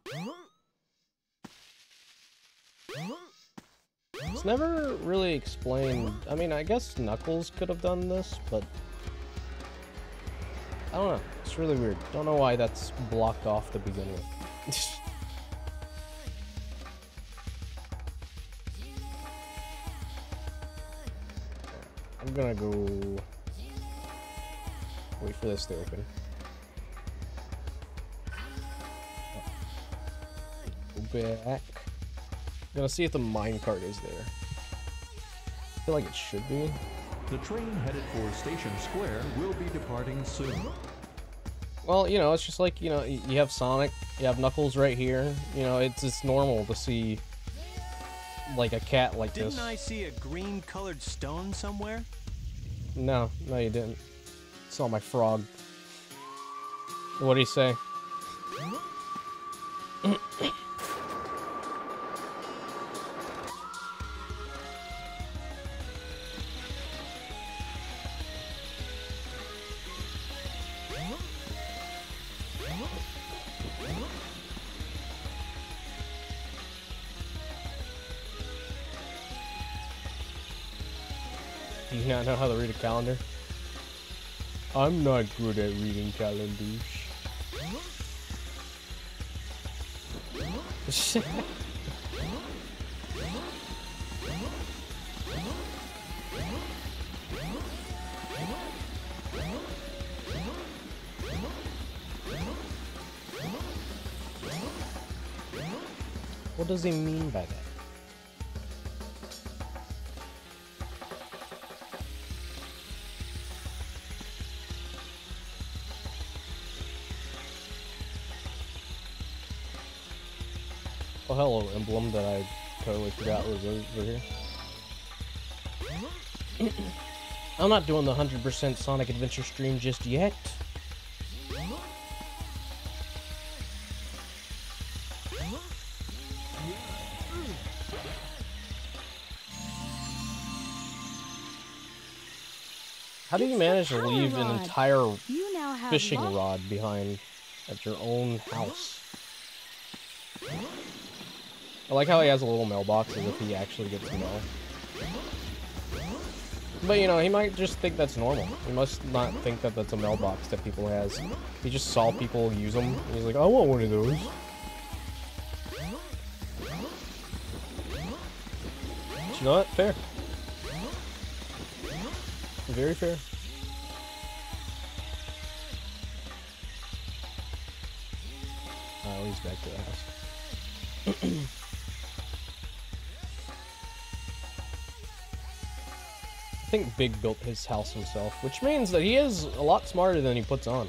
It's never really explained. I mean, I guess Knuckles could have done this, but I don't know. It's really weird. Don't know why that's blocked off to begin with. I'm gonna go wait for this to open. Go back. I'm gonna see if the minecart is there. I feel like it should be. The train headed for Station Square will be departing soon. Well, you know, it's just like, you know, you have Sonic, you have Knuckles right here. You know, it's normal to see like a cat like this. Didn't I see a green-colored stone somewhere? No, you didn't. Saw my frog. What do you say? Do you not know how to read a calendar? I'm not good at reading calendars. What does he mean by that? Oh, hello, emblem that I totally forgot was over here. I'm not doing the 100% Sonic Adventure stream just yet. How do you manage to leave an entire fishing rod behind at your own house? I like how he has a little mailbox as if he actually gets mail. But you know, he might just think that's normal. He must not think that that's a mailbox that people has. He just saw people use them, and he's like, I want one of those. But you know what? Fair. Very fair. Oh, he's back to the house. I think Big built his house himself, which means that he is a lot smarter than he puts on.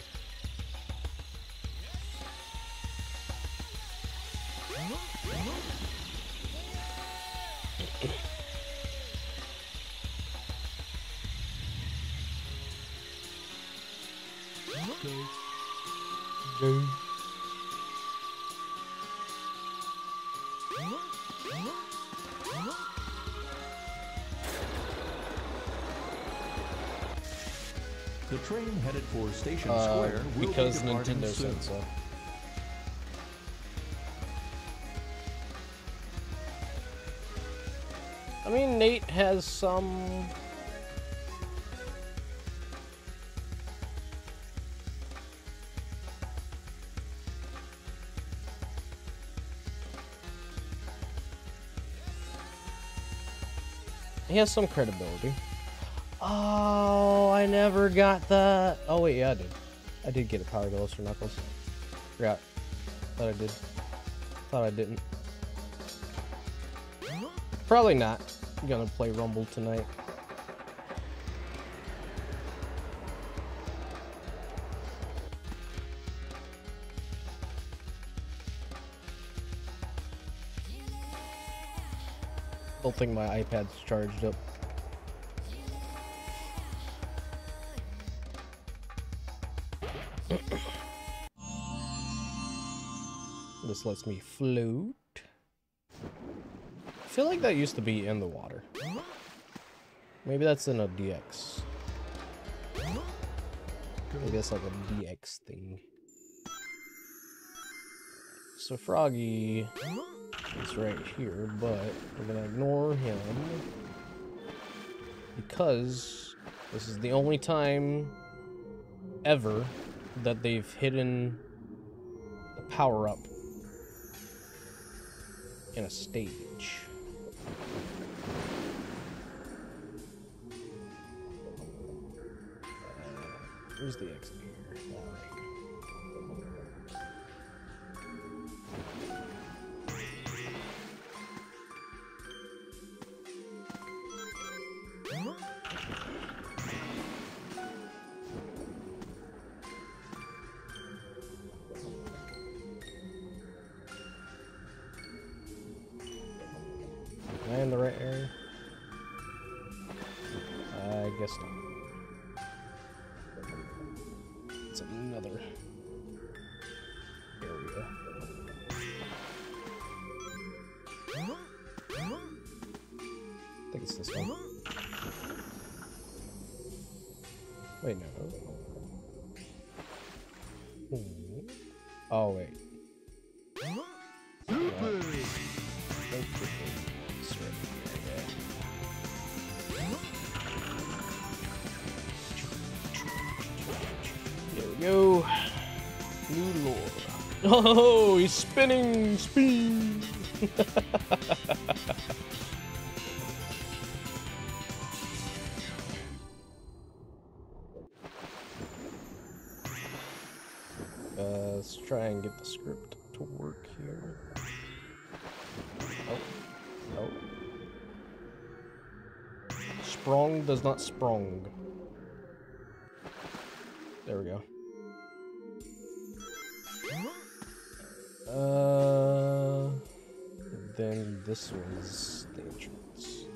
The train headed for Station Square will because be departing Nintendo soon. said so. I mean, Nate has some... He has some credibility. Oh, I never got that. Oh wait, yeah, I did. I did get a Power Ghost for Knuckles. Forgot. Thought I did. Thought I didn't. Probably not. I'm gonna play Rumble tonight. Don't think my iPad's charged up. This lets me float. I feel like that used to be in the water. Maybe that's in a DX. Maybe that's like a DX thing. So Froggy is It's right here, but we're gonna ignore him because this is the only time ever that they've hidden the power-up in a stage. Where's the exit here? Am I in the right area? I guess not. It's another area. I think it's this one. Wait, no. Oh, wait. There we go. New lore. Oh, he's spinning speed. Let's try and get the script to work here. Oh. Sprung does not sprung. There we go. Then this was the entrance.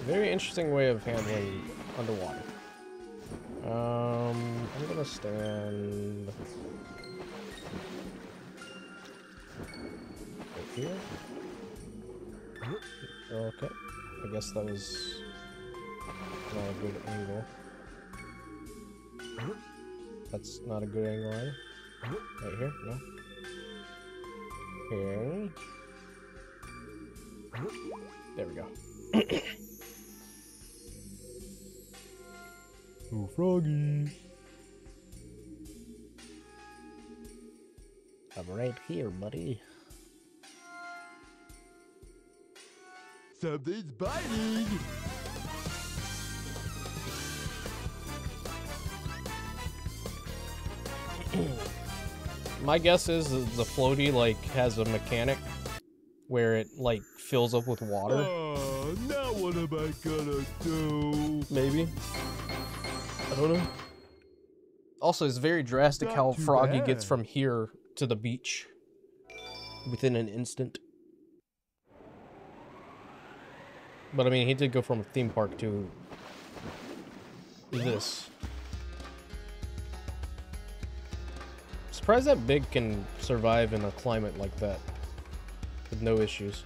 Very interesting way of handling underwater. I'm gonna stand right here. Okay, I guess that was not a good angle. That's not a good angle either. Right here? No. Here. There we go. Oh, Froggy. I'm right here, buddy. Something's biting! My guess is the floaty like has a mechanic where it like fills up with water. Oh, now what am I gonna do? Maybe. I don't know. Also, it's very drastic how Froggy gets from here to the beach within an instant. But I mean, he did go from a theme park to this. Surprised that Big can survive in a climate like that with no issues.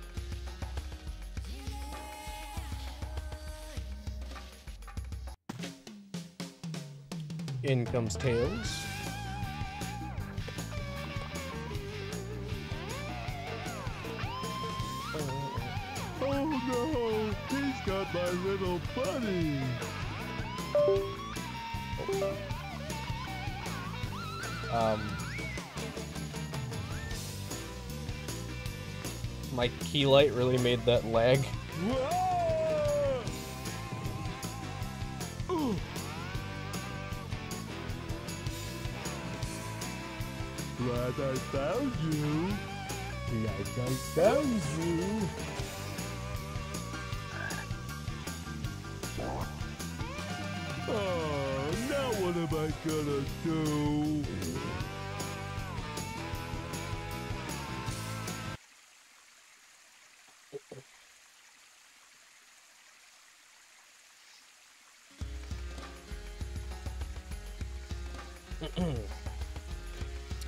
In comes Tails. Oh no! He's got my little buddy! My key light really made that lag. Whoa! Ooh. Glad I found you. Like I found you. Oh, now what am I gonna do?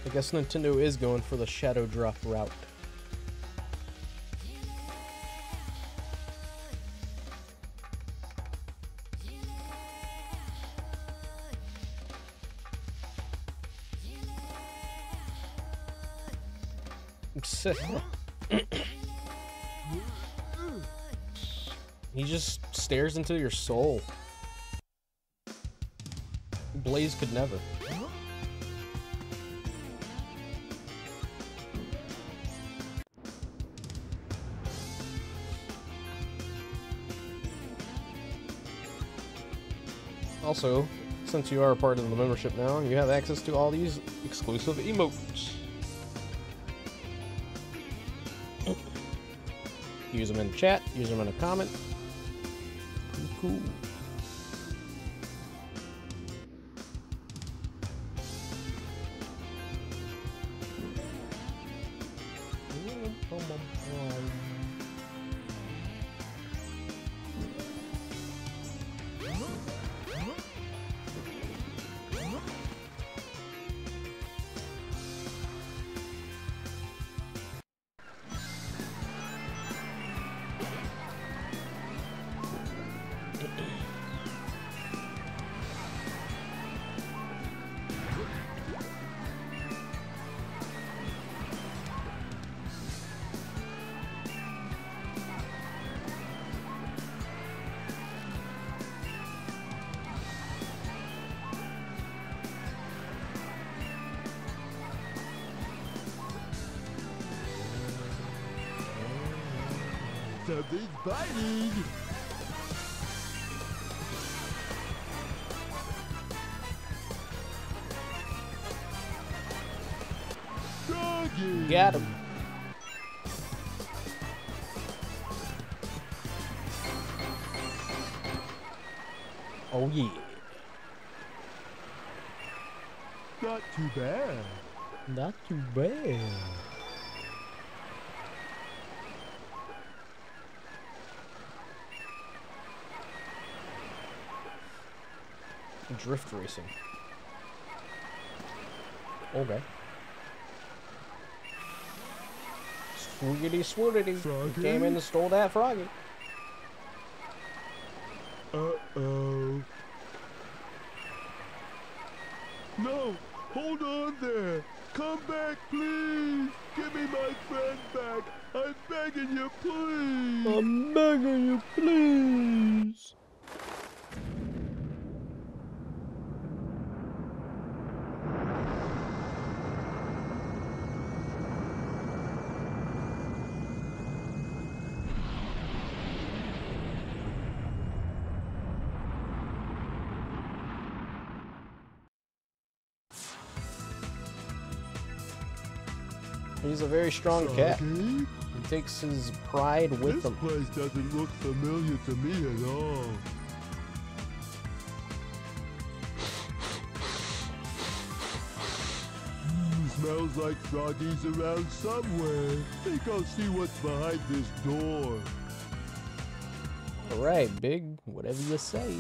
I guess Nintendo is going for the Shadow Drop route. He just stares into your soul. Blaze could never. Also, since you are a part of the membership now, you have access to all these exclusive emotes. Use them in the chat, use them in a comment. Pretty cool. Something's biting! Froggy! Got him. Oh yeah. Not too bad. Not too bad. Drift racing. Okay. Swoogity swootity. Came in and stole that froggy. Uh-oh. No! Hold on there! Come back, please! Give me my friend back! I'm begging you, please! I'm begging you, please! He's a very strong cat. He takes his pride with him. This place doesn't look familiar to me at all. Smells like Froggy's around somewhere. Think I'll see what's behind this door. Alright, Big. Whatever you say.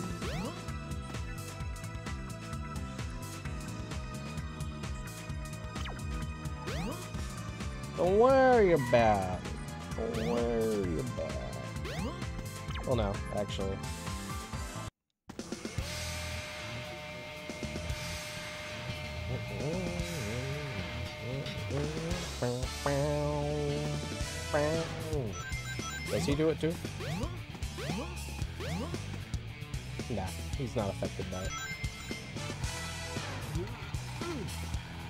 Don't worry about it. Don't worry about it. Well, no, actually. Does he do it too? Nah, he's not affected by it.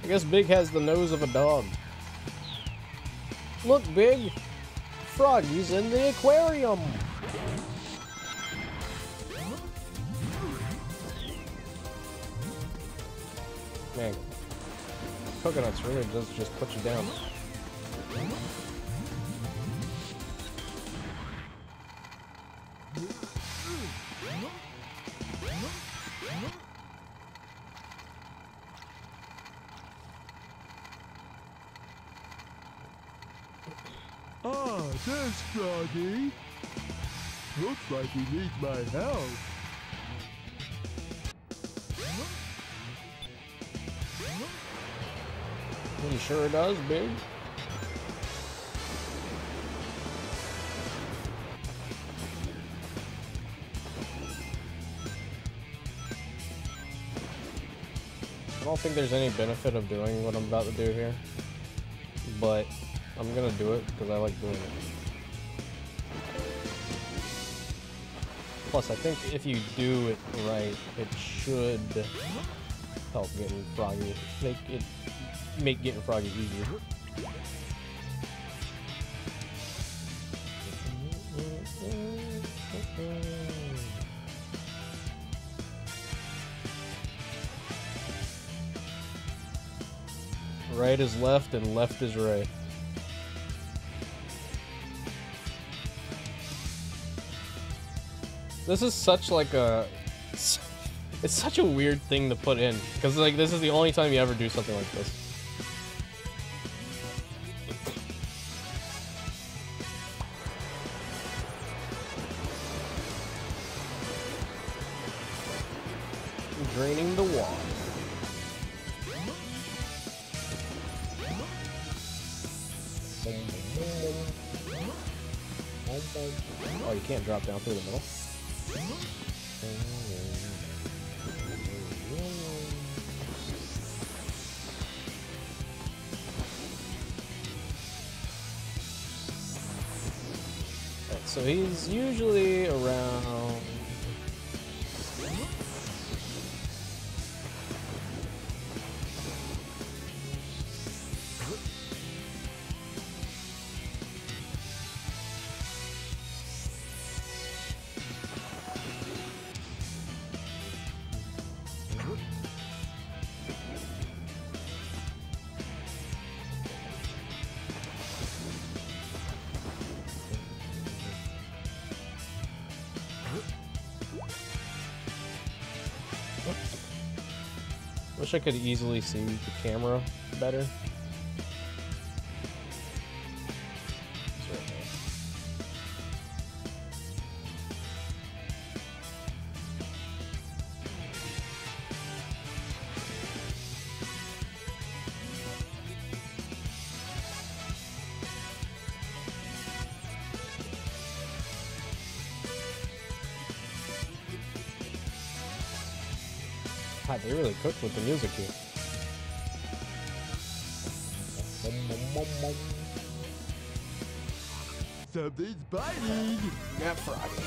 I guess Big has the nose of a dog. Look, Big! Froggy's in the aquarium! Man, coconuts really does just put you down. Ah, there's Froggy. Looks like he needs my help. He sure does, Big. I don't think there's any benefit of doing what I'm about to do here, but I'm gonna do it because I like doing it. Plus, I think if you do it right, it should help getting froggy. Make getting froggy easier. Right is left and left is right. This is such like a... It's such a weird thing to put in. Because like this is the only time you ever do something like this. Draining the water. Oh, you can't drop down through the middle. Alright, so he's usually around... Wish I could easily see the camera better. It's right there. God, they really cooked with the music here. Something's biting. Got froggy.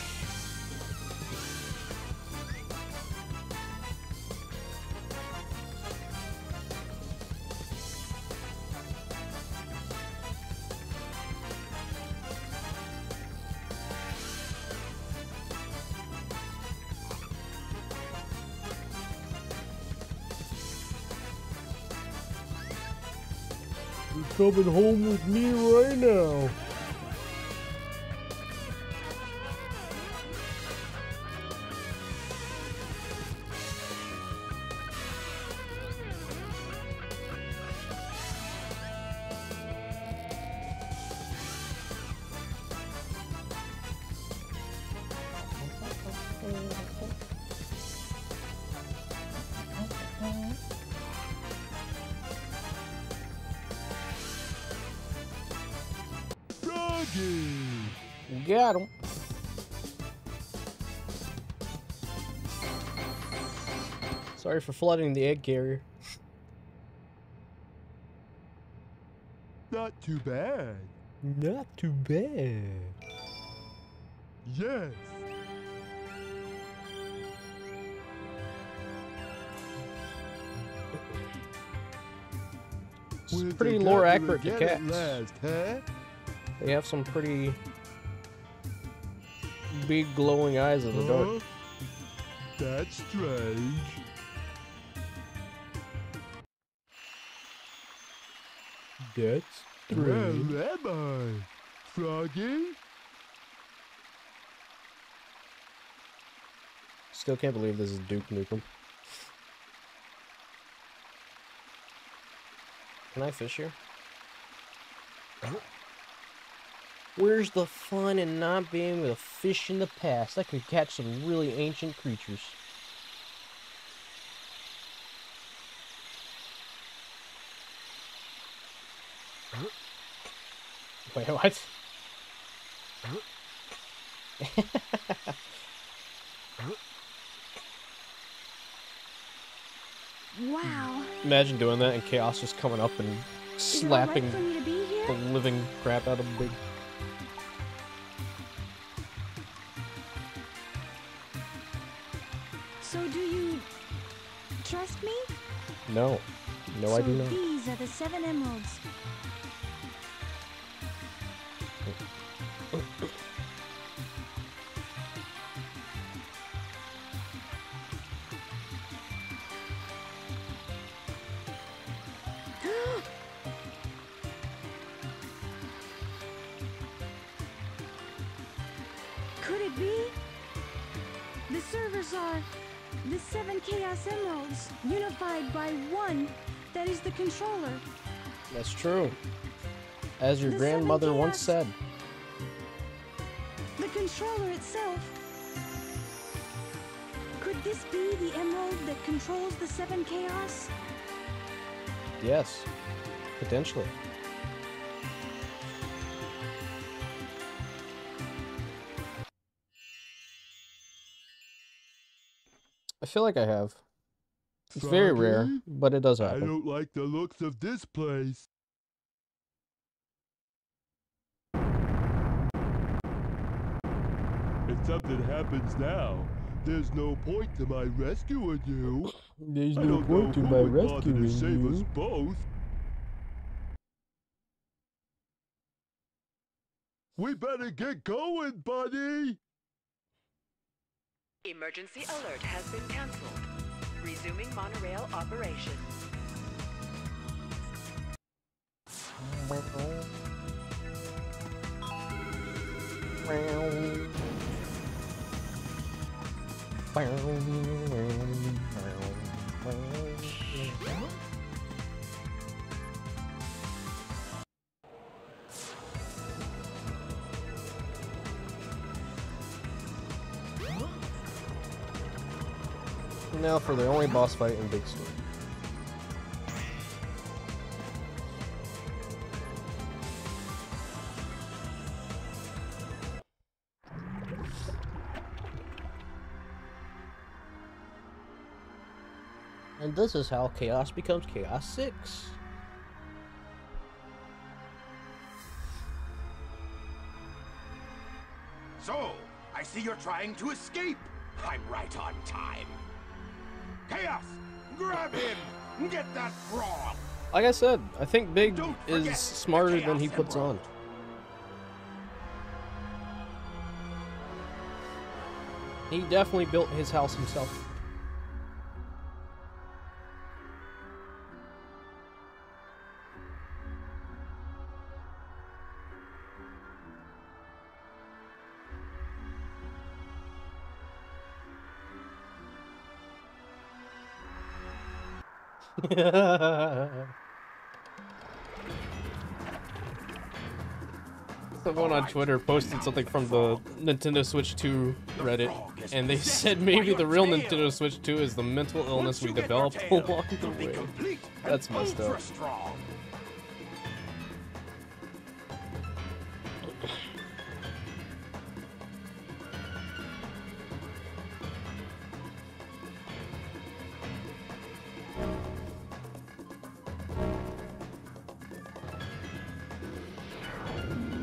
You're coming home with me right now. Got him. Sorry for flooding the egg carrier. Not too bad. Not too bad. Yes. It's pretty lore accurate to cats. Last, huh? They have some pretty big glowing eyes in the dark. That's strange. That's strange. Where am I? Froggy? Still can't believe this is Duke Nukem. Can I fish here? Where's the fun in not being able to fish in the past? I could catch some really ancient creatures. Wait, what? Wow. Imagine doing that and Chaos just coming up and slapping. Is it all right for me to be here? the living crap out of Big. So do you trust me? No. No, I do So not. these are the 7 emeralds. Could it be? The servers are the 7 Chaos Emeralds, unified by one that is the controller. That's true. As your The grandmother 7 once said. The controller itself. Could this be the emerald that controls the 7 Chaos? Yes. Potentially. I feel like I have. It's very rare, Froggy? but it does I happen. don't like the looks of this place. If something happens now, there's no point to my rescuing you. There's I no don't point to know my who would bother to rescuing save us you. both. We better get going, buddy. Emergency alert has been cancelled. Resuming monorail operation. Now for the only boss fight in Big Story. And this is how Chaos becomes Chaos 6. So, I see you're trying to escape. I'm right on time. Chaos, grab him! Get that frog! Like I said, I think Big is smarter than he puts on. He definitely built his house himself. Someone on Twitter posted something from the Nintendo Switch 2 Reddit, and they said maybe the real Nintendo Switch 2 is the mental illness we developed along the way. That's messed up.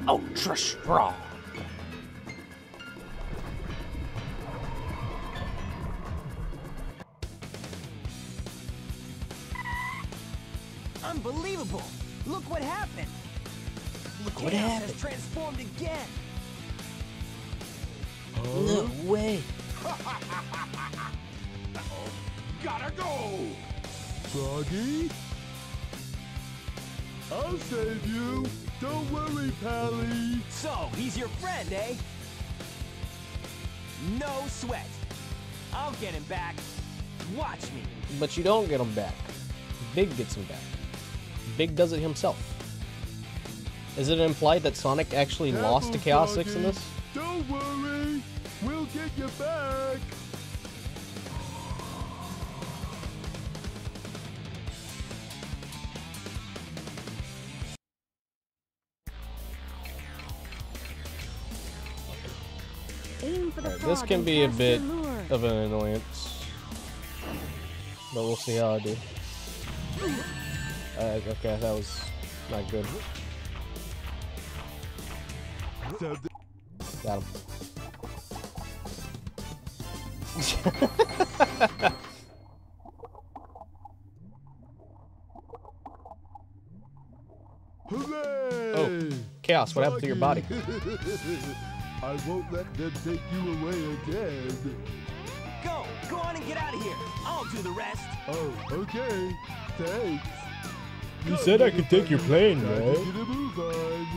Ultra strong. Unbelievable! Look what happened! Look Chaos what has happened. transformed again! No way. Gotta go! Froggy? I'll save you. Don't worry, Pally. So, he's your friend, eh? No sweat. I'll get him back. Watch me. But you don't get him back. Big gets him back. Big does it himself. Is it implied that Sonic actually lost to Chaos 6 in this? Don't worry. We'll get you back. Aim for the Alright, this frog can and be a cast bit your lure. of an annoyance. But we'll see how I do. Okay, that was not good. something. Got him. Hooray! Oh, Chaos, what happened to your body? I won't let them take you away again. Go on and get out of here. I'll do the rest. Oh, okay. Thanks. You said I could take your plane, Time to right? get a move on.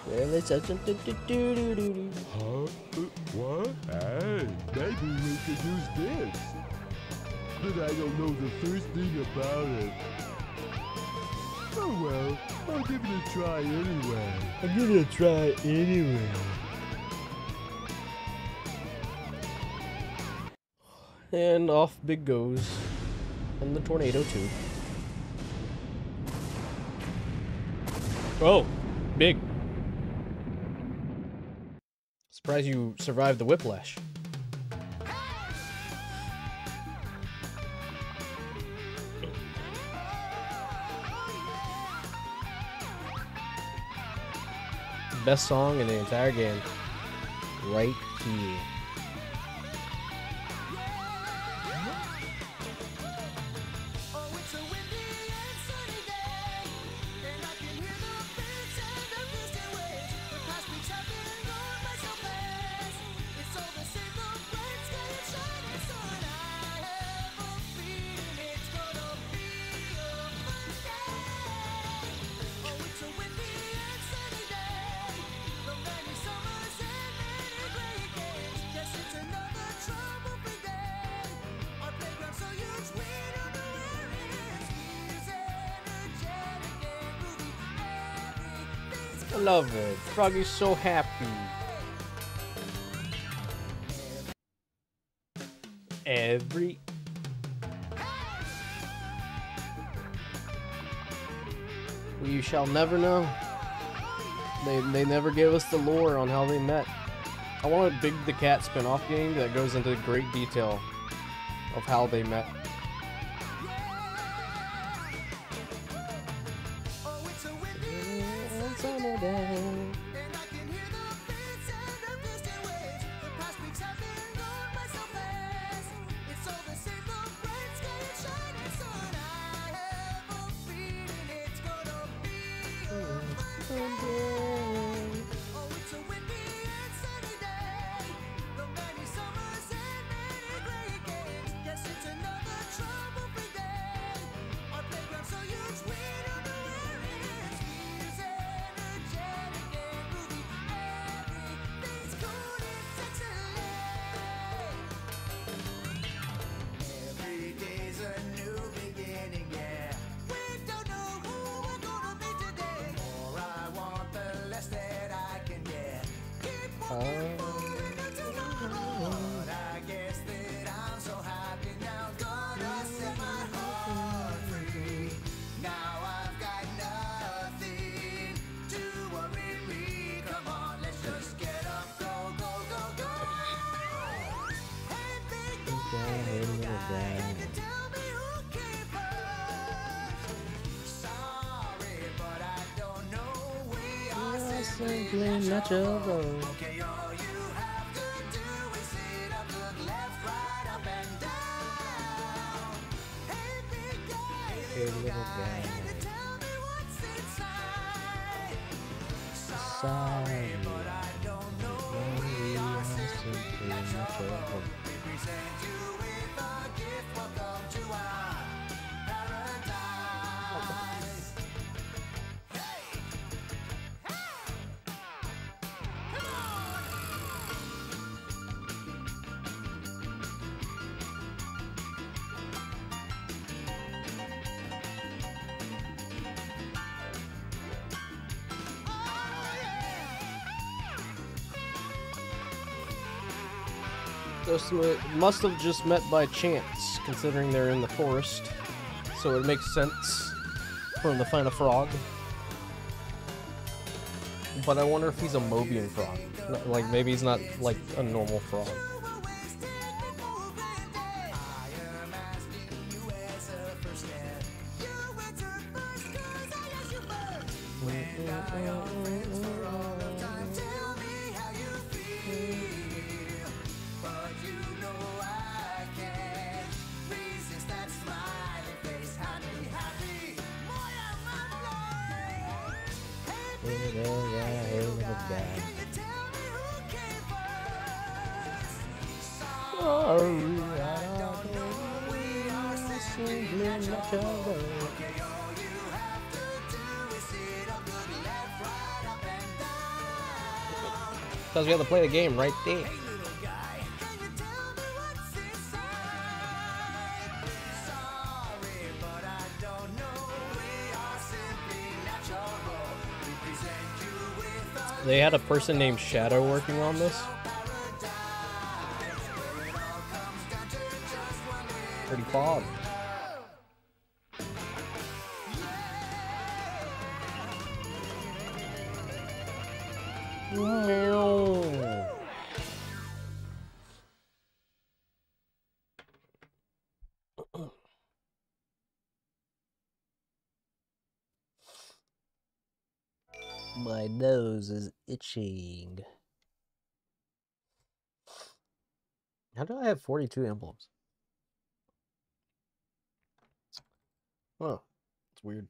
Well, it's a Huh? What? Hey, maybe we could use this. But I don't know the first thing about it. Oh well, I'll give it a try anyway. I'm gonna try anyway. And off Big goes. And the tornado too. Oh, Big. Surprised you survived the whiplash. Best song in the entire game. Right here. I love it. Froggy's so happy. We shall never know. They never gave us the lore on how they met. I want a Big the Cat spin-off game that goes into great detail of how they met. Not your road. Hey, little guy. Sorry, simply not your road. Those must have just met by chance, considering they're in the forest. So it makes sense for him to find a frog. But I wonder if he's a Mobian frog. Like, maybe he's not, like, a normal frog. Because we have to play the game right there. They had a person named Shadow working on this. Pretty fog. My nose is itching. How do I have 42 emblems? Huh. It's weird.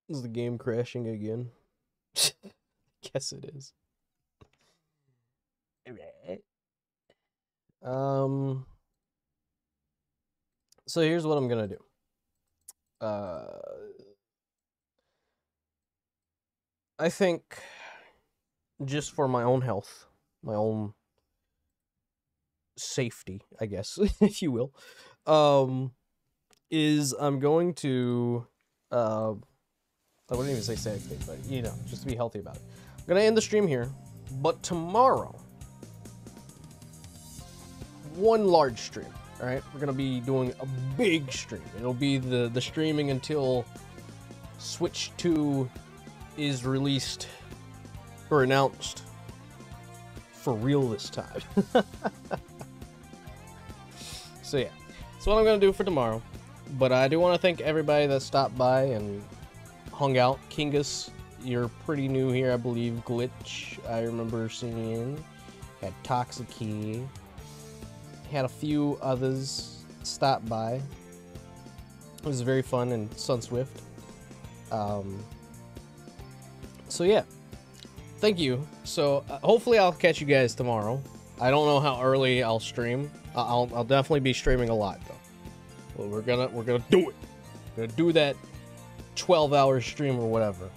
Is the game crashing again? Guess it is. So here's what I'm gonna do. I think just for my own health, my own safety, I guess, if you will, is I'm going to, I wouldn't even say safety, but, you know, just to be healthy about it. I'm going to end the stream here, but tomorrow, one large stream, all right? We're going to be doing a big stream. It'll be the streaming until Switch 2 is released or announced for real this time. So yeah, that's what I'm gonna do for tomorrow. But I do want to thank everybody that stopped by and hung out. Kingus, you're pretty new here, I believe. Glitch, I remember seeing. Had Toxikey. Had a few others stop by. It was very fun and Sunswift. So yeah, thank you. So hopefully I'll catch you guys tomorrow. I don't know how early I'll stream. I'll definitely be streaming a lot though. Well, we're gonna do it. We're gonna do that 12-hour stream or whatever.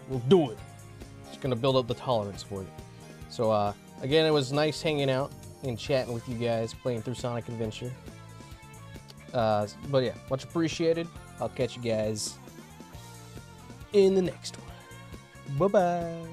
We'll do it. Just gonna build up the tolerance for you. So again, it was nice hanging out and chatting with you guys, playing through Sonic Adventure. But yeah, much appreciated. I'll catch you guys in the next one. Bye-bye.